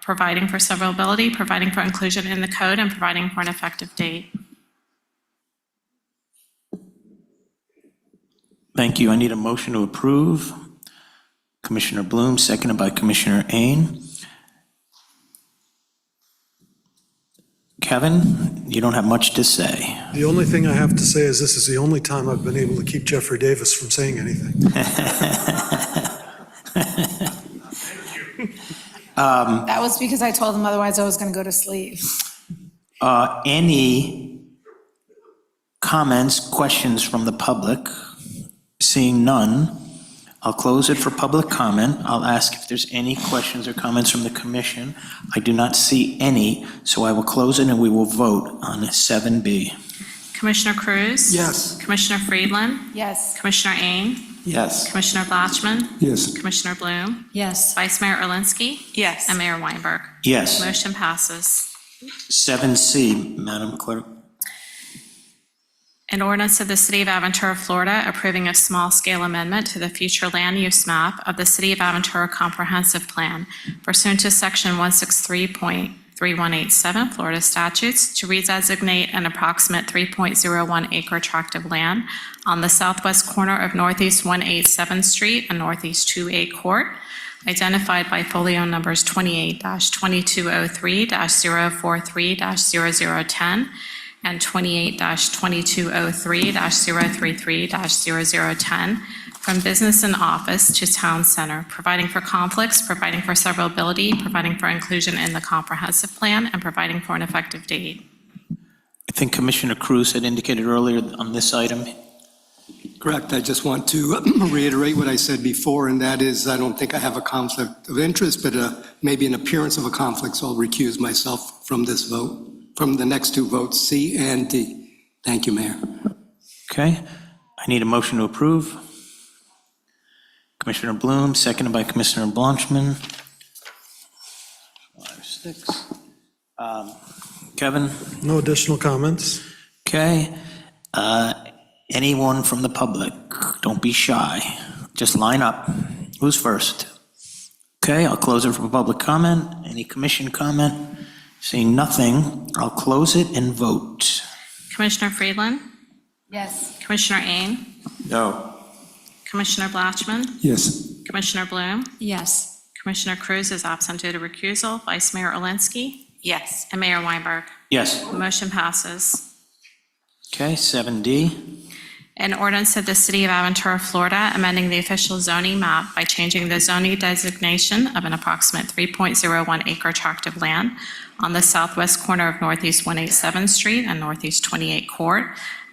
providing for severability, providing for inclusion in the code, and providing for an effective date. Thank you. I need a motion to approve. Commissioner Bloom, seconded by Commissioner Ain. Kevin, you don't have much to say. The only thing I have to say is this is the only time I've been able to keep Jeffrey Davis from saying anything. That was because I told him otherwise I was going to go to sleep. Any comments, questions from the public? Seeing none, I'll close it for public comment. I'll ask if there's any questions or comments from the commission. I do not see any, so I will close it and we will vote on 7B. Commissioner Cruz? Yes. Commissioner Friedland? Yes. Commissioner Ain? Yes. Commissioner Blatchman? Yes. Commissioner Bloom? Yes. Vice Mayor Alinsky? Yes. And Mayor Weinberg. Yes. Motion passes. 7C, Madam Clerk. An ordinance of the City of Aventura, Florida, approving a small-scale amendment to the future land use map of the City of Aventura Comprehensive Plan pursuant to Section 163.5 3187 Florida statutes to redesignate an approximate 3.01 acre tract of land on the southwest corner of Northeast 187th Street and Northeast 2A Court, identified by folio numbers 28-2203-043-0010 and 28-2203-033-0010, from business and office to town center, providing for conflicts, providing for severability, providing for inclusion in the comprehensive plan, and providing for an effective date. I think Commissioner Cruz had indicated earlier on this item. Correct. I just want to reiterate what I said before, and that is I don't think I have a conflict of interest, but maybe an appearance of a conflict, so I'll recuse myself from this vote, from the next two votes, C and D. Thank you, Mayor. Okay, I need a motion to approve. Commissioner Bloom, seconded by Commissioner Blanchman. 5, 6. Kevin? No additional comments. Okay. Anyone from the public? Don't be shy. Just line up. Who's first? Okay, I'll close it for public comment. Any commission comment? Seeing nothing, I'll close it and vote. Commissioner Friedland? Yes. Commissioner Ain? No. Commissioner Blatchman? Yes. Commissioner Bloom? Yes. Commissioner Cruz is absent due to recusal. Vice Mayor Olinsky? Yes. And Mayor Weinberg. Yes. The motion passes. Okay, 7D. An ordinance of the City of Aventura, Florida, amending the official zoning map by changing the zoning designation of an approximate 3.01 acre tract of land on the southwest corner of Northeast 187th Street and Northeast 28 Court,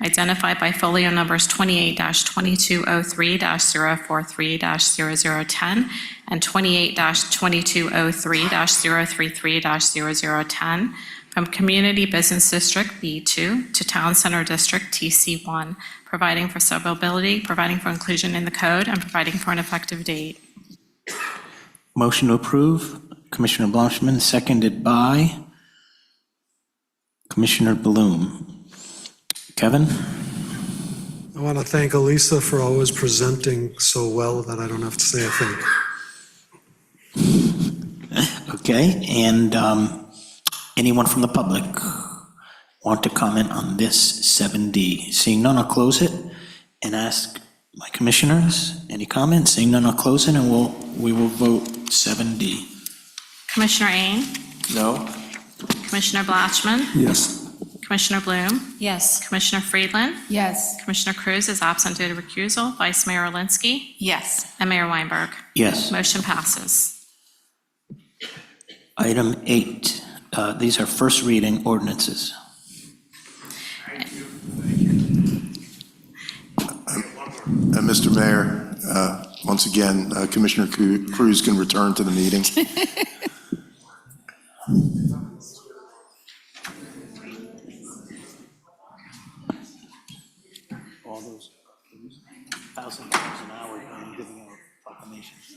identified by folio numbers 28-2203-043-0010 and 28-2203-033-0010, from Community Business District B2 to Town Center District TC1, providing for severability, providing for inclusion in the code, and providing for an effective date. Motion to approve. Commissioner Blanchman, seconded by Commissioner Bloom. Kevin? I want to thank Elisa for always presenting so well that I don't have to say a thing. Okay, and anyone from the public want to comment on this 7D? Seeing none, I'll close it and ask my commissioners, any comments? Seeing none, I'll close it and we will vote 7D. Commissioner Ain? No. Commissioner Blatchman? Yes. Commissioner Bloom? Yes. Commissioner Friedland? Yes. Commissioner Cruz is absent due to recusal. Vice Mayor Olinsky? Yes. And Mayor Weinberg. Yes. Motion passes. Item 8, these are first reading ordinances. Mr. Mayor, once again, Commissioner Cruz can return to the meeting. All those $1,000 an hour and giving out proclamations.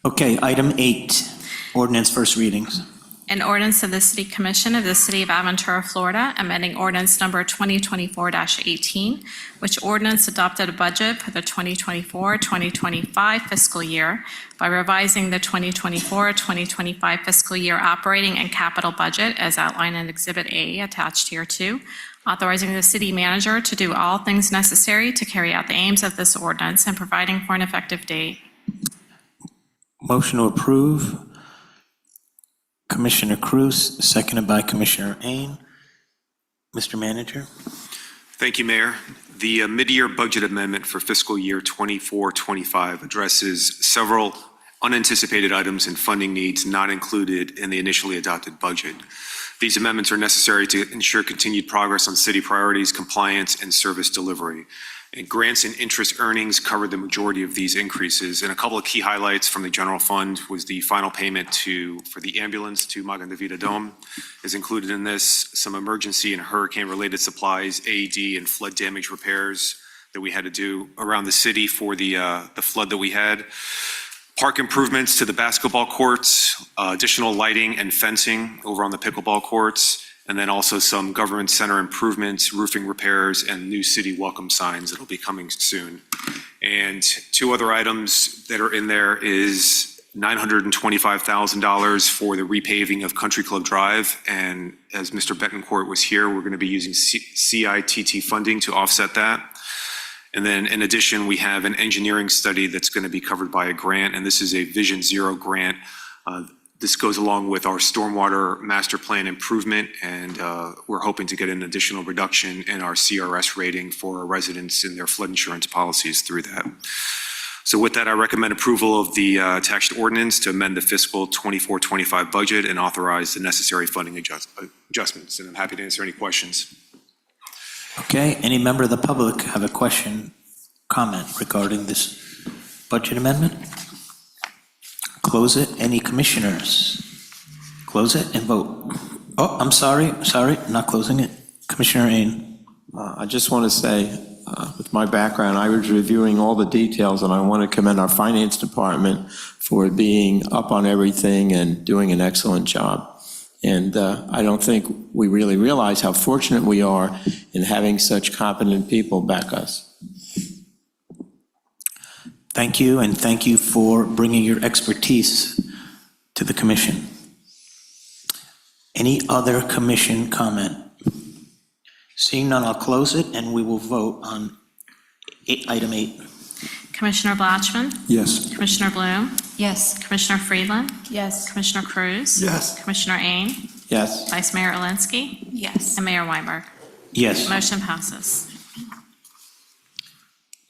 Okay, item 8, ordinance first readings. An ordinance of the City Commission of the City of Aventura, Florida, amending ordinance number 2024-18, which ordinance adopted a budget for the 2024-2025 fiscal year by revising the 2024-2025 fiscal year operating and capital budget as outlined in Exhibit A attached here too, authorizing the city manager to do all things necessary to carry out the aims of this ordinance and providing for an effective date. Motion to approve. Commissioner Cruz, seconded by Commissioner Ain. Mr. Manager? Thank you, Mayor. The mid-year budget amendment for fiscal year 24-25 addresses several unanticipated items and funding needs not included in the initially adopted budget. These amendments are necessary to ensure continued progress on city priorities, compliance, and service delivery. And grants and interest earnings covered the majority of these increases. And a couple of key highlights from the general fund was the final payment for the ambulance to Magna Vida Dome is included in this. Some emergency and hurricane-related supplies, AED, and flood damage repairs that we had to do around the city for the flood that we had. Park improvements to the basketball courts, additional lighting and fencing over on the pickleball courts, and then also some government center improvements, roofing repairs, and new city welcome signs that'll be coming soon. And two other items that are in there is $925,000 for the repaving of Country Club Drive. And as Mr. Betancourt was here, we're going to be using CITT funding to offset that. And then in addition, we have an engineering study that's going to be covered by a grant, and this is a Vision Zero grant. This goes along with our stormwater master plan improvement, and we're hoping to get an additional reduction in our CRS rating for our residents in their flood insurance policies through that. So with that, I recommend approval of the attached ordinance to amend the fiscal 24-25 budget and authorize the necessary funding adjustments. And I'm happy to answer any questions. Okay, any member of the public have a question, comment regarding this budget amendment? Close it. Any commissioners? Close it and vote. Oh, I'm sorry, not closing it. Commissioner Ain. I just want to say, with my background, I was reviewing all the details, and I want to commend our finance department for being up on everything and doing an excellent job. And I don't think we really realize how fortunate we are in having such competent people back us. Thank you, and thank you for bringing your expertise to the commission. Any other commission comment? Seeing none, I'll close it, and we will vote on item 8. Commissioner Blatchman? Yes. Commissioner Bloom? Yes. Commissioner Friedland? Yes. Commissioner Cruz? Yes. Commissioner Ain? Yes. Vice Mayor Alinsky? Yes. And Mayor Weinberg. Yes. Motion passes.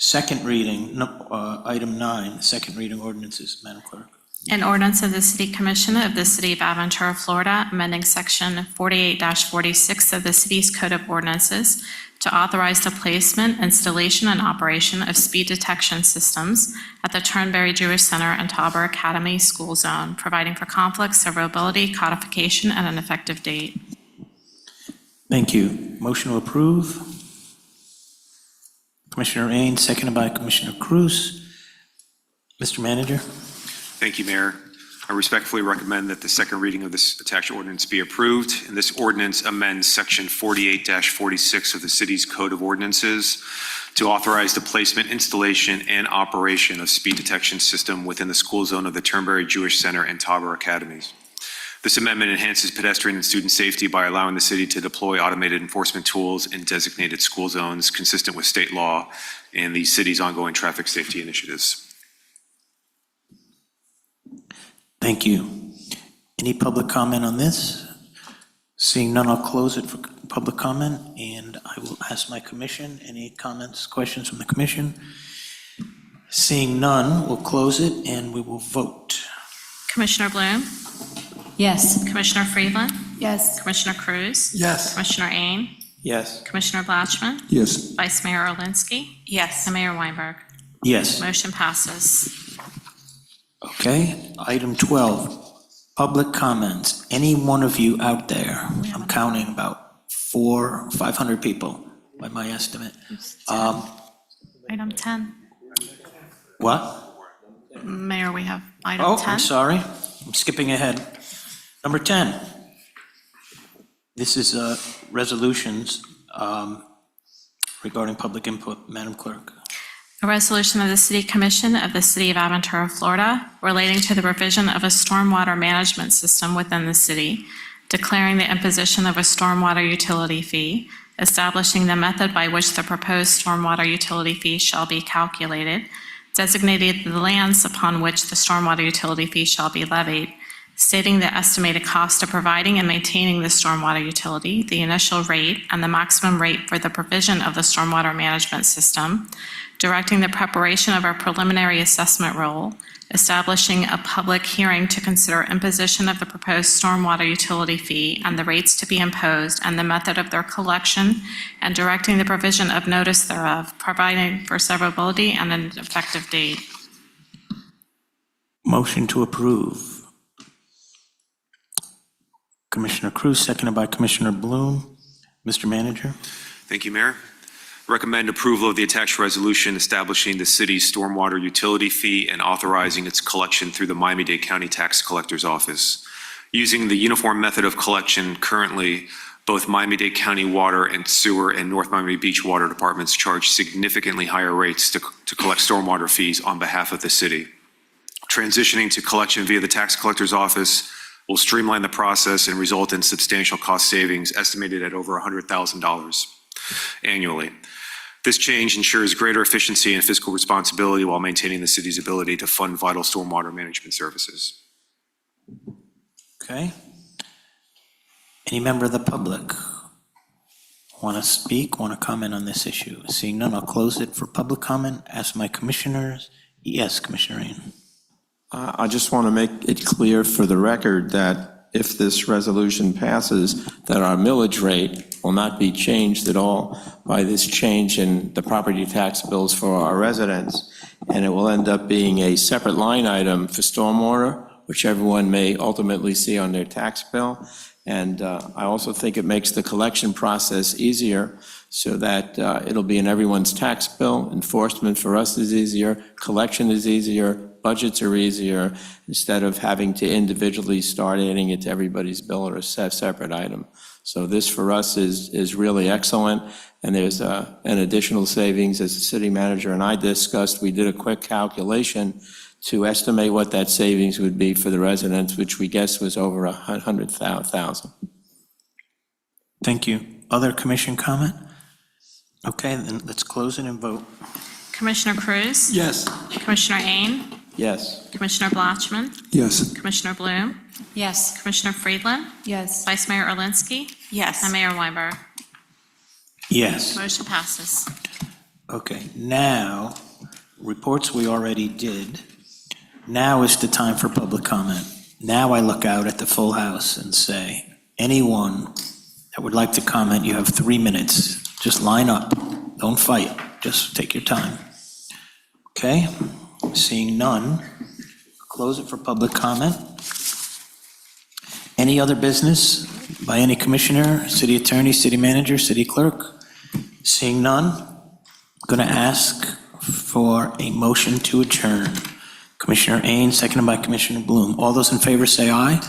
Second reading, item 9, second reading ordinances, Madam Clerk. An ordinance of the City Commission of the City of Aventura, Florida, amending Section 48-46 of the city's Code of Ordinances to authorize the placement, installation, and operation of speed detection systems at the Turnberry Jewish Center and Tabor Academy School Zone, providing for conflict, severability, codification, and an effective date. Thank you. Motion to approve. Commissioner Ain, seconded by Commissioner Cruz. Mr. Manager? Thank you, Mayor. I respectfully recommend that the second reading of this attached ordinance be approved. And this ordinance amends Section 48-46 of the city's Code of Ordinances to authorize the placement, installation, and operation of speed detection system within the school zone of the Turnberry Jewish Center and Tabor Academies. This amendment enhances pedestrian and student safety by allowing the city to deploy automated enforcement tools in designated school zones consistent with state law and the city's ongoing traffic safety initiatives. Thank you. Any public comment on this? Seeing none, I'll close it for public comment, and I will ask my commission. Any comments, questions from the commission? Seeing none, we'll close it, and we will vote. Commissioner Bloom? Yes. Commissioner Friedland? Yes. Commissioner Cruz? Yes. Commissioner Ain? Yes. Commissioner Blatchman? Yes. Vice Mayor Alinsky? Yes. And Mayor Weinberg. Yes. Motion passes. Okay, item 12, public comments. Any one of you out there, I'm counting about 400 or 500 people by my estimate. Item 10. What? Mayor, we have item Oh, 10. I'm sorry, I'm skipping ahead. Number 10. This is resolutions regarding public input, Madam Clerk. A resolution of the City Commission of the City of Aventura, Florida, relating to the provision of a stormwater management system within the city, declaring the imposition of a stormwater utility fee, establishing the method by which the proposed stormwater utility fee shall be calculated, designating the lands upon which the stormwater utility fee shall be levied, stating the estimated cost of providing and maintaining the stormwater utility, the initial rate, and the maximum rate for the provision of the stormwater management system, directing the preparation of a preliminary assessment roll, establishing a public hearing to consider imposition of the proposed stormwater utility fee and the rates to be imposed and the method of their collection, and directing the provision of notice thereof, providing for severability and an effective date. Motion to approve. Commissioner Cruz, seconded by Commissioner Bloom. Mr. Manager? Thank you, Mayor. Recommend approval of the attached resolution establishing the city's stormwater utility fee and authorizing its collection through the Miami-Dade County Tax Collector's Office. Using the uniform method of collection currently, both Miami-Dade County Water and Sewer and North Miami Beach Water Departments charge significantly higher rates to collect stormwater fees on behalf of the city. Transitioning to collection via the tax collector's office will streamline the process and result in substantial cost savings estimated at over $100,000 annually. This change ensures greater efficiency and fiscal responsibility while maintaining the city's ability to fund vital stormwater management services. Okay. Any member of the public want to speak, want to comment on this issue? Seeing none, I'll close it for public comment. Ask my commissioners. Yes, Commissioner Ain. I just want to make it clear for the record that if this resolution passes, that our millage rate will not be changed at all by this change in the property tax bills for our residents, and it will end up being a separate line item for stormwater, which everyone may ultimately see on their tax bill. And I also think it makes the collection process easier so that it'll be in everyone's tax bill. Enforcement for us is easier, collection is easier, budgets are easier, instead of having to individually start adding it to everybody's bill or a separate item. So this for us is really excellent, and there's an additional savings. As the city manager and I discussed, we did a quick calculation to estimate what that savings would be for the residents, which we guess was over $100,000. Thank you. Other commission comment? Okay, then let's close it and vote. Commissioner Cruz? Yes. Commissioner Ain? Yes. Commissioner Blatchman? Yes. Commissioner Bloom? Yes. Commissioner Friedland? Yes. Vice Mayor Erlinsky? Yes. And Mayor Weinberg. Yes. Motion passes. Okay, now, reports we already did. Now is the time for public comment. Now I look out at the full house and say, anyone that would like to comment, you have 3 minutes. Just line up. Don't fight. Just take your time. Okay? Seeing none, close it for public comment. Any other business by any commissioner, city attorney, city manager, city clerk? Seeing none, I'm going to ask for a motion to adjourn. Commissioner Ain, seconded by Commissioner Bloom. All those in favor say aye.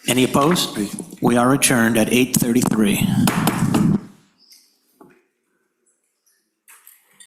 Any opposed? We are adjourned at 8:33.